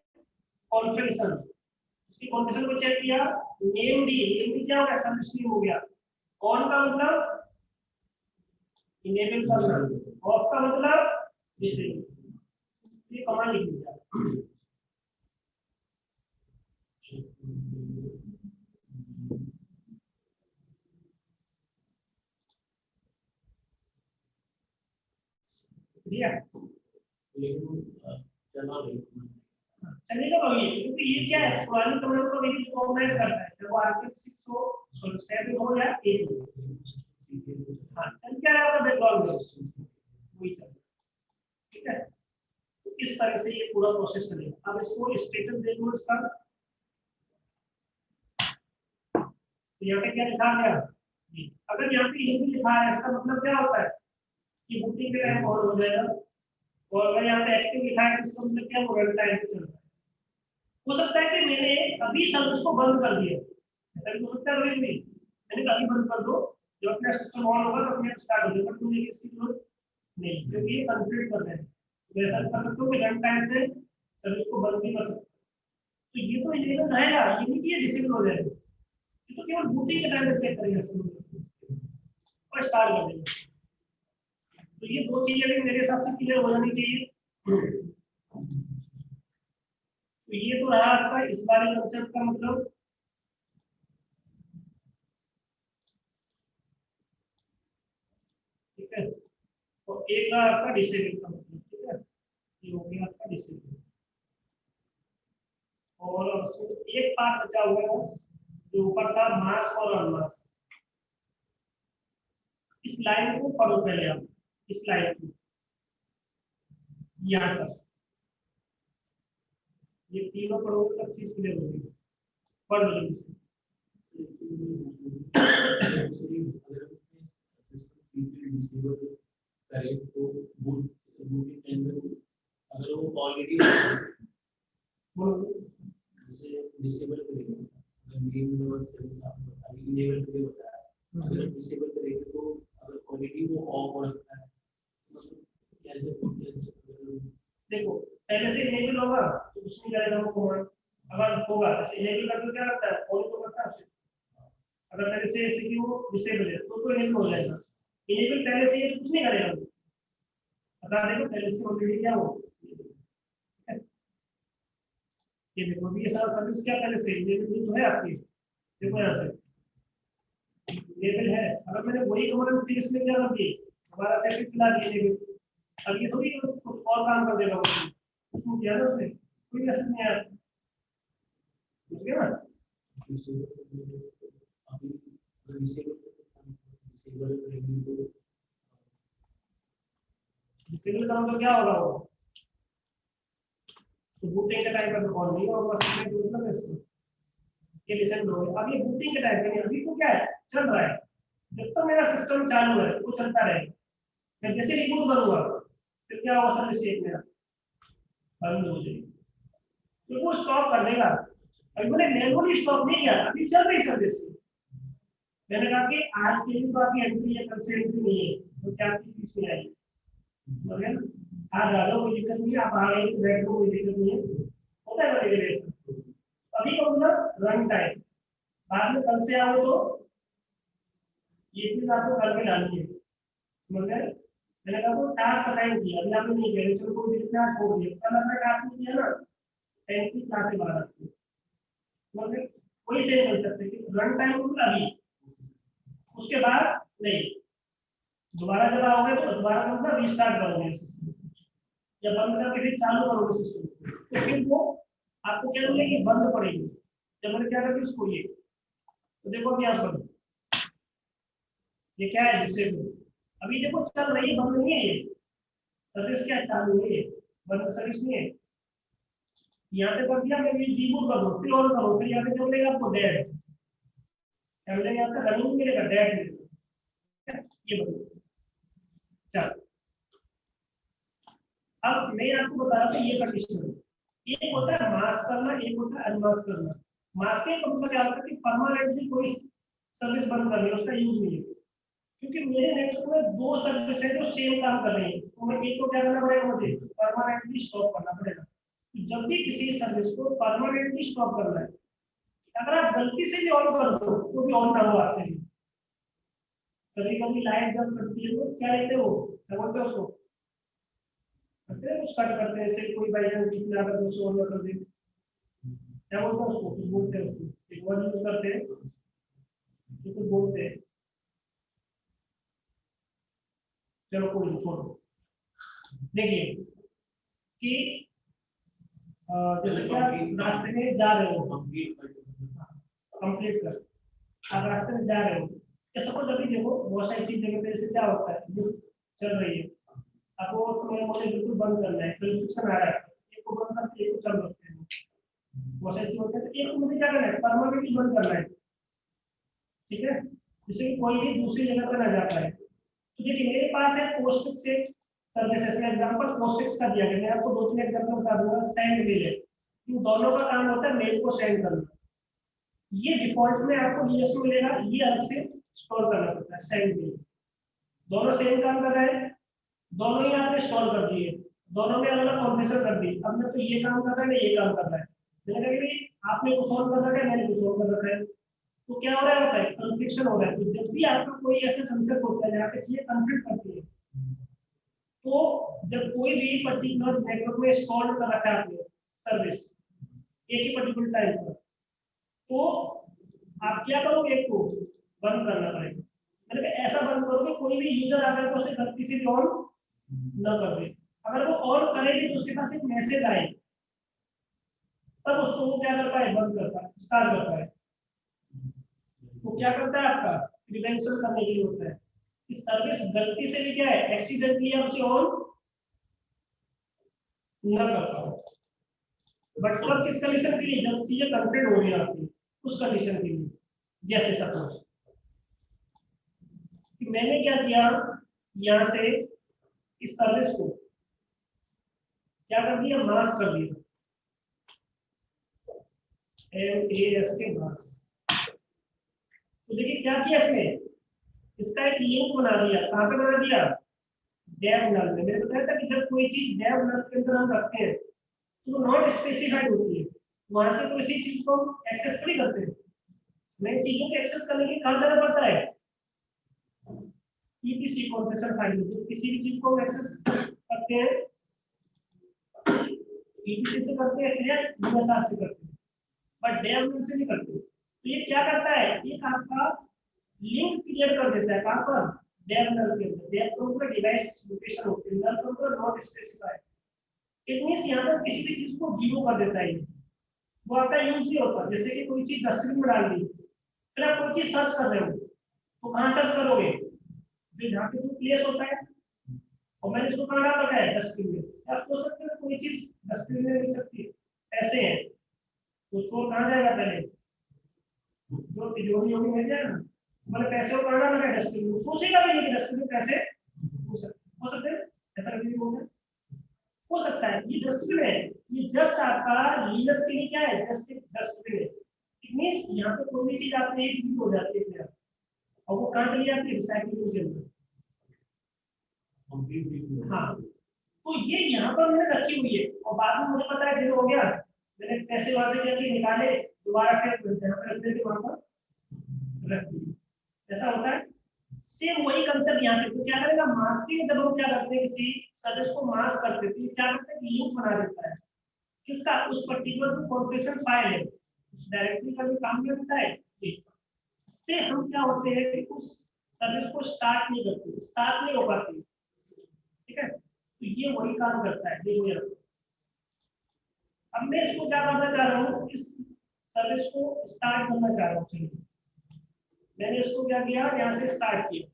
कॉन्फ़िगरेशन। इसकी कॉन्फ़िगरेशन को चेक किया, नेम डी क्या हो गया, सर्विस नेम हो गया। ऑन का मतलब इनेबल करना, ऑफ का मतलब डिसेबल। ये कमांड लिख दिया। चला नहीं। चलेगा भाई, क्योंकि ये क्या है, पुरानी कमांड को मेरी ऑर्गेनाइज करता है, जब वो आर्टिकल 6 को 7 हो या 8 हो। हाँ, चल क्या रहा है बैकग्राउंड में, वही चल, ठीक है। तो इस तरह से ये पूरा प्रोसेस चलेगा। अब इसको स्टेटस देखो इसका, तो यहाँ पे क्या लिखा गया, अगर यहाँ पे ये भी लिखा है, इसका मतलब क्या होता है कि बूटिंग के टाइम ऑन हो जाएगा, और अगर यहाँ पे एक्टिव लिखा है, इसका मतलब क्या होगा, टाइम पे चल रहा है। हो सकता है कि मैंने अभी सर्विस को बंद कर दिया, ऐसा भी हो सकता है, मैंने कहा अभी बंद कर दो, जब अपना सिस्टम ऑन होगा तो अपने आप स्टार्ट हो जाएगा, मुझे इसकी जरूरत नहीं, क्योंकि ये कॉन्फ़िगर कर रहे हैं। तो ऐसा कर सकते हो कि रन टाइम पे सर्विस को बंद भी कर सकते हो। तो ये तो इनेबल रहेगा, ये नहीं कि ये डिसेबल हो जाएगा, ये तो केवल बूटिंग के टाइम पे चेक करेगा और स्टार्ट कर देगा। तो ये दो चीजें भी मेरे हिसाब से क्लियर हो जानी चाहिए। तो ये तो रहा आपका इस बारे कंसेप्ट का मतलब। ठीक है, तो एक रहा आपका डिसेबल का मतलब, ठीक है, ये हो गया आपका डिसेबल। और एक पार्ट बचा हुआ है बस, जो ऊपर था मास और अनमास। इस लाइन को पढ़ो पहले आप, इस लाइन को यहाँ तक, ये तीनों पढ़ोगे तब चीज क्लियर होगी। पढ़ लो जल्दी से। डिसेबल करें तो बूट बूटिंग टाइम में अगर वो ऑलरेडी डिसेबल करेंगे, अगर मेन और सर्विस आपको अभी इनेबल करके बताया, अगर डिसेबल करेंगे तो अगर ऑलरेडी वो ऑफ हो रखा है कैसे देखो, पहले से इनेबल होगा तो उसमें जाएगा वो कमांड, अगर होगा जैसे इनेबल करके क्या करता है, ऑन तो करता है उसे। अगर पहले से सीपीयू डिसेबल है तो इनेबल हो जाएगा। इनेबल पहले से ये कुछ नहीं करेगा, बता देखो पहले से ऑलरेडी क्या हो। ये देखो अभी ये सारा सर्विस क्या पहले से इनेबल तो है आपकी, देखो यहाँ से इनेबल है। अगर मैंने वही कमांड फिर इसमें क्या कर दी, हमारा सेटिंग खिला दी इनेबल, अब ये थोड़ी कुछ और काम कर देगा उसमें किया ना उसने, कोई मैसेज नहीं आया, समझ गया ना। डिसेबल का मतलब क्या होगा, वो तो बूटिंग के टाइम पर ऑन नहीं होगा, सिस्टम को मतलब इसको ये डिसेबल हो गया। अब ये बूटिंग के टाइम पे अभी तो क्या है, चल रहा है, जब तक मेरा सिस्टम चालू है वो चलता रहेगा। मैं जैसे रिबूट करूंगा फिर क्या होगा, सर्विस एक मेरा बंद हो जाएगी, तो वो स्टॉप कर देगा। अभी मैंने मैनुअली स्टॉप नहीं किया, अभी चल रही सर्विस। मैंने कहा कि आज के दिन तो आपकी एंट्री या कल से एंट्री नहीं है, तो क्या आपकी फीस में आएगी, समझे ना। आज आ जाओ, कोई दिक्कत नहीं है, आप आ गए तो बैठ लो, कोई दिक्कत नहीं है, होता है रेगुलेशन। अभी का मतलब रन टाइम, बाद में कल से आओ तो ये चीज आपको करके डालनी है, समझ गए। मैंने कहा तो टास्क असाइन किया, अभी आपने नहीं किया, चलो कोई दिक्कत नहीं, छोड़ दिया, कल आपने टास्क नहीं किया ना, 10 की क्लास से बाहर आती है, समझ गए। वही सेव कर सकते हैं कि रन टाइम मतलब अभी, उसके बाद नहीं, दोबारा जब आओगे तो दोबारा मतलब रीस्टार्ट करोगे या बंद करके फिर चालू करोगे सिस्टम, तो फिर वो आपको क्या मिलेगी, बंद पड़ेगी। जब मैंने क्या करके उसको ये, तो देखो अभी यहाँ पर ये क्या है, डिसेबल। अभी देखो चल रही है, बंद नहीं है, ये सर्विस क्या चालू है, बंद सर्विस नहीं है। यहाँ पे कर दिया, मैं ये रीबूट कर दो, फिर ऑन करो, फिर यहाँ पे जो मिलेगा आपको डेड, क्या मिलेगा आपका, रनिंग मिलेगा, डेड मिलेगा, ये बताओ। चल अब मैं आपको बता रहा था ये कंडीशन, एक होता है मास्क करना, एक होता है अनमास्क करना। मास्किंग का मतलब क्या होता है कि परमानेंटली कोई सर्विस बंद करनी है, उसका यूज नहीं है, क्योंकि मेरे नेटवर्क में दो सर्विस है जो सेम काम कर रही है, तो मैं एक को क्या करना पड़ेगा, मुझे परमानेंटली स्टॉप करना पड़ेगा। तो जब भी किसी सर्विस को परमानेंटली स्टॉप करना है, अगर आप गलती से भी ऑन कर दो तो भी ऑन ना हो आपसे। कभी कभी लाइट जब करती है तो क्या लेते हो, क्या बोलते हो उसको, करते हैं कुछ कट करते हैं, ऐसे कोई बाई चांस कितना अगर कुछ ऑन कर दे, क्या बोलते हैं उसको, कुछ बोलते हैं उसको, एक वर्ड यूज करते हैं तो कुछ बोलते हैं, चलो कोई छोड़ो। देखिए कि जैसे कि आप रास्ते में जा रहे हो, कंप्लीट कर, आप रास्ते में जा रहे हो, या सपोज अभी देखो बहुत सारी चीज जगह पे जैसे क्या होता है, लिफ्ट चल रही है, आपको तुम्हें मुझे बिल्कुल बंद करना है, कोई रिस्ट्रिक्शन आ रहा है, एक को बंद करके एक को चल सकते हैं, बहुत सारी चीज होती है, तो एक को मुझे क्या करना है, परमानेंटली बंद करना है, ठीक है, जिससे कि कोई भी दूसरी जगह पर ना जा पाए। तो देखिए मेरे पास है पोस्टफिक्स से सर्विसेज में एग्जांपल पोस्टफिक्स का दिया गया, मैं आपको दो तीन एग्जांपल बता दूंगा। सेंड मेल है, इन दोनों का काम होता है मेल को सेंड करना, ये डिफॉल्ट में आपको यूएस में मिलेगा, ये अलग से स्टोर करना पड़ता है। सेंड मेल दोनों सेम काम कर रहे हैं, दोनों ही आपने स्टोर कर दिए, दोनों में अलग अलग कॉन्फ़िगर कर दी, अब मैं तो ये काम कर रहा है ना ये काम कर रहा है, मैंने कहा आपने कुछ और कर रखा है मैंने कुछ और कर रखा है, तो क्या हो रहा है, कन्फ्लिक्शन हो रहा है। तो जब भी आपका कोई ऐसा कंसेप्ट होता है जहाँ पे चीजें कन्फ्लिक्ट करती है, तो जब कोई भी पर्टिकुलर नेटवर्क में इंस्टॉल कर रखा है आपने सर्विस एक ही पर्टिकुलर टाइम पर, तो आप क्या करोगे, एक को बंद करना पड़ेगा, मतलब ऐसा बंद करोगे कोई भी यूजर आकर तो उसे गलती से भी ऑन न कर दे, अगर वो ऑन करेगी तो उसके पास एक मैसेज आए, तब उसको वो क्या करता है, बंद करता है, स्टार्ट करता है। तो क्या करता है, आपका प्रिवेंशन करने के लिए होता है कि सर्विस गलती से भी क्या है, एक्सीडेंटली आप उसे ऑन न कर पाओ, बट कब किस कंडीशन के लिए, जब चीजें कंप्लीट हो रही है आपकी उस कंडीशन के लिए। जैसे सपोज कि मैंने क्या किया, यहां से इस सर्विस को क्या कर दिया, मास्क कर दिया, MAS के मास्क। तो देखिए क्या किया इसने, इसका एक लिंक बना दिया, कहां पे बना दिया, डेव नल में। मैंने बताया था कि जब कोई चीज डेव नल के अंदर हम रखते हैं तो नॉट स्पेसिफाइड होती है, वहां से कोई चीज को एक्सेस नहीं करते, नई चीजों को एक्सेस करने के लिए कहां जाना पड़ता है, EPC कॉन्फ़िगर फाइल में। किसी भी चीज को एक्सेस करते हैं EPC से करते हैं या DSR से करते हैं, बट डेव नल से नहीं करते। तो ये क्या करता है, एक आपका लिंक क्रिएट कर देता है, कहां पर, डेव नल के अंदर। डेव नल का डिवाइस लोकेशन होती है, नल का नॉट स्पेसिफाइड, इट मींस यहां पर किसी भी चीज को जीरो कर देता है, वो आपका यूज नहीं होता। जैसे कि कोई चीज डस्टबिन में डाल दी, फिर आप कोई चीज सर्च कर रहे हो तो कहां सर्च करोगे, जो जहां पे वो प्लेस होता है, और मैंने इसको कहां डाल रखा है, डस्टबिन में। आप सोच सकते हो कोई चीज डस्टबिन में मिल सकती है, ऐसे है तो चोर कहां जाएगा, पहले जो तिजोरी होगी मिल जाएगा, मतलब पैसे को कहां डाल रखा है, डस्टबिन में, सोचेगा भी नहीं कि डस्टबिन में पैसे हो सकते हैं, ऐसा कभी बोलते हो सकता है। ये डस्टबिन है, ये जस्ट आपका लीनस के लिए क्या है, जस्ट एक डस्टबिन है। इट मींस यहाँ पे कोई भी चीज आपने एक यूज हो जाती है और वो कहाँ चली जाती है, रिसाइकलिंग के अंदर। हाँ, तो ये यहाँ पर मैंने रखी हुई है और बाद में मुझे पता है फिर हो गया, मैंने पैसे वहां से जाके निकाले, दोबारा फिर जहाँ पे रखते थे वहां पर रख दिए, ऐसा होता है। सेम वही कंसेप्ट यहाँ पे, तो क्या करेगा, मास्किंग जब हम क्या करते हैं, किसी सर्विस को मास्क करते हैं, तो क्या करते हैं, लिंक बना देता है किसका, उस पर्टिकुलर जो कॉन्फ़िगरेशन फाइल है उस डायरेक्टरी का भी काम करता है। इससे हम क्या होते हैं कि उस सर्विस को स्टार्ट नहीं करते, स्टार्ट नहीं हो पाती, ठीक है। तो ये वही काम करता है, देखो यार। अब मैं इसको क्या करना चाह रहा हूँ, इस सर्विस को स्टार्ट करना चाह रहा हूँ। चलिए मैंने इसको क्या किया, यहाँ से स्टार्ट किया,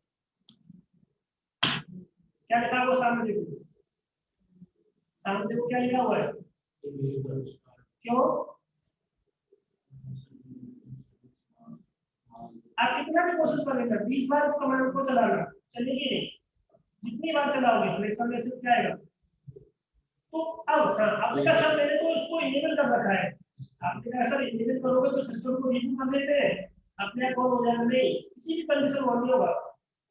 क्या लिखा हुआ सामने देखो, सामने देखो क्या लिखा हुआ है, क्यों आप कितना भी कोशिश करेंगे 20 बार इस कमांड को चलाना चलेगी नहीं, जितनी बार चलाओगे हमेशा मैसेज क्या आएगा। तो अब हाँ, आपने कहा सर मैंने तो इसको इनेबल कर रखा है, आपने कहा सर इनेबल करोगे तो सिस्टम को रिबूट कर देते हैं, अपने आप ऑन हो जाएगा, नहीं किसी भी कंडीशन ऑन नहीं होगा,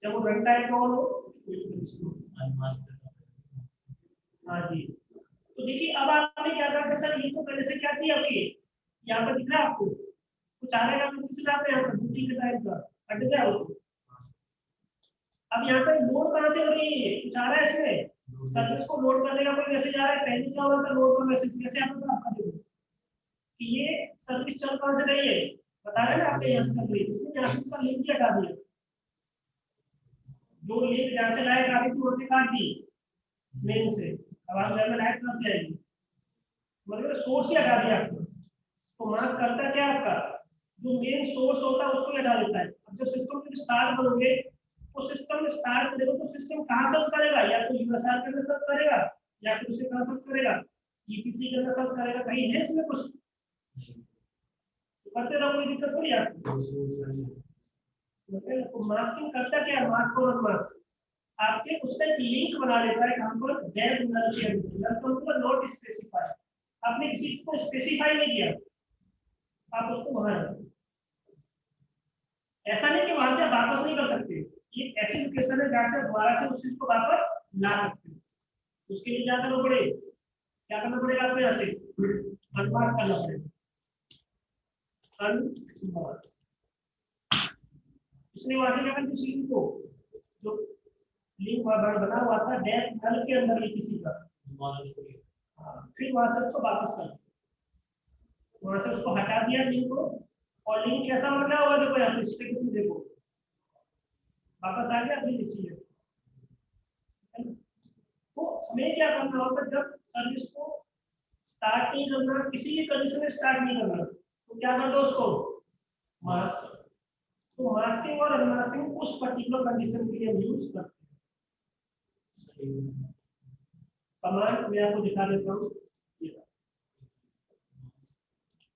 जब वो रन टाइम ऑन हो। हाँ जी, तो देखिए अब आपने क्या कहा कि सर ये तो पहले से क्या किया, अभी यहाँ पर दिख रहा है आपको कुछ आ रहा है, किसी आप यहाँ पर ड्यूटी के टाइम का हट गया हो। अब यहाँ पर लोड कहाँ से हो रही है, कुछ आ रहा है इसमें, सर्विस को लोड करने का कोई मैसेज आ रहा है, पहले क्या होता है लोड का मैसेज, जैसे आपको आपका देखो कि ये सर्विस चल कहाँ से रही है, बता रहे ना आपके यहाँ से चल रही है, इसमें यहाँ से उसका लिंक ही हटा दिया, जो लिंक जहाँ से लाए काफी दूर से काट दी मेन से, अब आप घर में लाइट कहाँ से आएगी, मतलब सोर्स ही हटा दिया आपको। तो मास करता क्या है, आपका जो मेन सोर्स होता है उसको हटा देता है। अब जब सिस्टम के स्टार्ट करोगे तो सिस्टम में स्टार्ट करेगा तो सिस्टम कहाँ सर्च करेगा, या तो यूएसआर के अंदर सर्च करेगा या फिर उसे कहाँ सर्च करेगा, ईपीसी के अंदर सर्च करेगा। कहीं है इसमें कुछ, तो करते रहो, कोई दिक्कत थोड़ी आपको। तो मास्किंग करता क्या है, मास्क और अनमास्क आपके उसका एक लिंक बना लेता है कहां पर, डेफ नल के अंदर। नल का मतलब नॉट स्पेसिफाई, आपने किसी चीज को स्पेसिफाई नहीं किया, आप उसको वहां रखो। ऐसा नहीं कि वहां से आप वापस नहीं कर सकते, ये ऐसी लोकेशन है जहां से दोबारा से उस चीज को वापस ला सकते हो। उसके लिए क्या करना पड़ेगा, क्या करना पड़ेगा आपको, यहाँ से अनमास्क करना पड़ेगा, अनमास्क। इसने वहां से क्या करना, किसी को जो लिंक बना हुआ था डेफ नल के अंदर ही किसी का, फिर वहां से उसको वापस कर, वहां से उसको हटा दिया लिंक को, और लिंक कैसा बना हुआ देखो यहाँ पे, इस पे किसी देखो वापस आ गया, अभी देखिए। तो हमें क्या करना होगा, जब सर्विस को स्टार्ट नहीं करना, किसी भी कंडीशन में स्टार्ट नहीं करना, तो क्या कर दो उसको मास्क। तो मास्किंग और अनमास्किंग उस पर्टिकुलर कंडीशन के लिए यूज करते हैं। कमांड मैं आपको दिखा देता हूँ,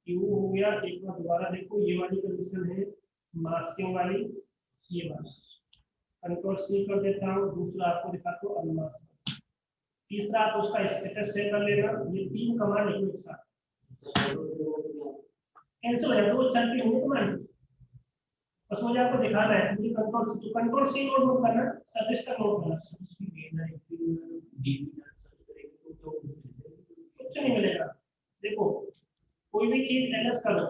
क्यू हो गया, एक बार दोबारा देखो, ये वाली कंडीशन है मास्किंग वाली, ये वाली कंट्रोल सी कर देता हूँ। दूसरा आपको दिखाता हूँ अनमास्क, तीसरा आप उसका स्टेटस सेट कर लेना। ये तीन कमांड एक साथ कैंसिल हो जाए, तो चलती होंगे कमांड, बस मुझे आपको दिखाना है। मुझे कंट्रोल सी नोट करना, सर्विस तक नोट करना, कुछ नहीं मिलेगा। देखो कोई भी चीज एलएस करो,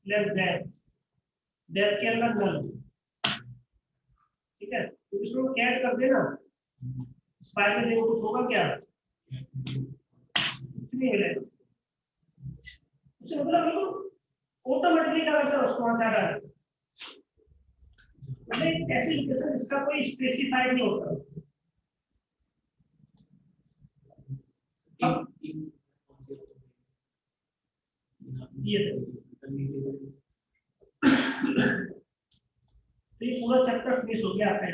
स्लैश डेफ, डेफ के अंदर नल, ठीक है, तो इसमें कैट कर देना, स्पाई में देखो कुछ होगा क्या, कुछ नहीं मिलेगा। उससे मतलब बिल्कुल ऑटोमेटिकली क्या करता है, उसको वहां से हटा देता है। मतलब एक ऐसी लोकेशन जिसका कोई स्पेसिफाइड नहीं होता। ये पूरा चैप्टर फिनिश हो गया आपका।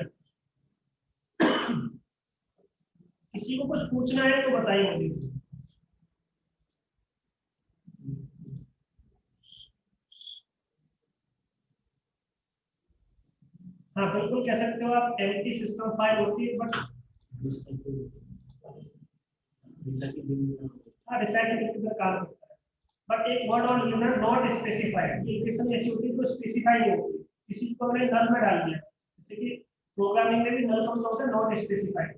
किसी को कुछ पूछना है तो बताइए मुझे। हाँ बिल्कुल कह सकते हो आप, एम्प्टी सिस्टम फाइल होती है, बट हाँ रिसाइकिल का काम करता है। बट एक वर्ड और लेना, नॉट स्पेसिफाइड। ये लोकेशन ऐसी होती है जो स्पेसिफाई नहीं होती, किसी को मैंने नल में डाल दिया, जैसे कि प्रोग्रामिंग में भी नल का मतलब होता है नॉट स्पेसिफाइड।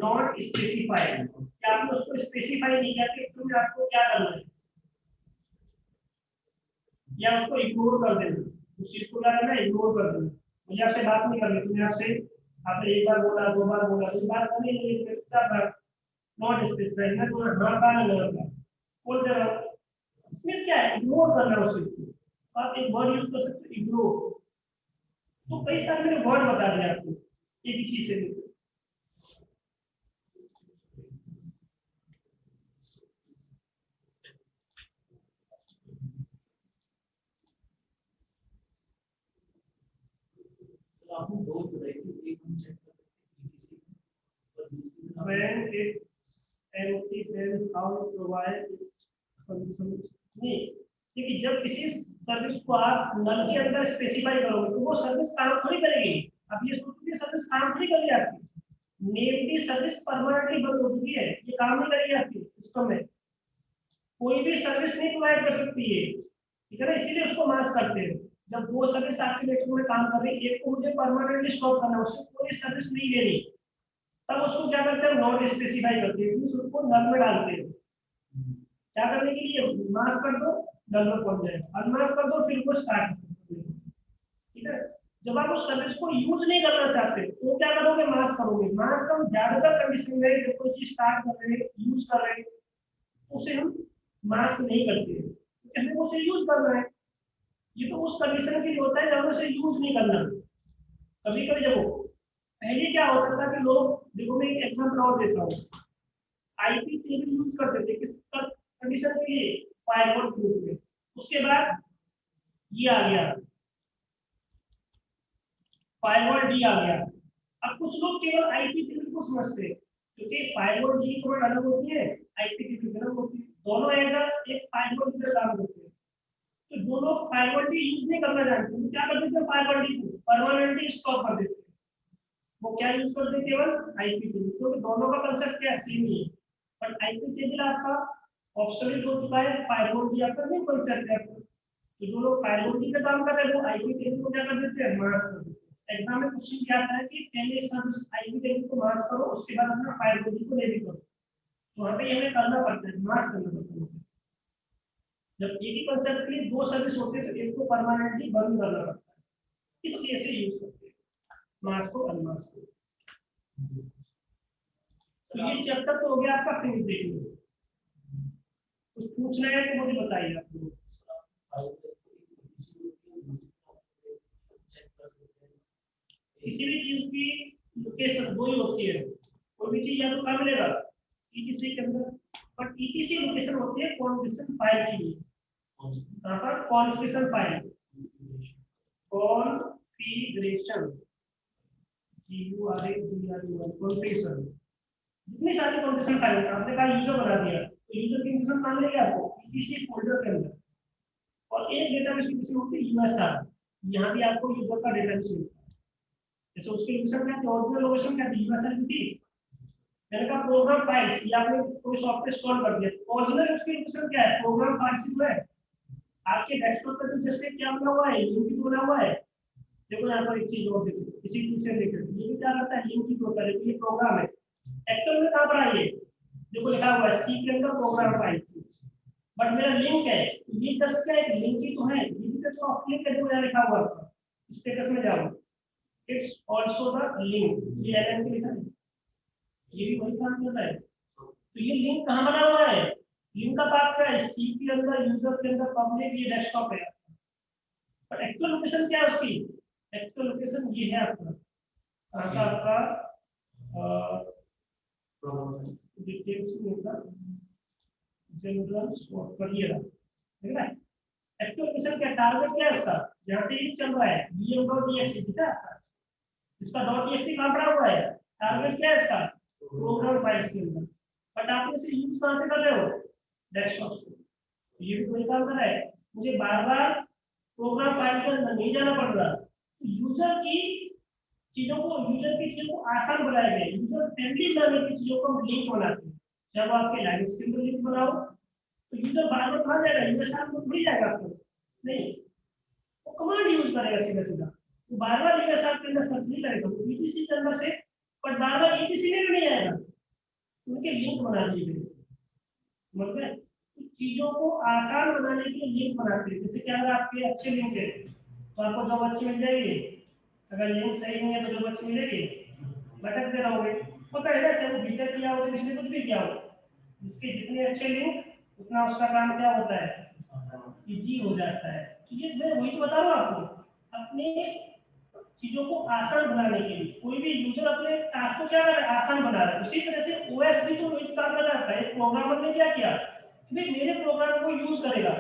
नॉट स्पेसिफाइड, क्या आपने उसको स्पेसिफाई नहीं किया कि तुम्हें आपको क्या करना है, या उसको इग्नोर कर देना, उस चीज को क्या करना है, इग्नोर कर देना। मुझे आपसे बात नहीं करनी, तुम्हें आपसे आपने एक बार बोला, दो बार बोला, तो बात करनी नहीं, नॉट स्पेसिफाइड है, तो हाँ का नहीं लगा बोल दे रहा हूं। इसमें क्या है, इग्नोर करना उस चीज को। आप एक वर्ड यूज कर सकते हो, इग्नोर। तो कई सारे मैंने वर्ड बता दिया आपको एक ही चीज से। आपने दो बताई थी, एक हम चेक कर सकते हैं और दूसरी when it empty then how to provide नहीं, क्योंकि जब किसी सर्विस को आप नल के अंदर स्पेसिफाई करोगे तो वो सर्विस काम थोड़ी करेगी। अब ये सोचो कि सर्विस काम थोड़ी करेगी आपकी, नेम की सर्विस परमानेंटली बंद हो चुकी है, ये काम नहीं करेगी आपकी सिस्टम में, कोई भी सर्विस नहीं प्रोवाइड कर सकती है, ठीक है ना, इसीलिए उसको मास्क करते हैं। जब दो सर्विस आपके नेटवर्क में काम कर रही है, एक को मुझे परमानेंटली स्टॉप करना है, उससे कोई सर्विस नहीं लेनी, तब उसको क्या करते हैं, नॉट स्पेसिफाई करते हैं, उसको नल में डालते हैं। क्या करने के लिए, मास्क कर दो, नल में पहुंच जाएगा, अनमास्क कर दो, फिर वो स्टार्ट, ठीक है। जब आप उस सर्विस को यूज नहीं करना चाहते तो क्या करोगे, मास्क करोगे। मास्क हम ज्यादातर कंडीशन में जब कोई चीज स्टार्ट कर रहे हैं, यूज कर रहे हैं, उसे हम मास्क नहीं करते हैं, क्योंकि हमें उसे यूज करना है। ये तो उस कंडीशन के लिए होता है जब उसे यूज नहीं करना। कभी कभी देखो पहले क्या होता था कि लोग देखो, मैं एक एग्जांपल और देता हूँ। आईपी टेबल यूज करते थे किस कंडीशन के लिए, फायरवॉल ग्रुप में। उसके बाद ये आ गया, फायरवॉल डी आ गया। अब कुछ लोग केवल आईपी टेबल को समझते हैं, क्योंकि फायरवॉल डी कमांड अलग होती है, आईपी टेबल अलग होती है, दोनों एज एक फायरवॉल की तरह काम करते हैं। तो जो लोग फायरवॉल डी यूज नहीं करना जानते वो क्या करते थे, फायरवॉल डी को परमानेंटली स्टॉप कर देते। वो क्या यूज करते हैं, केवल आईपी टेबल, क्योंकि दोनों का कांसेप्ट क्या सेम ही है। बट आईपी टेबल आपका ऑब्सोल्यूट हो चुका है, फायरवॉल डी आपका नहीं कांसेप्ट है। तो जो लोग फायरवॉल डी पे काम कर रहे हैं वो आईपी टेबल को क्या कर देते हैं, मास्क कर देते हैं। एग्जाम में क्वेश्चन क्या आता है कि पहले सब आईपी टेबल को मास्क करो, उसके बाद अपना फायरवॉल डी को लेवी करो। तो वहां पे हमें करना पड़ता है, मास्क करना पड़ता है। जब एक ही कंसेप्ट के लिए दो सर्विस होते हैं तो एक को परमानेंटली बंद करना पड़ता है, इसलिए से यूज करते हैं मास्क को, अनमास्क को। तो ये चैप्टर तो हो गया आपका फिनिश। देखिए कुछ पूछना है तो मुझे बताइए आप लोग। किसी भी चीज की लोकेशन दो ही होती है, कोई भी चीज या तो कहाँ मिलेगा, ईटीसी के अंदर, बट ईटीसी लोकेशन होती है कॉन्फ़िगरेशन फाइल के लिए। यहाँ पर कॉन्फ़िगरेशन फाइल, कॉन्फ़िगरेशन, कॉन्फ़िगरेशन, जितनी सारी कॉन्फ़िगरेशन फाइल है, आपने कहा यूजर बना दिया तो यूजर की इन्फॉर्मेशन कहाँ मिलेगी आपको, ईटीसी फोल्डर के अंदर। और एक डेटाबेस लोकेशन होती है यूएसआर, यहाँ भी आपको यूजर का डेटाबेस मिलता है। जैसे उसकी लोकेशन क्या थी, ओरिजिनल लोकेशन क्या थी, यूएसआर की थी। मैंने कहा प्रोग्राम फाइल्स, या आपने कोई सॉफ्टवेयर इंस्टॉल कर दिया, ओरिजिनल उसकी लोकेशन क्या है, प्रोग्राम फाइल्स ही है। आपके डेस्कटॉप पर जो जैसे क्या बना हुआ है, लिंक बना हुआ है। देखो यहाँ पर एक चीज और देखो, किसी चीज से रिलेटेड ये क्या करता है, लिंक होता है, ये प्रोग्राम है। एक्चुअल में कहाँ पर है ये, देखो लिखा हुआ है सी के अंदर प्रोग्राम फाइल्स, बट मेरा लिंक है, ये जस्ट क्या है, लिंक ही तो है, ये भी तो सॉफ्ट लिंक है जो यहाँ लिखा हुआ है। स्टेटस में जाओ, इट्स आल्सो द लिंक, ये एलएन के लिखा है, ये भी वही काम करता है। तो ये लिंक कहाँ बना हुआ है, लिंक का पार्ट क्या है, सी के अंदर, यूजर के अंदर, पब्लिक, ये डेस्कटॉप है। पर एक्चुअल लोकेशन क्या है उसकी, एक्चुअल लोकेशन ये है आपका डिटेल्स में होगा, जनरल सॉर्ट पर ये रहा, ठीक है। एक्चुअल लोकेशन क्या, टारगेट क्या है इसका, जहां से ये चल रहा है vm.exe, ठीक है। इसका .exe कहां पड़ा हुआ है, टारगेट क्या है इसका, प्रोग्राम फाइल्स के अंदर। बट आप इसे यूज कहां से कर रहे हो, डेस्कटॉप से। ये भी कोई काम कर रहा है, मुझे बार बार प्रोग्राम फाइल के अंदर नहीं जाना पड़ रहा। तो यूजर की चीजों को, यूजर की चीजों को आसान बनाया गया, यूजर फ्रेंडली बनाने की चीजों को हम लिंक बनाते हैं। जब आपके लाइब्रेरी के अंदर लिंक बनाओ तो यूजर बार बार कहाँ जाएगा, यूएसआर में थोड़ी जाएगा आपको, नहीं, वो कमांड यूज करेगा सीधा सीधा। तो बार बार यूएसआर के अंदर सर्च नहीं करेगा, वो ईटीसी के अंदर से, पर बार बार ईटीसी में भी नहीं आएगा, उनके लिंक बना दिए गए, समझ गए। चीजों को आसान बनाने के लिए लिंक बनाते हैं। जैसे क्या, अगर आपके अच्छे लिंक है तो आपको जॉब अच्छी मिल जाएगी, अगर लिंक सही नहीं है तो जॉब अच्छी मिलेगी, भटकते रहोगे। पता है ना, चाहे बीटेक किया हो तो इसलिए कुछ भी किया हो, जिसके जितने अच्छे लिंक उतना उसका काम क्या होता है, इजी हो जाता है। तो ये मैं वही तो बता रहा हूँ आपको, अपने चीजों को आसान बनाने के लिए कोई भी यूजर अपने टास्क को क्या कर रहा है, आसान बना रहा है। उसी तरह से ओएस भी तो वही काम कर रहा है। प्रोग्रामर ने क्या किया, मेरे प्रोग्राम को यूज करेगा,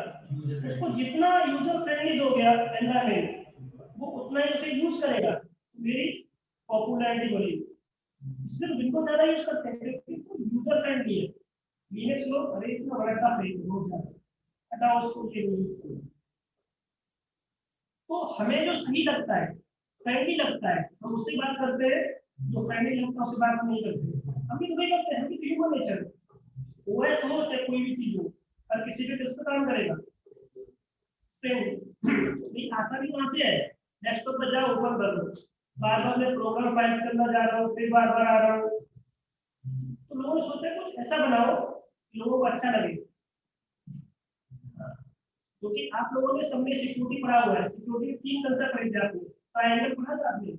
उसको जितना यूजर फ्रेंडली दोगे आप एनवायरनमेंट, वो उतना ही उसे यूज करेगा, मेरी पॉपुलैरिटी बढ़ेगी। इसलिए विंडोज ज्यादा यूज करते हैं क्योंकि यूजर फ्रेंडली है। लिनक्स लोग अरे इतना बड़ा टफ है, बहुत ज्यादा हटाओ उसको, ये नहीं। तो हमें जो सही लगता है, फ्रेंडली लगता है, हम उससे बात करते हैं, जो फ्रेंडली लगता है उससे बात नहीं करते। हम भी तो वही करते हैं, हम भी ह्यूमन नेचर, ओएस हो चाहे कोई भी चीज हो, हर किसी पे किस पे काम करेगा, नहीं। आसानी कहाँ से है, डेस्कटॉप पर जाओ, ओपन कर लो, बार बार मैं प्रोग्राम फाइल्स के अंदर जा रहा हूँ, फिर बार बार आ रहा हूँ। तो लोगों ने सोचा कुछ ऐसा बनाओ लोगों को अच्छा लगे, क्योंकि आप लोगों ने सबने सिक्योरिटी पढ़ा हुआ है। सिक्योरिटी के 3 कंसेप्ट पढ़े थे आपने, ट्रायंगल पढ़ा था आपने,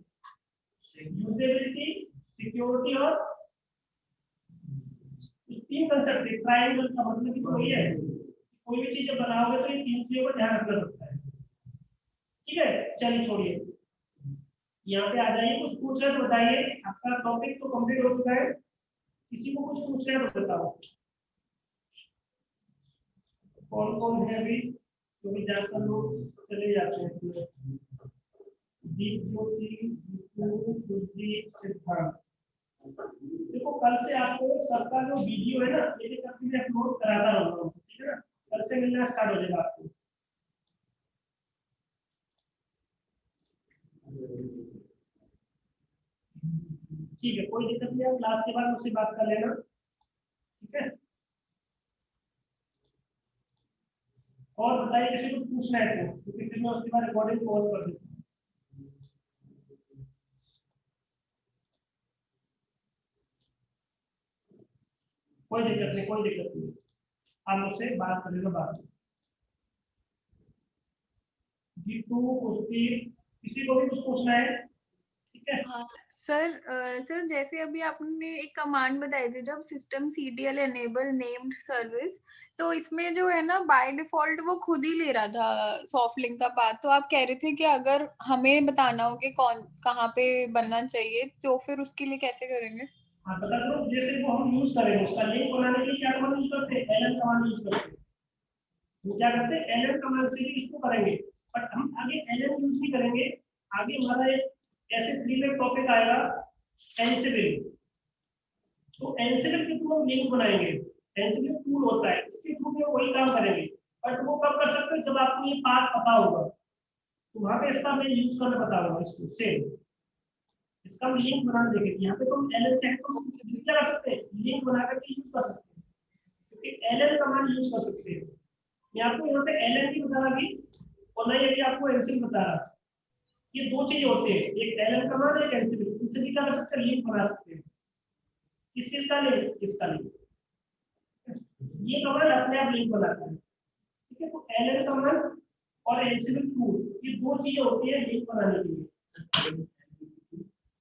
यूजेबिलिटी, सिक्योरिटी और 3 कंसेप्ट है। ट्रायंगल का मतलब तो वही है, कोई भी चीज जब बनाओगे तो ये 3 चीजों का ध्यान रखना पड़ता है, ठीक है। चलिए छोड़िए, यहाँ पे आ जाइए, कुछ पूछ रहे तो बताइए। आपका टॉपिक तो कंप्लीट हो चुका है, किसी को कुछ पूछना है तो बताओ। कौन कौन है अभी, क्योंकि ज्यादातर लोग चले जाते हैं। दीप ज्योति, पुष्पदीप, सिद्धांत। देखो कल से आपको सबका जो वीडियो है ना, ये करके मैं अपलोड कराता रहूंगा, ठीक है ना। कल से मिलना स्टार्ट हो जाएगा आपको। ठीक है, कोई दिक्कत नहीं है, क्लास के बाद मुझसे बात कर लेना, ठीक है। और बताइए किसी को पूछना है तो, क्योंकि फिर मैं उसके बाद रिकॉर्डिंग पॉज कर देता हूँ। कोई दिक्कत नहीं, कोई दिक्कत नहीं, आप मुझसे बात कर लेना बाद में। जीतू, कुश्ती, किसी को भी कुछ पूछना है, ठीक है। हाँ सर जैसे अभी आपने एक कमांड बताई थी, जब system CTL enable named service, तो इसमें जो है ना बाय डिफॉल्ट वो खुद ही ले रहा था सॉफ्ट लिंक का पाथ। तो आप कह रहे थे कि अगर हमें बताना हो कि कौन कहाँ पे बनना चाहिए, तो फिर उसके लिए कैसे करेंगे? हाँ बता दो, जैसे वो हम यूज करेंगे उसका लिंक बनाने के लिए क्या कमांड यूज करते हैं, एलएन कमांड यूज करते हैं। वो क्या करते हैं, एलएन कमांड से ही इसको करेंगे, बट हम आगे एलएन यूज नहीं करेंगे। आगे हमारा एक ऐसे 3 में टॉपिक आएगा, एनसिबिल। तो एनसिबिल के थ्रू हम लिंक बनाएंगे। एनसिबिल टूल होता है, इसके थ्रू में वही काम करेंगे, बट वो कब कर सकते हैं, जब आपको ये पाथ पता होगा, तो वहां पे इसका मैं यूज करना पता होगा इसको सेम। इसका हम लिंक बना देंगे, यहाँ पे तो हम एलएन चेक को क्या कर सकते हैं, लिंक बना करके यूज कर सकते हैं, क्योंकि एलएन कमांड यूज कर सकते हैं। मैं आपको यहाँ पे एलएन की बता रहा कि, और नहीं ये आपको एनसिबिल बता रहा। ये दो चीजें होती है, एक एलएन कमांड, एक एनसिबिल। इनसे भी क्या कर सकते हैं, लिंक बना सकते हैं। किस चीज का लिंक, इसका लिंक। ये कमांड अपने आप लिंक बनाता है, ठीक है। तो एलएन कमांड और एनसिबिल टूल, ये दो चीजें होती है लिंक बनाने के लिए।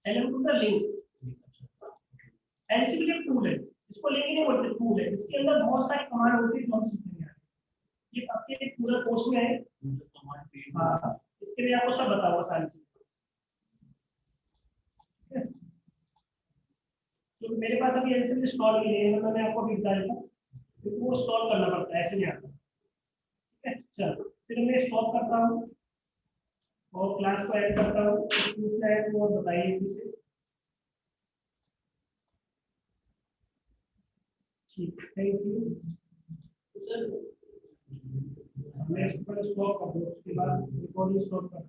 एलएन टूल का लिंक, एनसिबिल एक टूल है, इसको लिंक नहीं बोलते, टूल है। इसके अंदर बहुत सारी कमांड होती है जो हम सीखेंगे। ये आपके एक पूरा कोर्स में है। हाँ, इसके लिए आपको सब बताऊंगा सारी चीजें। तो मेरे पास अभी एनसिबिल इंस्टॉल भी नहीं है, मतलब मैं आपको अभी बता देता हूँ, क्योंकि वो इंस्टॉल करना पड़ता है, ऐसे नहीं आता, ठीक है। चलो फिर मैं स्टॉप करता हूँ और क्लास को ऐड करता हूँ। पूछना है तो और बताइए मुझसे। ठीक, थैंक यू सर। मैं इसको स्टॉप कर दूँ, उसके बाद रिकॉर्डिंग स्टॉप कर।